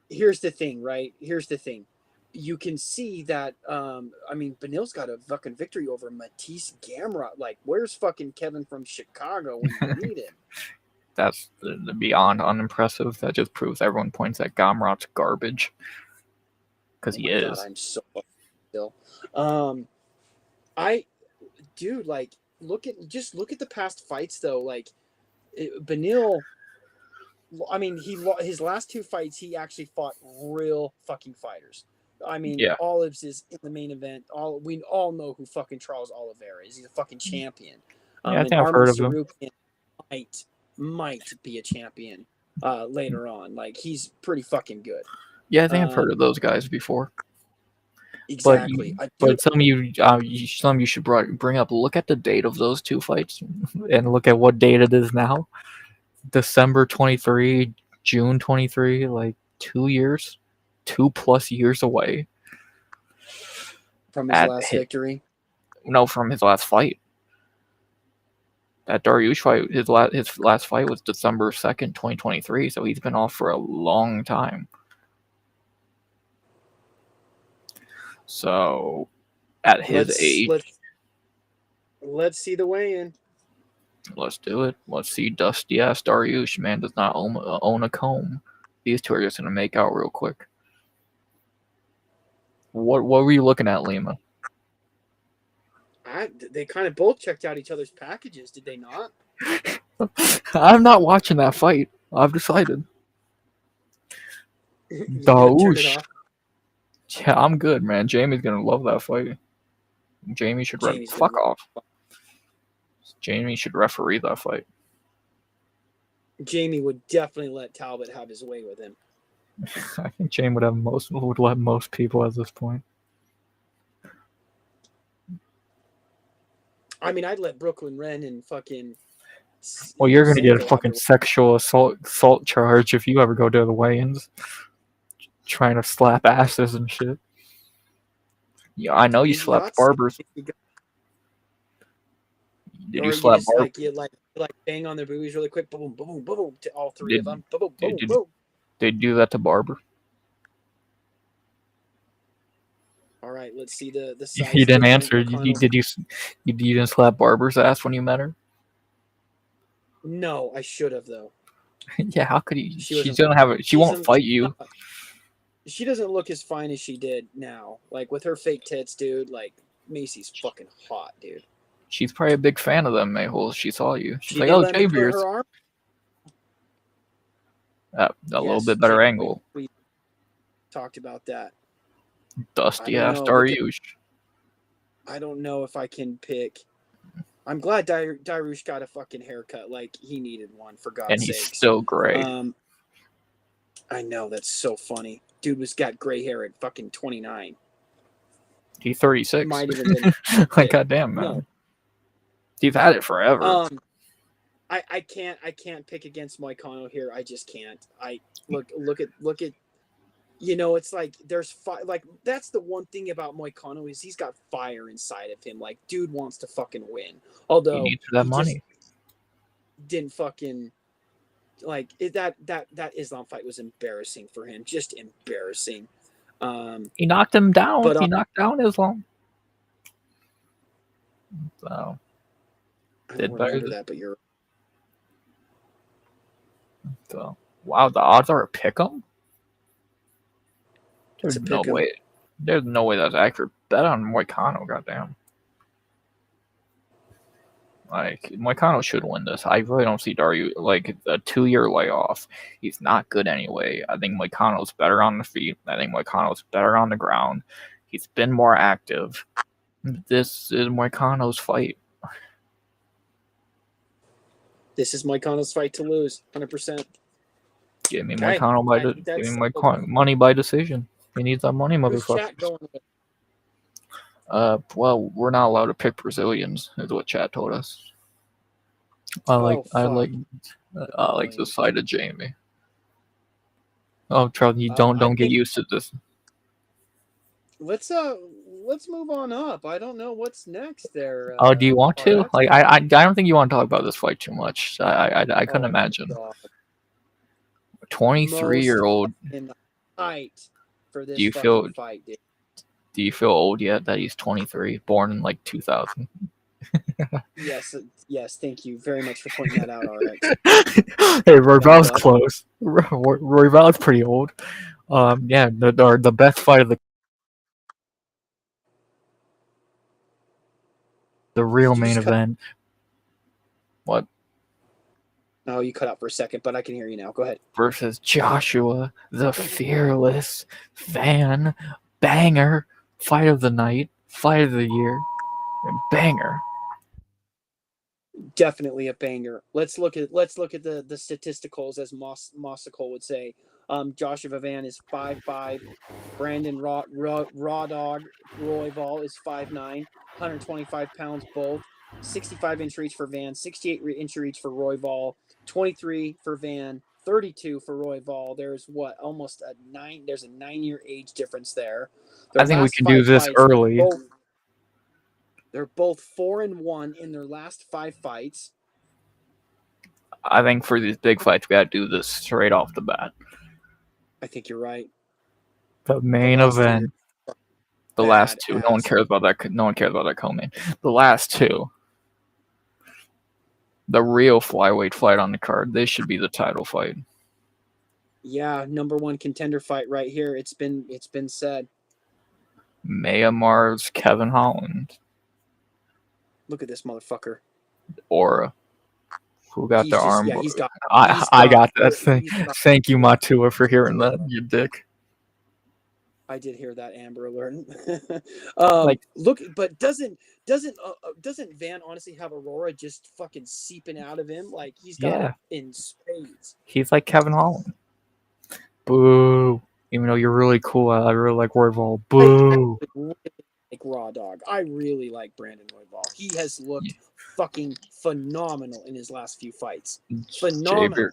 here's the thing, right? Here's the thing. You can see that. I mean, Benil's got a fucking victory over Matisse Gamrot. Like, where's fucking Kevin from Chicago when you need him? That's beyond unimpressive. That just proves everyone points at Gamrot's garbage. Because he is. God, I'm so still. Dude, like, look at the past fights though. Like, Benil. I mean, his last 2 fights, he actually fought real fucking fighters. I mean, Yeah. Olives is in the main event. We all know who fucking Charles Oliveira is. He's a fucking champion. Yeah, I think I've heard of him. Might be a champion later on. Like, he's pretty fucking good. Yeah, I think I've heard of those guys before. Exactly. But some of you should bring up. Look at the date of those 2 fights, and look at what date it is now. December 23, June 23. Like 2 years, 2+ years away from his last victory. No, from his last fight. That Dariush fight, his last fight was December 2nd, 2023. So he's been off for a long time. So, at his age, let's see the weigh-in. Let's do it. Let's see Dusty ass Dariush. Man does not own a comb. These 2 are just gonna make out real quick. What were you looking at, Lima? They kind of both checked out each other's packages, did they not? I'm not watching that fight. I've decided. Dariush. Yeah, I'm good, man. Jamie's gonna love that fight. Jamie should fuck off. Jamie should referee that fight. Jamie would definitely let Talbot have his way with him. I think Jamie would let most people at this point. I mean, I'd let Brooklyn Wren and fucking. Well, you're gonna get a fucking sexual assault charge if you ever go to the weigh-ins. Trying to slap asses and shit. Yeah, I know you slapped barbers. Did you slap barbers? You bang on their boobies really quick, boom, boom, boom, to all 3 of them. Boom, boom, boom. They do that to Barber. All right, let's see the size. He didn't answer. You didn't slap Barber's ass when you met her? No, I should have though. Yeah, how could you? She's gonna have it. She won't fight you. She doesn't look as fine as she did now. Like, with her fake tits, dude. Like, Macy's fucking hot, dude. She's probably a big fan of them, Mayhole. She saw you. She's like, oh, Jay Beers. A little bit better angle. We talked about that. Dusty ass Dariush. I don't know if I can pick. I'm glad Dariush got a fucking haircut. Like, he needed one, for God's sake. And he's still great. I know, that's so funny. Dude got gray hair at fucking 29. He's 36. Might even been like, goddamn, man. No. He's had it forever. I can't pick against Moicano here. I just can't. Look at. You know, it's like there's like that's the one thing about Moicano is he's got fire inside of him. Like, dude wants to fucking win. Although he needs that money. Didn't fucking like that Islam fight was embarrassing for him. Just embarrassing. He knocked him down. But, he knocked down Islam. So did better that, but you're. So wow, the odds are a pick'em. There's no way. There's no way that's accurate. Bet on Moicano, goddamn. Like, Moicano should win this. I really don't see Dariush, like, a 2-year layoff. He's not good anyway. I think Moicano's better on the feet. I think Moicano's better on the ground. He's been more active. This is Moicano's fight. This is Moicano's fight to lose, 100%. Give me Moicano money by decision. He needs that money, motherfucker. Well, we're not allowed to pick Brazilians, is what chat told us. I like the side of Jamie. Oh, Charlie, you don't get used to this. let's move on up. I don't know what's next there, Oh, do you want to? RX. Like, I don't think you want to talk about this fight too much. I couldn't Oh my imagine. god. 23 Most year old. in the height for Do this you fucking feel fight, dude. do you feel old yet that he's 23, born in like 2000? Yes, yes, thank you very much for pointing that out, RX. Hey, Young Royval's buck. close. Royval's pretty old. Yeah, the best fight of the real Did you main just cut? event. What? Oh, you cut out for a second, but I can hear you now. Go ahead. Versus Joshua, the fearless Van Banger. Fight of the night, fight of the year, banger. Definitely a banger. Let's look at the statisticals, as Mossicle would say. Joshua Van is 5'5". Brandon Raw Dog Royval is 5'9", 125 pounds both. 65-inch reach for Van, 68-inch reach for Royval, 23 for Van, 32 for Royval. There's almost a 9-year age difference there. I Their think we last can do five this fights, early. they're both 4-1 in their last 5 fights. I think for these big fights, we gotta do this straight off the bat. I think you're right. The The main last 2 event. years, The last two. No one badass. cares about that. No one cares about that co-main. The last two. The real flyweight fight on the card. This should be the title fight. Yeah, number 1 contender fight right here. It's been said. Myanmar's Kevin Holland. Look at this motherfucker. Aura. Who got He's the just arm? he's got I got that thing. he's got Thank you, Matua, for hearing that, you dick. I did hear that, Amber Alert. Like, look, but doesn't Van honestly have Aurora just fucking seeping out of him? Like he's got yeah, it in spades. he's like Kevin Holland. Boo. Even though you're really cool, I really like Royval. Boo. I really like Raw Dog. I really like Brandon Royval. He has looked fucking phenomenal in his last few fights. Phenomenal.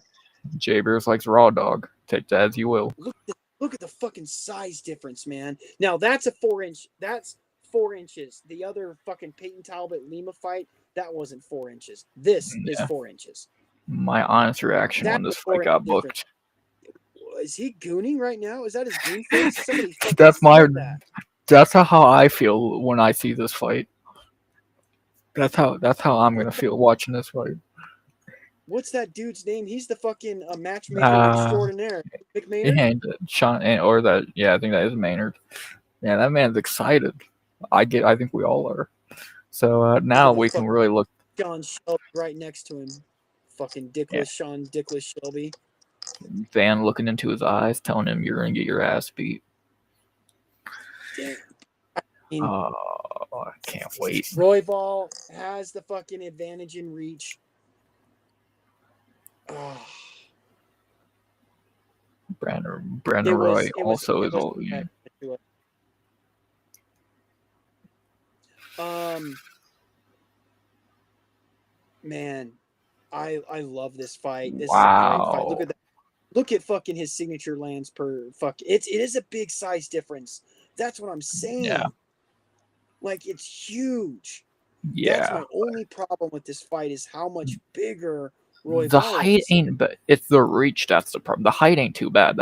J Beers likes Raw Dog. Take that as you will. Look at the fucking size difference, man. Now that's a 4-inch. That's 4 inches. The other fucking Peyton Talbot Lima fight, that wasn't 4 inches. This is 4 inches. My honest reaction when this fight got booked. Is he gooning right now? Is that his goon face? Somebody That's that. That's how I feel when I see this fight. That's how I'm gonna feel watching this fight. What's that dude's name? He's the fucking matchmaker extraordinaire. McMahon? Yeah, Sean, or that. Yeah, I think that is Maynard. Yeah, that man's excited. I think we all are. So now we can really look. Sean Shelby right next to him. Fucking dickless Sean Dickless Shelby. Van looking into his eyes, telling him you're gonna get your ass beat. I can't wait. Royval has the fucking advantage in reach. Oh. Brandon Roy also is old. Yeah. Man, I love this fight. This wow. is a great fight. Look at that. Look at fucking his signature lands per fuck. It is a big size difference. That's what I'm saying. Yeah. Like it's huge. Yeah. That's my only problem with this fight is how much bigger Roy. The height ain't, but it's the reach that's the problem. The height ain't too bad.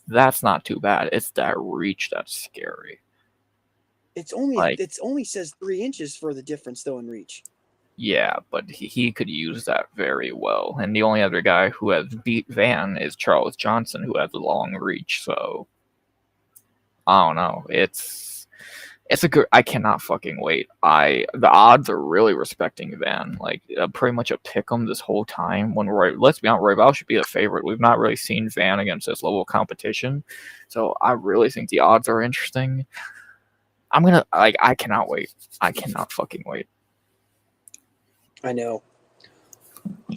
That's not too bad. It's that reach that's scary. It's only says 3 inches for the difference though in reach. Yeah, but he could use that very well. And the only other guy who has beat Van is Charles Johnson, who has a long reach. So I don't know. It's a good. I cannot fucking wait. The odds are really respecting Van. Like pretty much a pick 'em this whole time. Let's be honest, Royval should be the favorite. We've not really seen Van against this level of competition, so I really think the odds are interesting. I cannot wait. I cannot fucking wait. I know.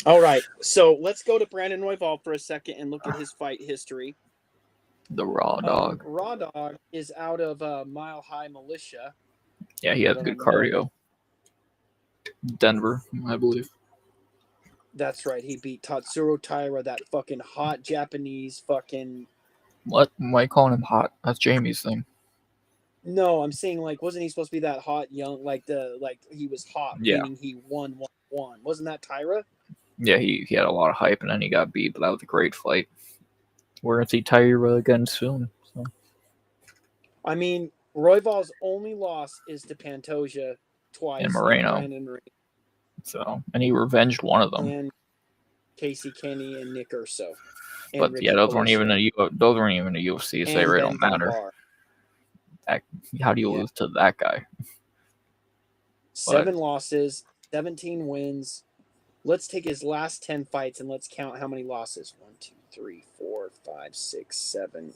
All right, so let's go to Brandon Royval for a second and look at his fight history. The Raw Dog. Raw Dog is out of Mile High Militia. Yeah, he has good cardio. Denver, I believe. That's right. He beat Tatsuro Taira, that fucking hot Japanese fucking. What? Why are you calling him hot? That's Jamie's thing. No, I'm saying like, wasn't he supposed to be that hot young, like he was hot, Yeah. meaning he won. Wasn't that Tyra? Yeah, he had a lot of hype, and then he got beat, but that was a great fight. We're going to see Tyra again soon. So. I mean, Royval's only loss is to Pantoja twice And Moreno. Brandon Moreno. So, and he revenged one of them. And Casey Kenny and Nick Urso. And But Ricky yeah, those weren't even Palacio. those weren't even a UFC, so they And really Ben don't matter. Dunbar. How do you lose to that guy? 7 losses, 17 wins. Let's take his last 10 fights and let's count how many losses. 1, 2, 3, 4, 5, 6, 7, 9,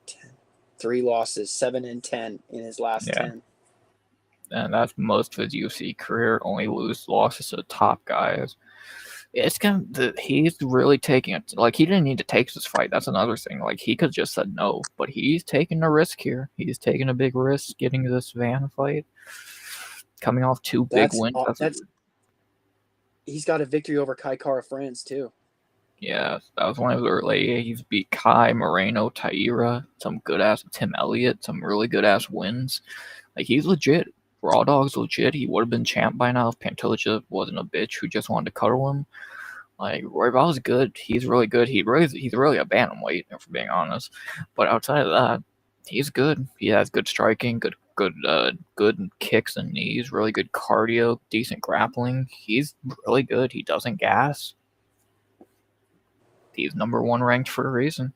10. 3 losses, 7 and 10 in his last 10. And that's most of his UFC career. Only losses to the top guys. It's he's really taking it. Like, he didn't need to take this fight. That's another thing. Like, he could just said no, but he's taking a risk here. He's taking a big risk getting this Van fight. Coming off 2 big wins. He's got a victory over Kai Kara France too. Yeah, that was one of the early. He's beat Kai, Moreno, Taira, some good ass Tim Elliott, some really good ass wins. Like, he's legit. Raw Dog's legit. He would have been champ by now if Pantoja wasn't a bitch who just wanted to cuddle him. Like, Royval's good. He's really good. He's really a bantamweight, if we're being honest. But outside of that, he's good. He has good striking, good kicks and knees, really good cardio, decent grappling. He's really good. He doesn't gas. He's number 1 ranked for a reason.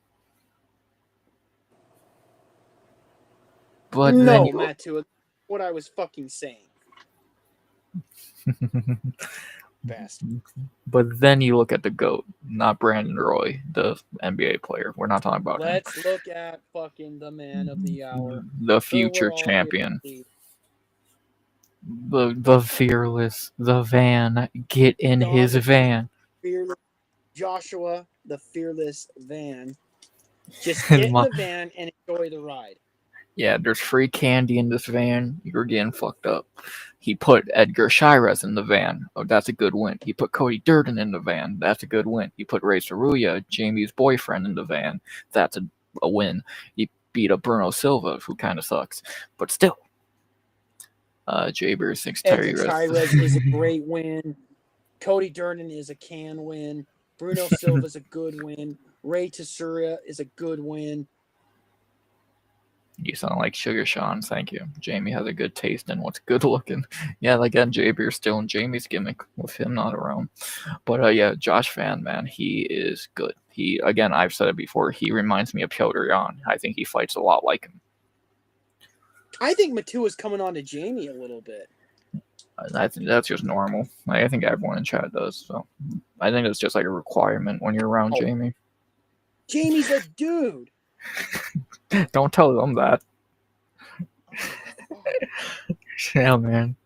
But no, Matt, to what I was fucking saying. Bastard. But then you look at the GOAT, not Brandon Roy, the NBA player. We're not talking about him. Let's look at fucking the man of the hour. The future champion. The fearless, the Van. Get in his van. Fearless Joshua, the fearless Van. Just get in the van and enjoy the ride. Yeah, there's free candy in this van. You're getting fucked up. He put Edgar Shirez in the van. Oh, that's a good win. He put Cody Durden in the van. That's a good win. He put Ray Saruya, Jamie's boyfriend, in the van. That's a win. He beat up Bruno Silva, who kind of sucks. But still. Jaber thinks Edgar Shirez is a great win. Cody Durden is a can win. Bruno Silva is a good win. Ray Tasuria is a good win. You sound like Sugar Sean, thank you. Jamie has a good taste in what's good looking. Yeah, again, Jaber's still in Jamie's gimmick with him not around. But yeah, Josh Van, man, he is good. Again, I've said it before, he reminds me of Piotr Jan. I think he fights a lot like him. I think Matu is coming on to Jamie a little bit. I think that's just normal. I think everyone in chat does. So I think it's just like a requirement when you're around Jamie. Jamie's a dude. Don't tell them that. Yeah, man.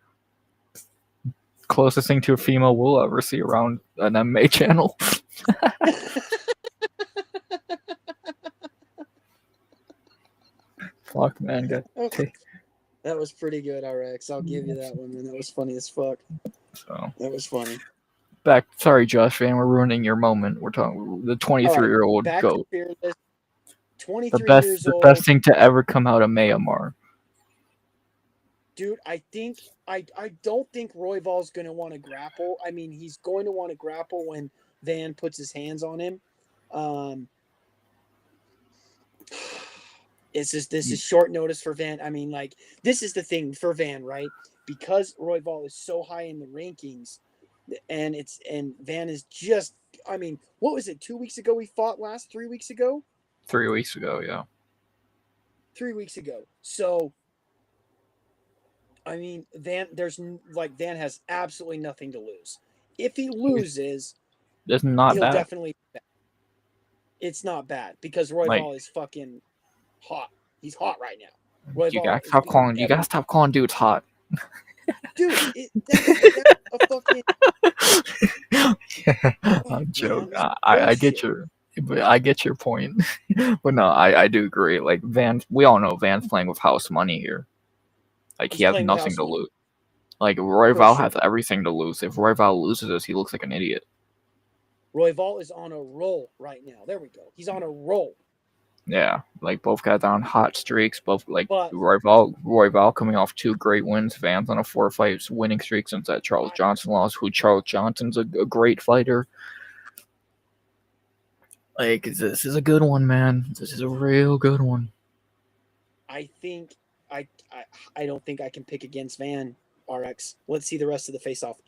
Closest thing to a female we'll ever see around an MMA channel. Fuck, man. That was pretty good, RX. I'll give you that one, man. That was funny as fuck. So that was funny. Sorry, Josh Van, we're ruining your moment. We're talking the 23-year-old GOAT. 23 years old. The best thing to ever come out of Myanmar. Dude, I don't think Royval's going to want to grapple. I mean, he's going to want to grapple when Van puts his hands on him. This is short notice for Van. I mean, like, this is the thing for Van, right? Because Royval is so high in the rankings, and Van is just, I mean, what was it? 2 weeks ago he fought last? 3 weeks ago? 3 weeks ago, yeah. 3 weeks ago. So, I mean, Van has absolutely nothing to lose. If he loses, it's not he'll bad. Definitely. It's not bad because Royval is fucking hot. He's hot right now. Royval you gotta stop calling dudes hot. Dude, that's a fucking. I'm joking. I get your point, but no, I do agree. Like Van, we all know Van's playing with house money here. Like he has nothing to lose. Like Royval has everything to lose. If Royval loses this, he looks like an idiot. Royval is on a roll right now. There we go. He's on a roll. Yeah, like both guys on hot streaks. Both like But Royval coming off 2 great wins. Van's on a 4-fight winning streak since that Charles I, Johnson loss. Who Charles Johnson's a great fighter. Like this is a good one, man. This is a real good one. I think I don't think I can pick against Van RX. Let's see the rest of the face off.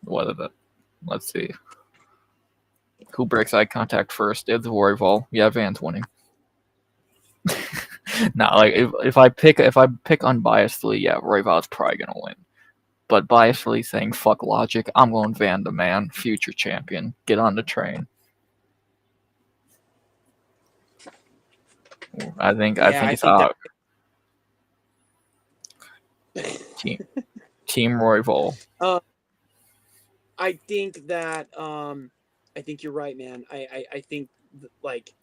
What is it? Let's see. Who breaks eye contact first? It's Royval. Yeah, Van's winning. Nah, like if I pick unbiasedly, yeah, Royval's probably gonna win. But biasedly saying fuck logic, I'm going Van the man, future champion. Get on the train. I think it's out. Team Royval. I think that I think you're right, man. I think like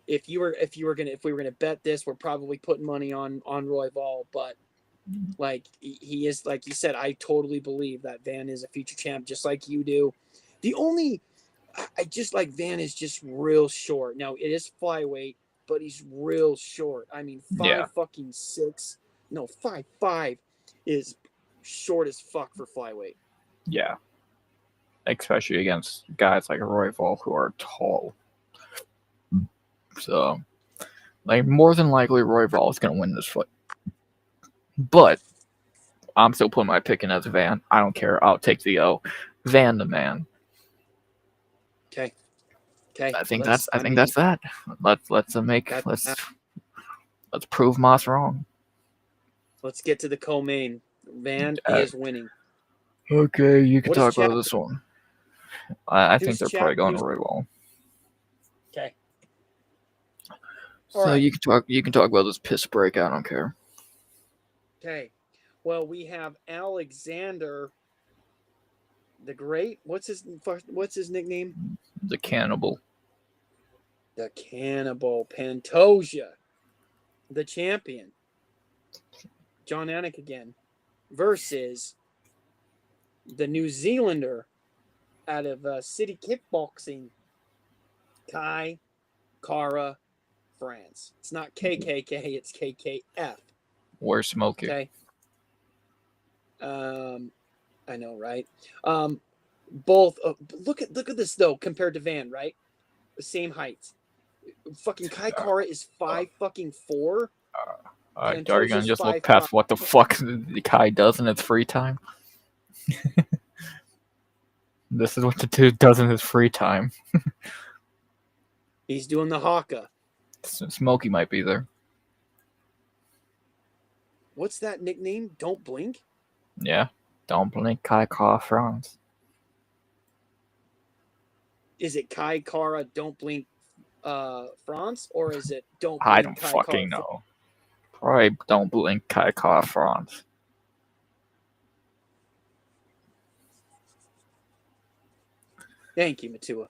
if we were gonna bet this, we're probably putting money on Royval, but like he is, like you said, I totally believe that Van is a future champ, just like you do. The only I just like Van is just real short. Now it is flyweight, but he's real short. I mean, 5'6", no 5'5" is short as fuck for flyweight. Yeah, especially against guys like Royval who are tall. So, like, more than likely, Royval is going to win this fight. But I'm still putting my pick in as Van. I don't care. I'll take the O. Van the man. Okay. I think that's that. Let's prove Moss wrong. Let's get to the co-main. Van is winning. Okay, you can talk about this one. I think they're probably going to Royval. Okay. So you can talk about this piss break. I don't care. Okay. Well, we have Alexander the Great. What's his nickname? The Cannibal. The Cannibal Pantoja, the champion. John Anik again versus the New Zealander out of City Kickboxing, Kai Kara France. It's not KKK, it's KKF. Where's Smokey? Okay. I know, right? Both. Look at this though, compared to Van, right? The same heights. Fucking Kai Kara is 5'4". Are you gonna just look past what the fuck the Kai does in his free time? This is what the dude does in his free time. He's doing the haka. Smokey might be there. What's that nickname? Don't blink? Yeah. Don't blink, Kai Kara France. Is it Kai Kara Don't Blink France, or is it Don't Blink I don't Kai fucking Kara know. Probably Don't Blink Kai Kara France. Thank you, Matua.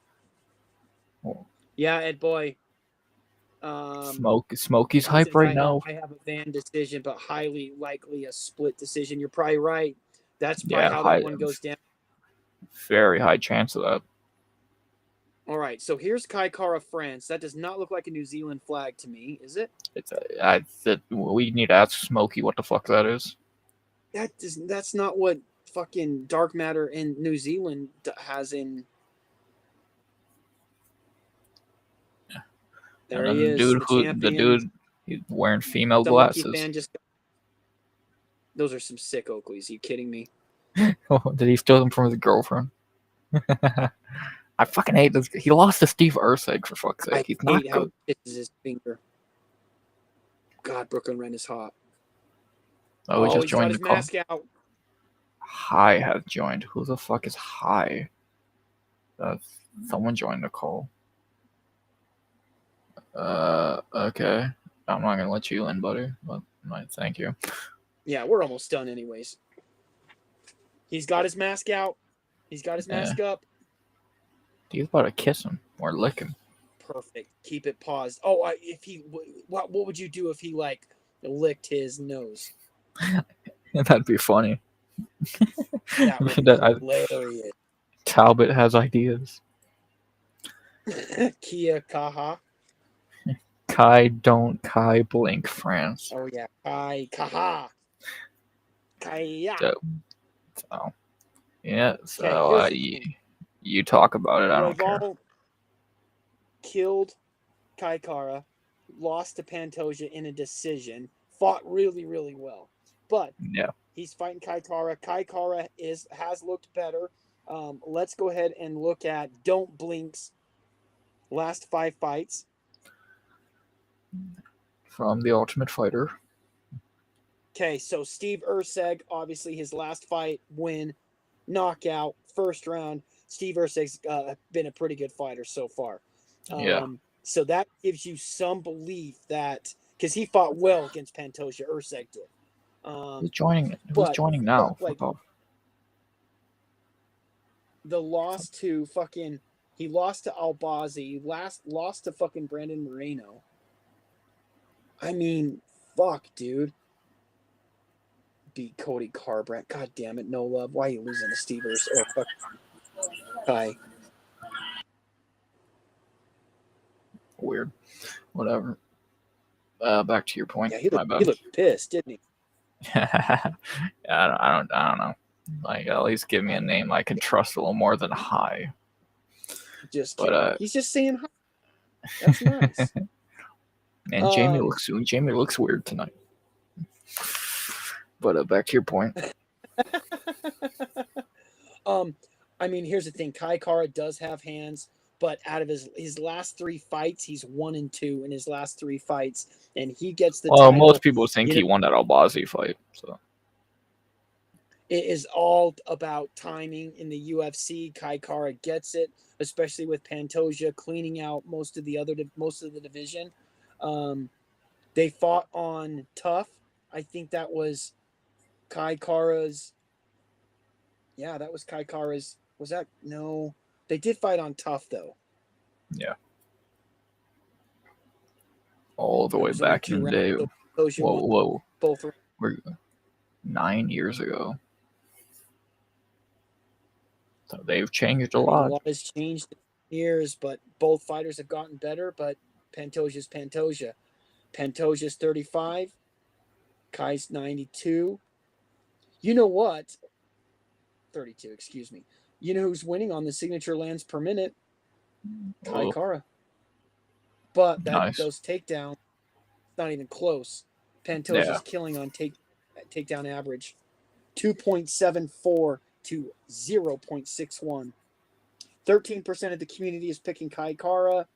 Oh. Yeah, Ed Boy. Smokey's hype right now. I have a Van decision, but highly likely a split decision. You're probably right. That's probably how that one goes down. Very high chance of that. All right, so here's Kai Kara France. That does not look like a New Zealand flag to me, is it? We need to ask Smokey what the fuck that is. That's not what fucking dark matter in New Zealand has in. There he is. The dude, he's wearing female glasses. Those are some sick Oakleys. Are you kidding me? Oh, did he steal them from his girlfriend? I fucking hate this. He lost to Steve Ursig, for fuck's sake. He's not good. How is his finger? God, Brooklyn Wren is hot. Oh, he just joined the call. Mask out. Hi has joined. Who the fuck is Hi? Someone joined the call. Okay. I'm not gonna let you in, buddy. But thank you. Yeah, we're almost done, anyways. He's got his mask out. He's got his mask up. He's about to kiss him or lick him. Perfect. Keep it paused. Oh, what would you do if he like licked his nose? That'd be funny. That would be hilarious. Talbot has ideas. Kia Kaha. Kai don't Kai blink, France. Oh yeah, Kaha. Kaya. So yeah, Okay, so here's the thing. you talk about it. I don't care. Royval killed Kai Kara, lost to Pantoja in a decision, fought really, really well. But Yeah. he's fighting Kai Kara. Kai Kara has looked better. Let's go ahead and look at Don't Blink's last 5 fights. From the Ultimate Fighter. Okay, so Steve Erceg, obviously his last fight, win, knockout, first round. Steve Erceg's been a pretty good fighter so far. Yeah. So that gives you some belief that, because he fought well against Pantoja, Erceg did. Who's joining? Who's joining now? Like, the loss to fucking, he lost to Albazi, lost to fucking Brandon Moreno. I mean, fuck, dude. Beat Cody Garbrandt. God damn it, no love. Why are you losing to Steve Erceg? Oh, fuck. Hi. Weird. Whatever. Back to your point. Yeah, he My bad. looked pissed, didn't he? I don't know. Like, at least give me a name I can trust a little more than Hi. Just kidding. But he's just saying hi. That's nice. And Jamie looks weird tonight. But back to your point. I mean, here's the thing. Kai Kara does have hands, but out of his last 3 fights, he's 1-2 in his last 3 fights, and he gets the title. Most people think he won that Albazi fight. So it is all about timing in the UFC. Kai Kara gets it, especially with Pantoja cleaning out most of the division. They fought on Tough. I think that was Kai Kara's. Yeah, that was Kai Kara's. Was that? No. They did fight on Tough, though. Yeah. All the way back in the day. Whoa. Both were 9 years ago. So they've changed a lot. A lot has changed in years, but both fighters have gotten better, but Pantoja's Pantoja. Pantoja's 35. Kai's 92. You know what? 32, excuse me. You know who's winning on the signature lands per minute? Kai Kara. But those takedowns, not even close. Pantoja's killing on takedown average. 2.74 to 0.61. 13% of the community is picking Kai Kara.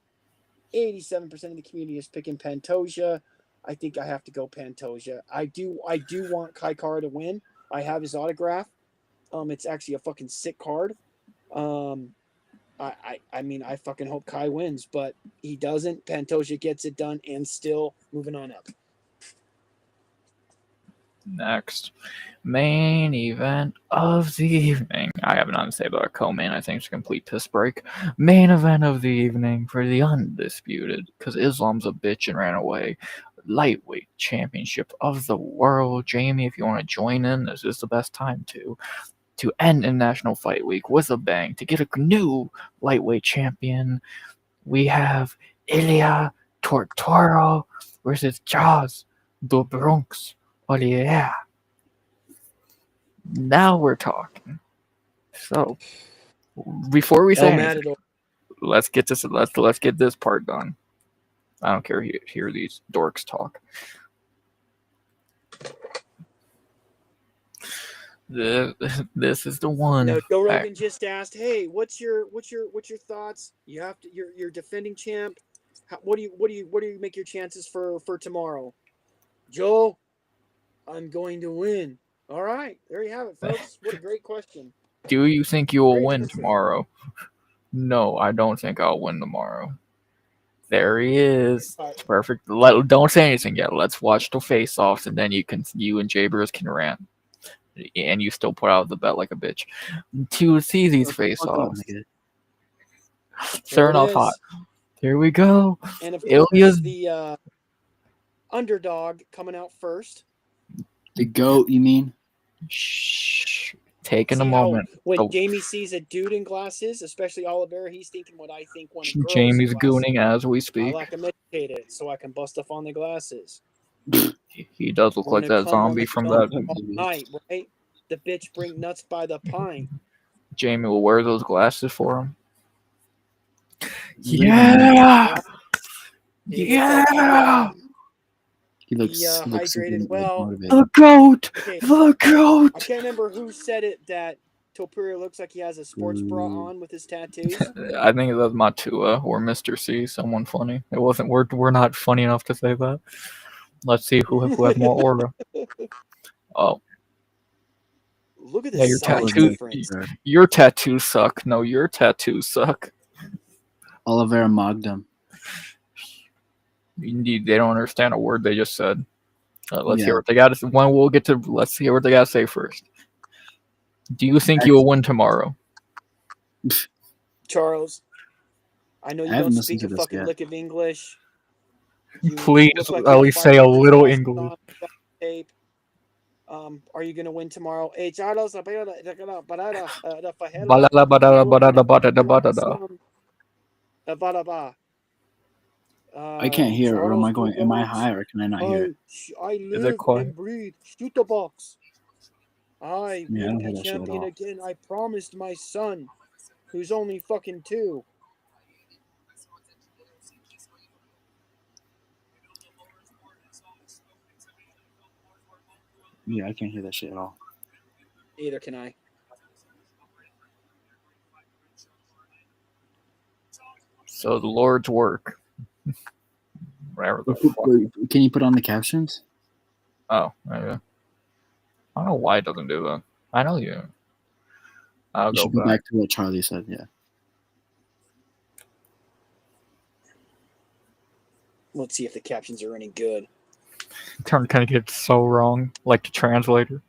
87% of the community is picking Pantoja. I think I have to go Pantoja. I do want Kai Kara to win. I have his autograph. It's actually a fucking sick card. I mean, I fucking hope Kai wins, but he doesn't. Pantoja gets it done and still moving on up. Next, main event of the evening. I have nothing to say about a co-main. I think it's a complete piss break. Main event of the evening for the undisputed, because Islam's a bitch and ran away, lightweight championship of the world. Jamie, if you want to join in, this is the best time to end International Fight Week with a bang, to get a new lightweight champion. We have Ilya Tortoro versus Jaws the Bronx. Oh yeah. Now we're talking. So before we say anything, let's get this part done. I don't care to hear these dorks talk. This is the one. No, Joe Rogan just asked, "Hey, what's your thoughts? You have to. You're defending champ. What do you make your chances for tomorrow?" Joe, I'm going to win. All right, there you have it, folks. What a great question. Do you think you will win tomorrow? No, I don't think I'll win tomorrow. There he is. It's perfect. Don't say anything yet. Let's watch the face-offs, and then you and Jabers can rant. And you still put out the bet like a bitch. To see these face-offs. Starting off hot. Here we go. And of course, the underdog coming out first. The GOAT, you mean? Shh. Taking a moment. When Jamie sees a dude in glasses, especially Oliveira, he's thinking what I think when a girl Jamie's gooning as we speak. I like a it so I can bust up on the glasses. He does look like Wanna that come on zombie the from jump that. all night, right? The bitch bring nuts by the pint. Jamie will wear those glasses for him. He laid on me. Yeah! He looked like Yeah! He looks, he hydrated super well. motivated. The goat! Okay, The I goat! can't remember who said it that Topuria looks like he has a sports bra on with his tattoos. I think it was Matua or Mr. C, someone funny. It wasn't. We're not funny enough to say that. Let's see who has more aura. Oh, Look at the yeah, your size tattoo. difference. Your tattoos suck. No, your tattoos suck. Oliveira mogged him. Indeed, they don't understand a word they just said. Let's Yeah. hear what they got to say. When we'll get to. Let's hear what they got to say first. Do you think you will win tomorrow? Charles, I know you I haven't don't listened speak to a this fucking yet. lick of English. You Please look like at you're least say a fighting little with English. on tape. Are you gonna win tomorrow? Hey, Charles, Badada, badada, badada, badada, badada. I can't hear, or am I Charles going? Am I high, or can I not hear it? I Is it live quiet? and breathe. Shoot the box. I Yeah, I will don't be hear that shit at champion all. again. I promised my son, who's only fucking 2. Yeah, I can't hear that shit at all. Neither can I. So the Lord's work. Whatever the fuck. Can you put on the captions? Oh, yeah. I don't know why it doesn't do that. I know you. I'll You go should go back. back to what Charlie said. Yeah. Let's see if the captions are any good. Turn kind of gets so wrong, like the translator.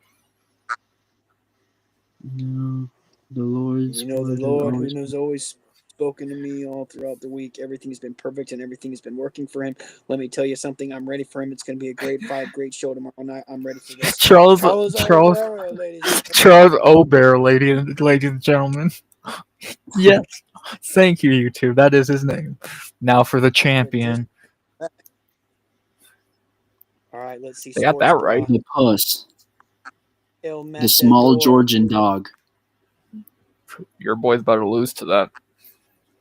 No, the Lord's. You know, the word is Lord always- who has always spoken to me all throughout the week. Everything's been perfect and everything's been working for him. Let me tell you something. I'm ready for him. It's going to be a great fight, great show tomorrow night. I'm ready for this. Charles Oliveira, ladies and Charles Obear, ladies and gentlemen. Yes. Thank you, YouTube. That is his name. Now for the champion. All right, let's see. They got that Sports right. The puss, El the small Matador. Georgian dog. Your boy's about to lose to that.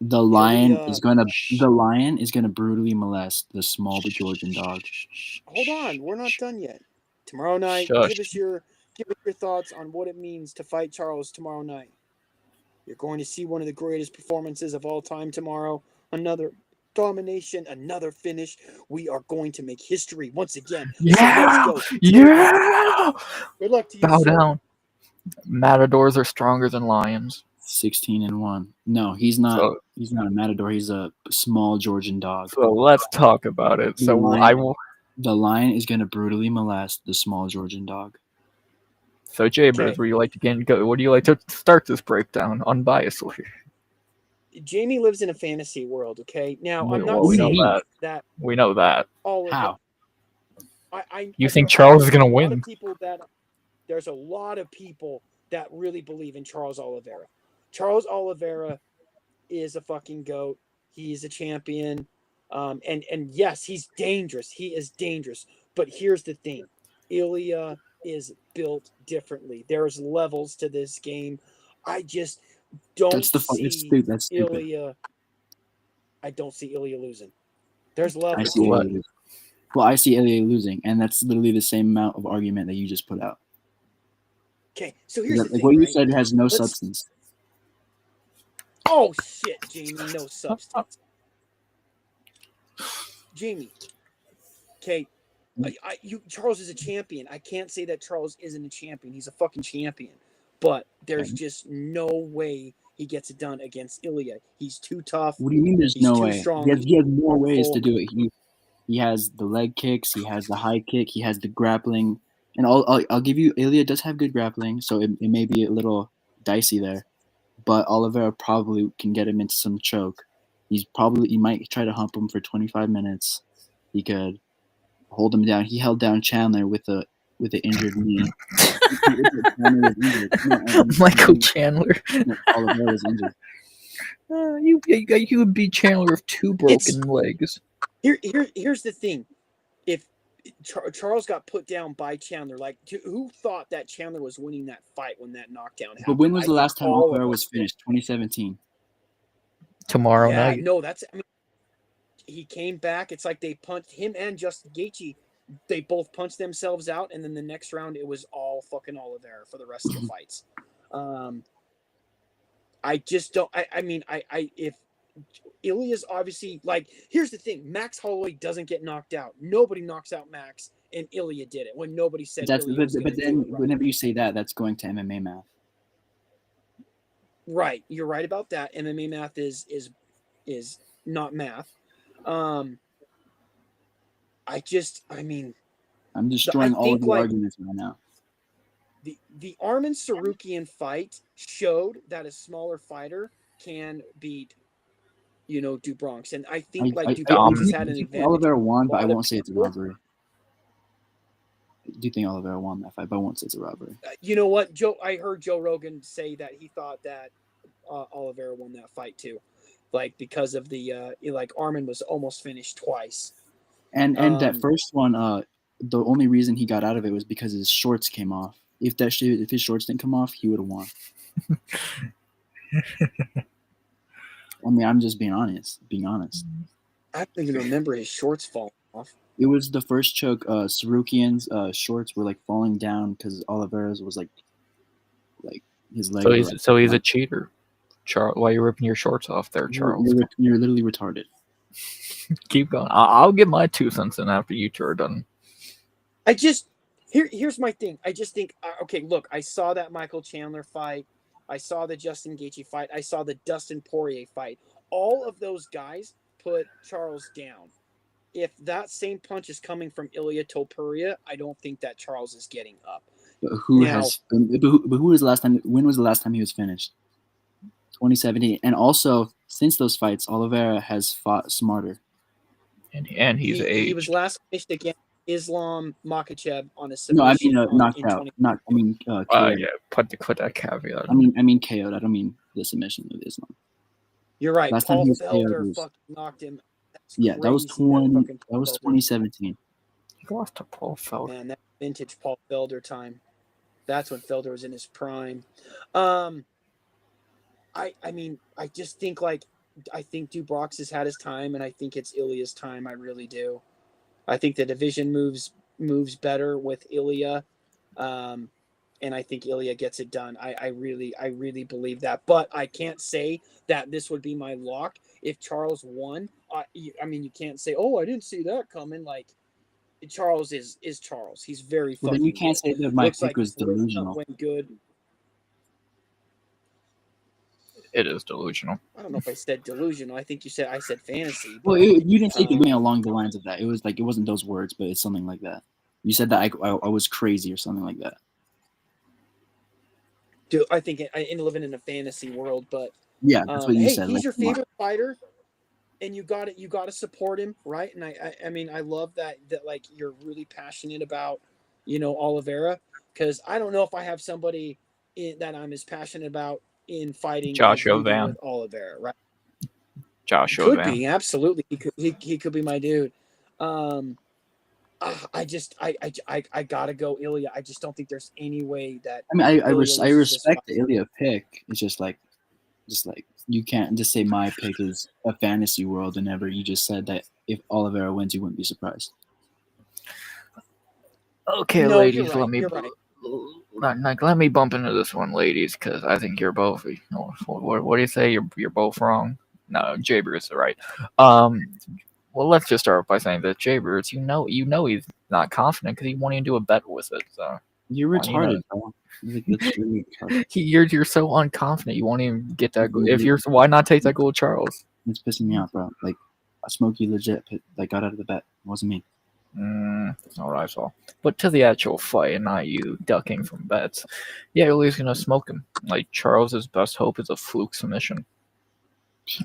The lion Ilya- is gonna. The lion is gonna brutally molest the small Georgian dog. Hold on, we're not done yet. Tomorrow night, Shush. give us your thoughts on what it means to fight Charles tomorrow night. You're going to see one of the greatest performances of all time tomorrow. Another domination, another finish. We are going to make history once again. Yeah! So let's go. Yeah! Good luck to you, Bow sir. down. Matadors are stronger than lions. 16-1. No, he's not. So- He's not a matador. He's a small Georgian dog. So let's talk about it. So Lion. I will. The lion is gonna brutally molest the small Georgian dog. So Jabers, Okay. what do you like to go? What do you like to start this breakdown unbiasedly? Jamie lives in a fantasy world, okay? Now, I'm not Well, we know saying that. that We know that. all of How? You think Charles is gonna win? There's a lot of people that really believe in Charles Oliveira. Charles Oliveira is a fucking goat. He's a champion. And yes, he's dangerous. He is dangerous. But here's the thing. Ilya is built differently. There's levels to this game. I just don't That's see stupid. That's stupid. Ilya. I don't see Ilya losing. There's I levels. see What? Ilya losing. Well, I see Ilya losing, and that's literally the same amount of argument that you just put out. Okay, so here's the Like thing. what you right? said has no Let's- substance. Oh shit, Jamie, no substance. Jamie. Okay. Charles is a champion. I can't say that Charles isn't a champion. He's a fucking champion. But there's just no way he gets it done against Ilya. He's too tough. What do you mean? There's He's no too way. strong. He has more ways full. to do it. He has the leg kicks. He has the high kick. He has the grappling. And I'll give you. Ilya does have good grappling, so it may be a little dicey there. But Oliveira probably can get him into some choke. He might try to hump him for 25 minutes. He could hold him down. He held down Chandler with an injured knee. Chandler was injured. Michael Chandler. Oliveira was injured. You would beat Chandler with 2 broken legs. Here's the thing. If Charles got put down by Chandler, like who thought that Chandler was winning that fight when that knockdown happened? But when was the last time all of Oliveira us was finished? 2017. Tomorrow Yeah, night. no, that's. I mean, he came back. It's like they punched him and Justin Gaethje. They both punched themselves out, and then the next round it was all fucking Oliveira for the rest of the fights. I just don't. I mean, if Ilya's obviously like. Here's the thing: Max Holloway doesn't get knocked out. Nobody knocks out Max, and Ilya did it when nobody said. That's Ilya was but gonna then do it, right? whenever you say that, that's going to MMA math. Right, you're right about that. MMA math is not math. I mean, I'm destroying all of think, your like, arguments right now. the Arman Sarukian fight showed that a smaller fighter can beat, Dubronx, and I think Dubronx has had an advantage. Oliveira won, but I won't say it's a robbery. Do you think Oliveira won that fight? But I won't say it's a robbery. You know what, Joe? I heard Joe Rogan say that he thought that Oliveira won that fight too, like because of the like Arman was almost finished twice. And that first one, the only reason he got out of it was because his shorts came off. If his shorts didn't come off, he would have won. I mean, I'm just being honest. I don't even remember his shorts falling off. It was the first choke. Sarukian's shorts were like falling down because Oliveira's was like his leg. So he's a cheater. Charles, why are you ripping your shorts off there, Charles? You're literally retarded. Keep going. I'll get my 2 cents in after you two are done. Here's my thing. I just think, okay, look, I saw that Michael Chandler fight. I saw the Justin Gaethje fight. I saw the Dustin Poirier fight. All of those guys put Charles down. If that same punch is coming from Ilia Topuria, I don't think that Charles is getting up. But who was the last time? When was the last time he was finished? 2017. And also, since those fights, Oliveira has fought smarter. And he's aged. He was last finished against Islam Makhachev on a No, I submission. mean knocked out. KO'd. Yeah, put that caveat. I mean KO'd. I don't mean the submission of Islam. You're right. Last Paul time he was Felder KO'd fucking knocked him. That's Yeah, that was crazy, 2017. He lost to Paul Felder. Man, that vintage Paul Felder time. That's when Felder was in his prime. I mean, I just think I think Dubronx has had his time, and I think it's Ilya's time. I really do. I think the division moves better with Ilya, and I think Ilya gets it done. I really believe that. But I can't say that this would be my lock if Charles won. I mean, you can't say, "Oh, I didn't see that coming." Like Charles is Charles. He's very. Well, then you can't say that my pick was delusional. Went good. It is delusional. I don't know if I said delusional. I think I said fantasy. Well, you didn't say delusional along the lines of that. It was like it wasn't those words, but it's something like that. You said that I was crazy or something like that. Dude, I think I living in a fantasy world, but yeah, that's what you said. He's your favorite fighter, and you got to support him, right? And I mean, I love that like you're really passionate about, Oliveira, because I don't know if I have somebody that I'm as passionate about in fighting Joshua Van with Oliveira, right? Joshua could Van. be absolutely. He could be my dude. I gotta go Ilya. I just don't think there's any way that. I mean, I respect the Ilya pick. It's just like you can't just say my pick is a fantasy world whenever you just said that if Oliveira wins, you wouldn't be surprised. Okay, no, ladies, right, let me bump into this one, ladies, because I think you're both. What do you say? You're both wrong. No, Jaber is right. Well, let's just start by saying that Jaber, you know he's not confident because he won't even do a bet with it. So you're retarded. Really retarded. You're so unconfident. You won't even get that. Why not take that goal, Charles? It's pissing me off, bro. Like Smokey legit got out of the bet. It wasn't me. That's not what I saw. But to the actual fight, and not you ducking from bets. Yeah, Ilya's gonna smoke him. Like Charles's best hope is a fluke submission.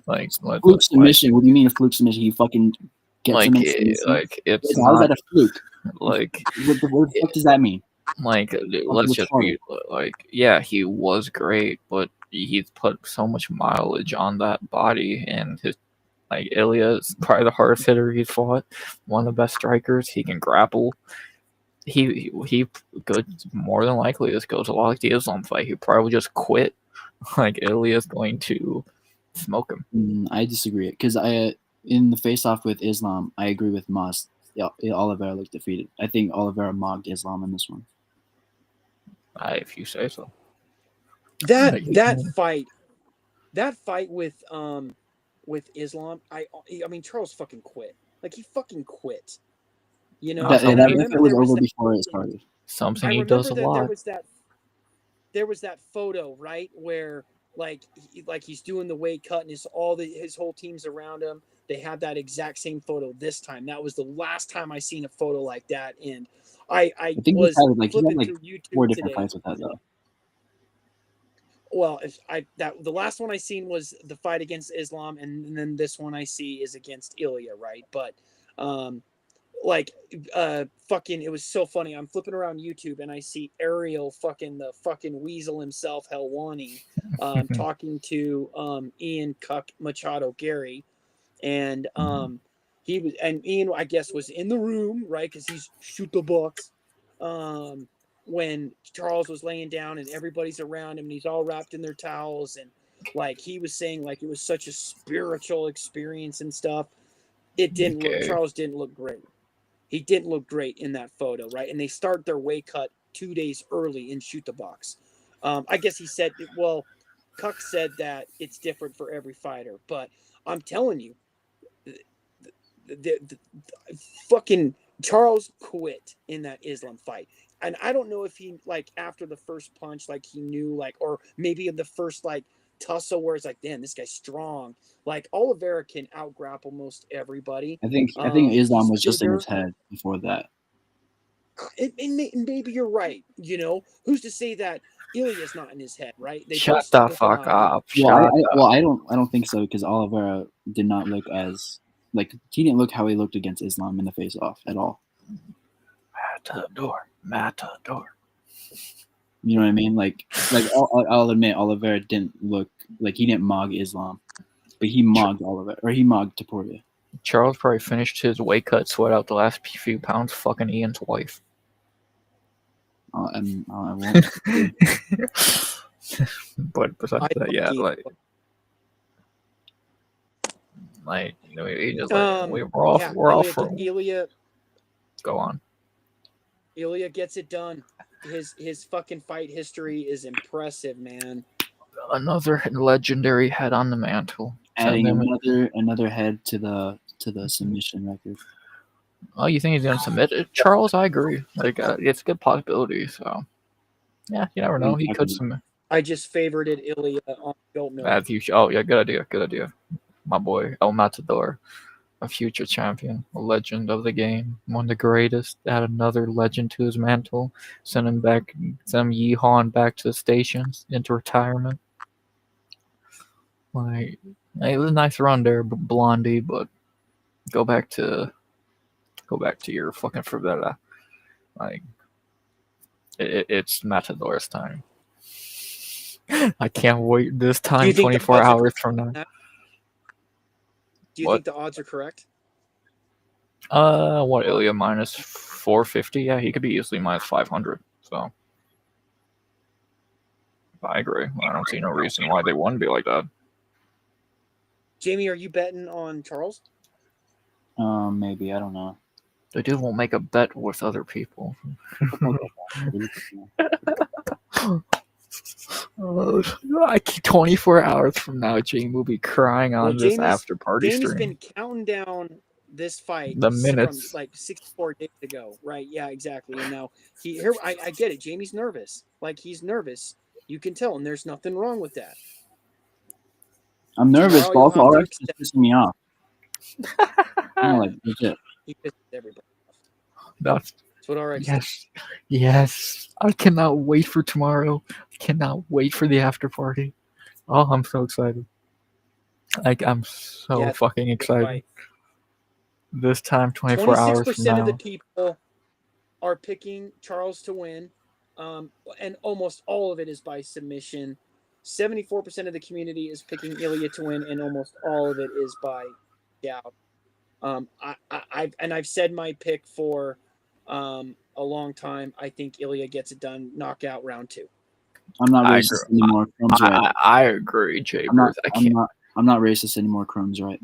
Fluke submission? What do you mean a fluke submission? He fucking gets him it's how is that a fluke? Like what the fuck does that mean? Like let's just be like, yeah, he was great, but he's put so much mileage on that body, and Like Ilya is probably the hardest hitter he's fought. One of the best strikers. He can grapple. He could more than likely just goes a lot like the Islam fight. He probably just quit. Like Ilya is going to smoke him. I disagree because in the face-off with Islam, I agree with Moss. Yeah, Oliveira looked defeated. I think Oliveira mogged Islam in this one. If you say so. That fight with Islam, I mean Charles fucking quit. Like he fucking quit. You know, That and I it remember was there was over that before it thing. started. Something I he remember does a that lot. there was that photo, right, where like he's doing the weight cut and his whole team's around him. They had that exact same photo this time. That was the last time I seen a photo like that, and I think was he had flipping like through 4 YouTube different today. fights with that though. Well, the last one I seen was the fight against Islam, and then this one I see is against Ilya, right? But fucking, it was so funny. I'm flipping around YouTube and I see Ariel, the fucking weasel himself, Helwani, talking to Ian Cuck Machado Gary, and Ian, I guess, was in the room, right? Because he's shoot the box. When Charles was laying down and everybody's around him and he's all wrapped in their towels, and like he was saying, like it was such a spiritual experience and stuff. It didn't look. Charles didn't look great. He didn't look great in that photo, right? And they start their weight cut 2 days early in Shoot the Box. I guess he said, well, Cuck said that it's different for every fighter, but I'm telling you, the fucking Charles quit in that Islam fight. And I don't know if he, like, after the first punch, like, he knew, like, or maybe in the first, like, tussle where it's like, damn, this guy's strong. Like, Oliveira can out-grapple most everybody. I think Islam was just in his head before that. And maybe you're right. You know, who's to say that Ilya's not in his head, right? They Shut both the start with fuck an I. up. I don't think so because Oliveira did not look as like he didn't look how he looked against Islam in the face-off at all. Matador. You know what I mean? Like I'll admit Oliveira didn't look like he didn't mog Islam, but he mogged Oliveira or he mogged Taporia. Charles probably finished his weight cut, sweat out the last few pounds, fucking Ian's wife. I won't. But besides that, yeah, we just we're off from Ilya. Go on. Ilya gets it done. His fucking fight history is impressive, man. Another legendary head on the mantle. Adding another head to the submission record. Oh, you think he's gonna submit it? Charles, I agree. Like it's a good possibility. So yeah, you never know. He could submit. I just favorited Ilya on goat milk. Oh yeah, good idea. My boy El Matador, a future champion, a legend of the game, one of the greatest. Add another legend to his mantle. Send him yeehawing back to the stations into retirement. Like it was a nice run there, Blondie, but go back to your fucking Favela. Like it's Matador's time. I can't wait this time. 24 hours from now. Do you think the odds are correct? What, Ilya minus 450? Yeah, he could be easily minus 500. So I agree. I don't see no reason why they wouldn't be like that. Jamie, are you betting on Charles? Maybe, I don't know. The dude won't make a bet with other people. 24 hours from now, Jamie will be crying on this after party stream. Jamie's been counting down this fight the minutes from like 64 days ago, right? Yeah, exactly. And now I get it. Jamie's nervous. Like he's nervous. You can tell, and there's nothing wrong with that. I'm nervous, but also RX is pissing me off. Like legit. He pisses everybody off. That's what RX does. Yes. I cannot wait for tomorrow. I cannot wait for the after party. Oh, I'm so excited. Like I'm so fucking excited. Right. This time, 24 hours from now. 26% of the people are picking Charles to win, and almost all of it is by submission. 74% of the community is picking Ilya to win, and almost all of it is by Yeah. I've said my pick for a long time. I think Ilya gets it done. Knockout round 2. I'm not I agree. racist anymore. Chrome's right. I agree, I'm not. Jabers. I I'm can't. not. I'm not racist anymore. Chrome's right.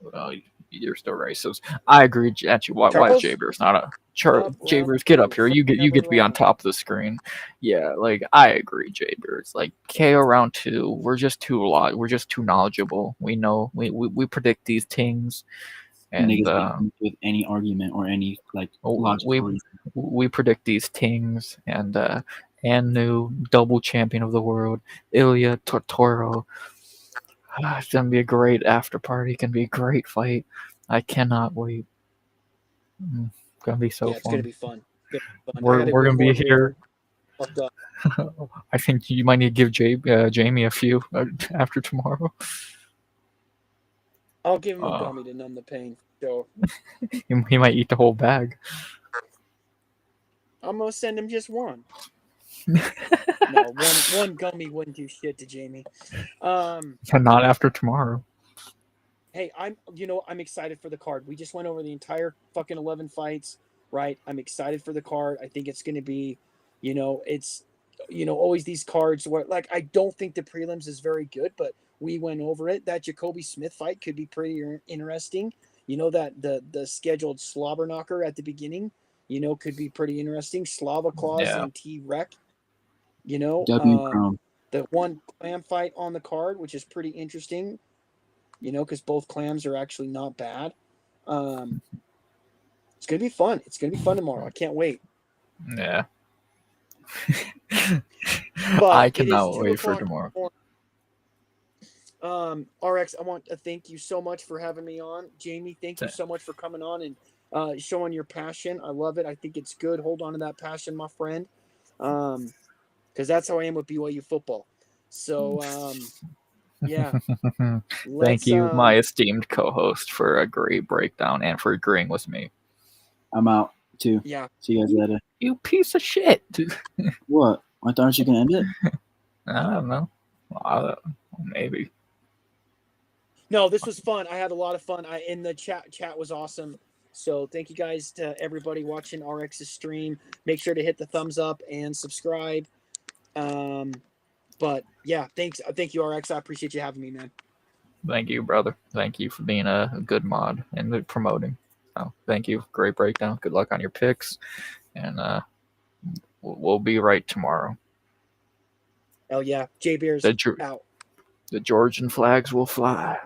Well, you're still racist. I agree. Actually, why is Charles, Jabers not a up round Jabers? Get 2. up here. First You ever get to be on round. top of the screen. Yeah, like I agree, Jabers. Like KO round 2. We're just too knowledgeable. We know. We predict these things, and Niggas can't come up with any argument or any like we logical reason. we predict these things, and new double champion of the world, Ilya Tortoro. It's gonna be a great after party. Can be a great fight. I cannot wait. Gonna be so Yeah, it's gonna fun. be fun. It's gonna be fun. I We're gotta we're gonna be record here. fucked up. I think you might need to give Jamie a few after tomorrow. I'll give him a Uh, gummy to numb the pain. So he might eat the whole bag. I'm gonna send him just one. No, one gummy wouldn't do shit to Jamie. Not after tomorrow. Hey, I'm excited for the card. We just went over the entire fucking 11 fights, right? I'm excited for the card. I think it's going to be, it's always these cards where like I don't think the prelims is very good, but we went over it. That Jacoby Smith fight could be pretty interesting. That the scheduled slobber knocker at the beginning, could be pretty interesting. Slava Claus Yeah. and T-Rec, W Chrome. the one clam fight on the card, which is pretty interesting. Because both clams are actually not bad. It's gonna be fun. It's gonna be fun tomorrow. I can't wait. Yeah. But I it is cannot 2 wait for o'clock tomorrow. RX, I want to thank you so much for having me on. Jamie, thank you so much for coming on and showing your passion. I love it. I think it's good. Hold on to that passion, my friend. Because that's how I am with BYU football. So yeah. Thank you, my esteemed co-host, for a great breakdown and for agreeing with me. I'm out too. Yeah. See you guys later. You piece of shit. What? I thought you gonna end it. I don't know. Maybe. No, this was fun. I had a lot of fun. In the chat was awesome. So thank you guys to everybody watching RX's stream. Make sure to hit the thumbs up and subscribe. But yeah, thanks. Thank you, RX. I appreciate you having me, man. Thank you, brother. Thank you for being a good mod and promoting. So, thank you. Great breakdown. Good luck on your picks. And we'll be right tomorrow. Hell yeah. J Beers out. The Georgian flags will fly.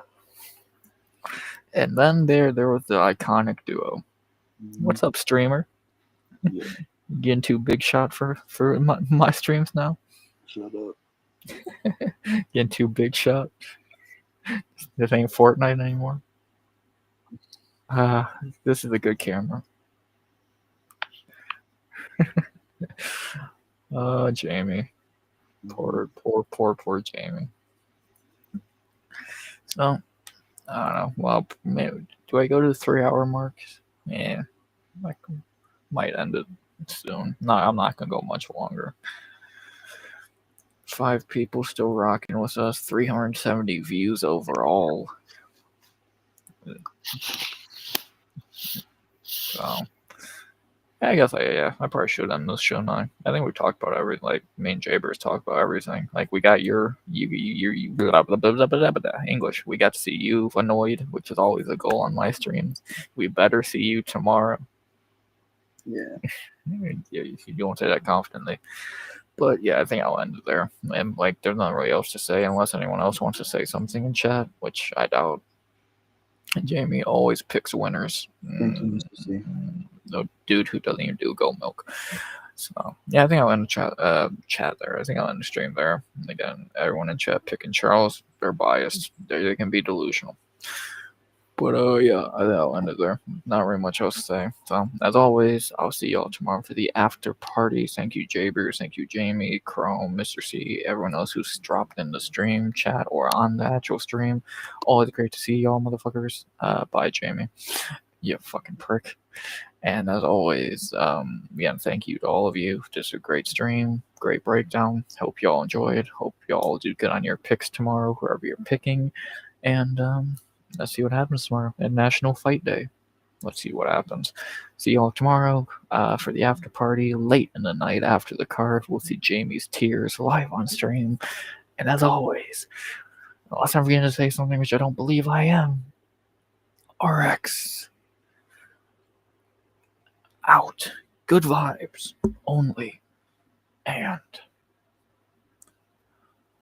And then there was the iconic duo. What's up, streamer? Yeah. Getting too big shot for my streams now? Shut up. Getting too big shot. This ain't Fortnite anymore. This is a good camera. Jamie. Poor Jamie. So, I don't know. Well, maybe, do I go to the 3-hour mark? Yeah. I might end it soon. No, I'm not going to go much longer. 5 people still rocking with us. 370 views overall. So, I guess I probably should end this show now. I think we talked about everything. Like, me and Jabers talked about everything. Like, we got you blah, blah, blah, blah, blah, blah, English. We got to see you annoyed, which is always a goal on my streams. We better see you tomorrow. Yeah. You don't say that confidently. But yeah, I think I'll end it there. And like, there's nothing really else to say unless anyone else wants to say something in chat, which I doubt. And Jamie always picks winners. Thank you, Mr. C. No dude who doesn't even do goat milk. So yeah, I think I'll end the chat there. I think I'll end the stream there. Again, everyone in chat picking Charles. They're biased. They can be delusional. But yeah, I think I'll end it there. Not very much else to say. So as always, I'll see y'all tomorrow for the after party. Thank you, Jabers. Thank you, Jamie, Chrome, Mr. C, everyone else who's dropped in the stream chat or on the actual stream. Always great to see y'all, motherfuckers. Bye, Jamie. You fucking prick. And as always, again, thank you to all of you. Just a great stream, great breakdown. Hope y'all enjoyed. Hope y'all do good on your picks tomorrow, whoever you're picking. And let's see what happens tomorrow. And National Fight Day. Let's see what happens. See y'all tomorrow for the after party late in the night after the card. We'll see Jamie's tears live on stream. And as always, unless I'm forgetting to say something which I don't believe I am, RX out. Good vibes only. And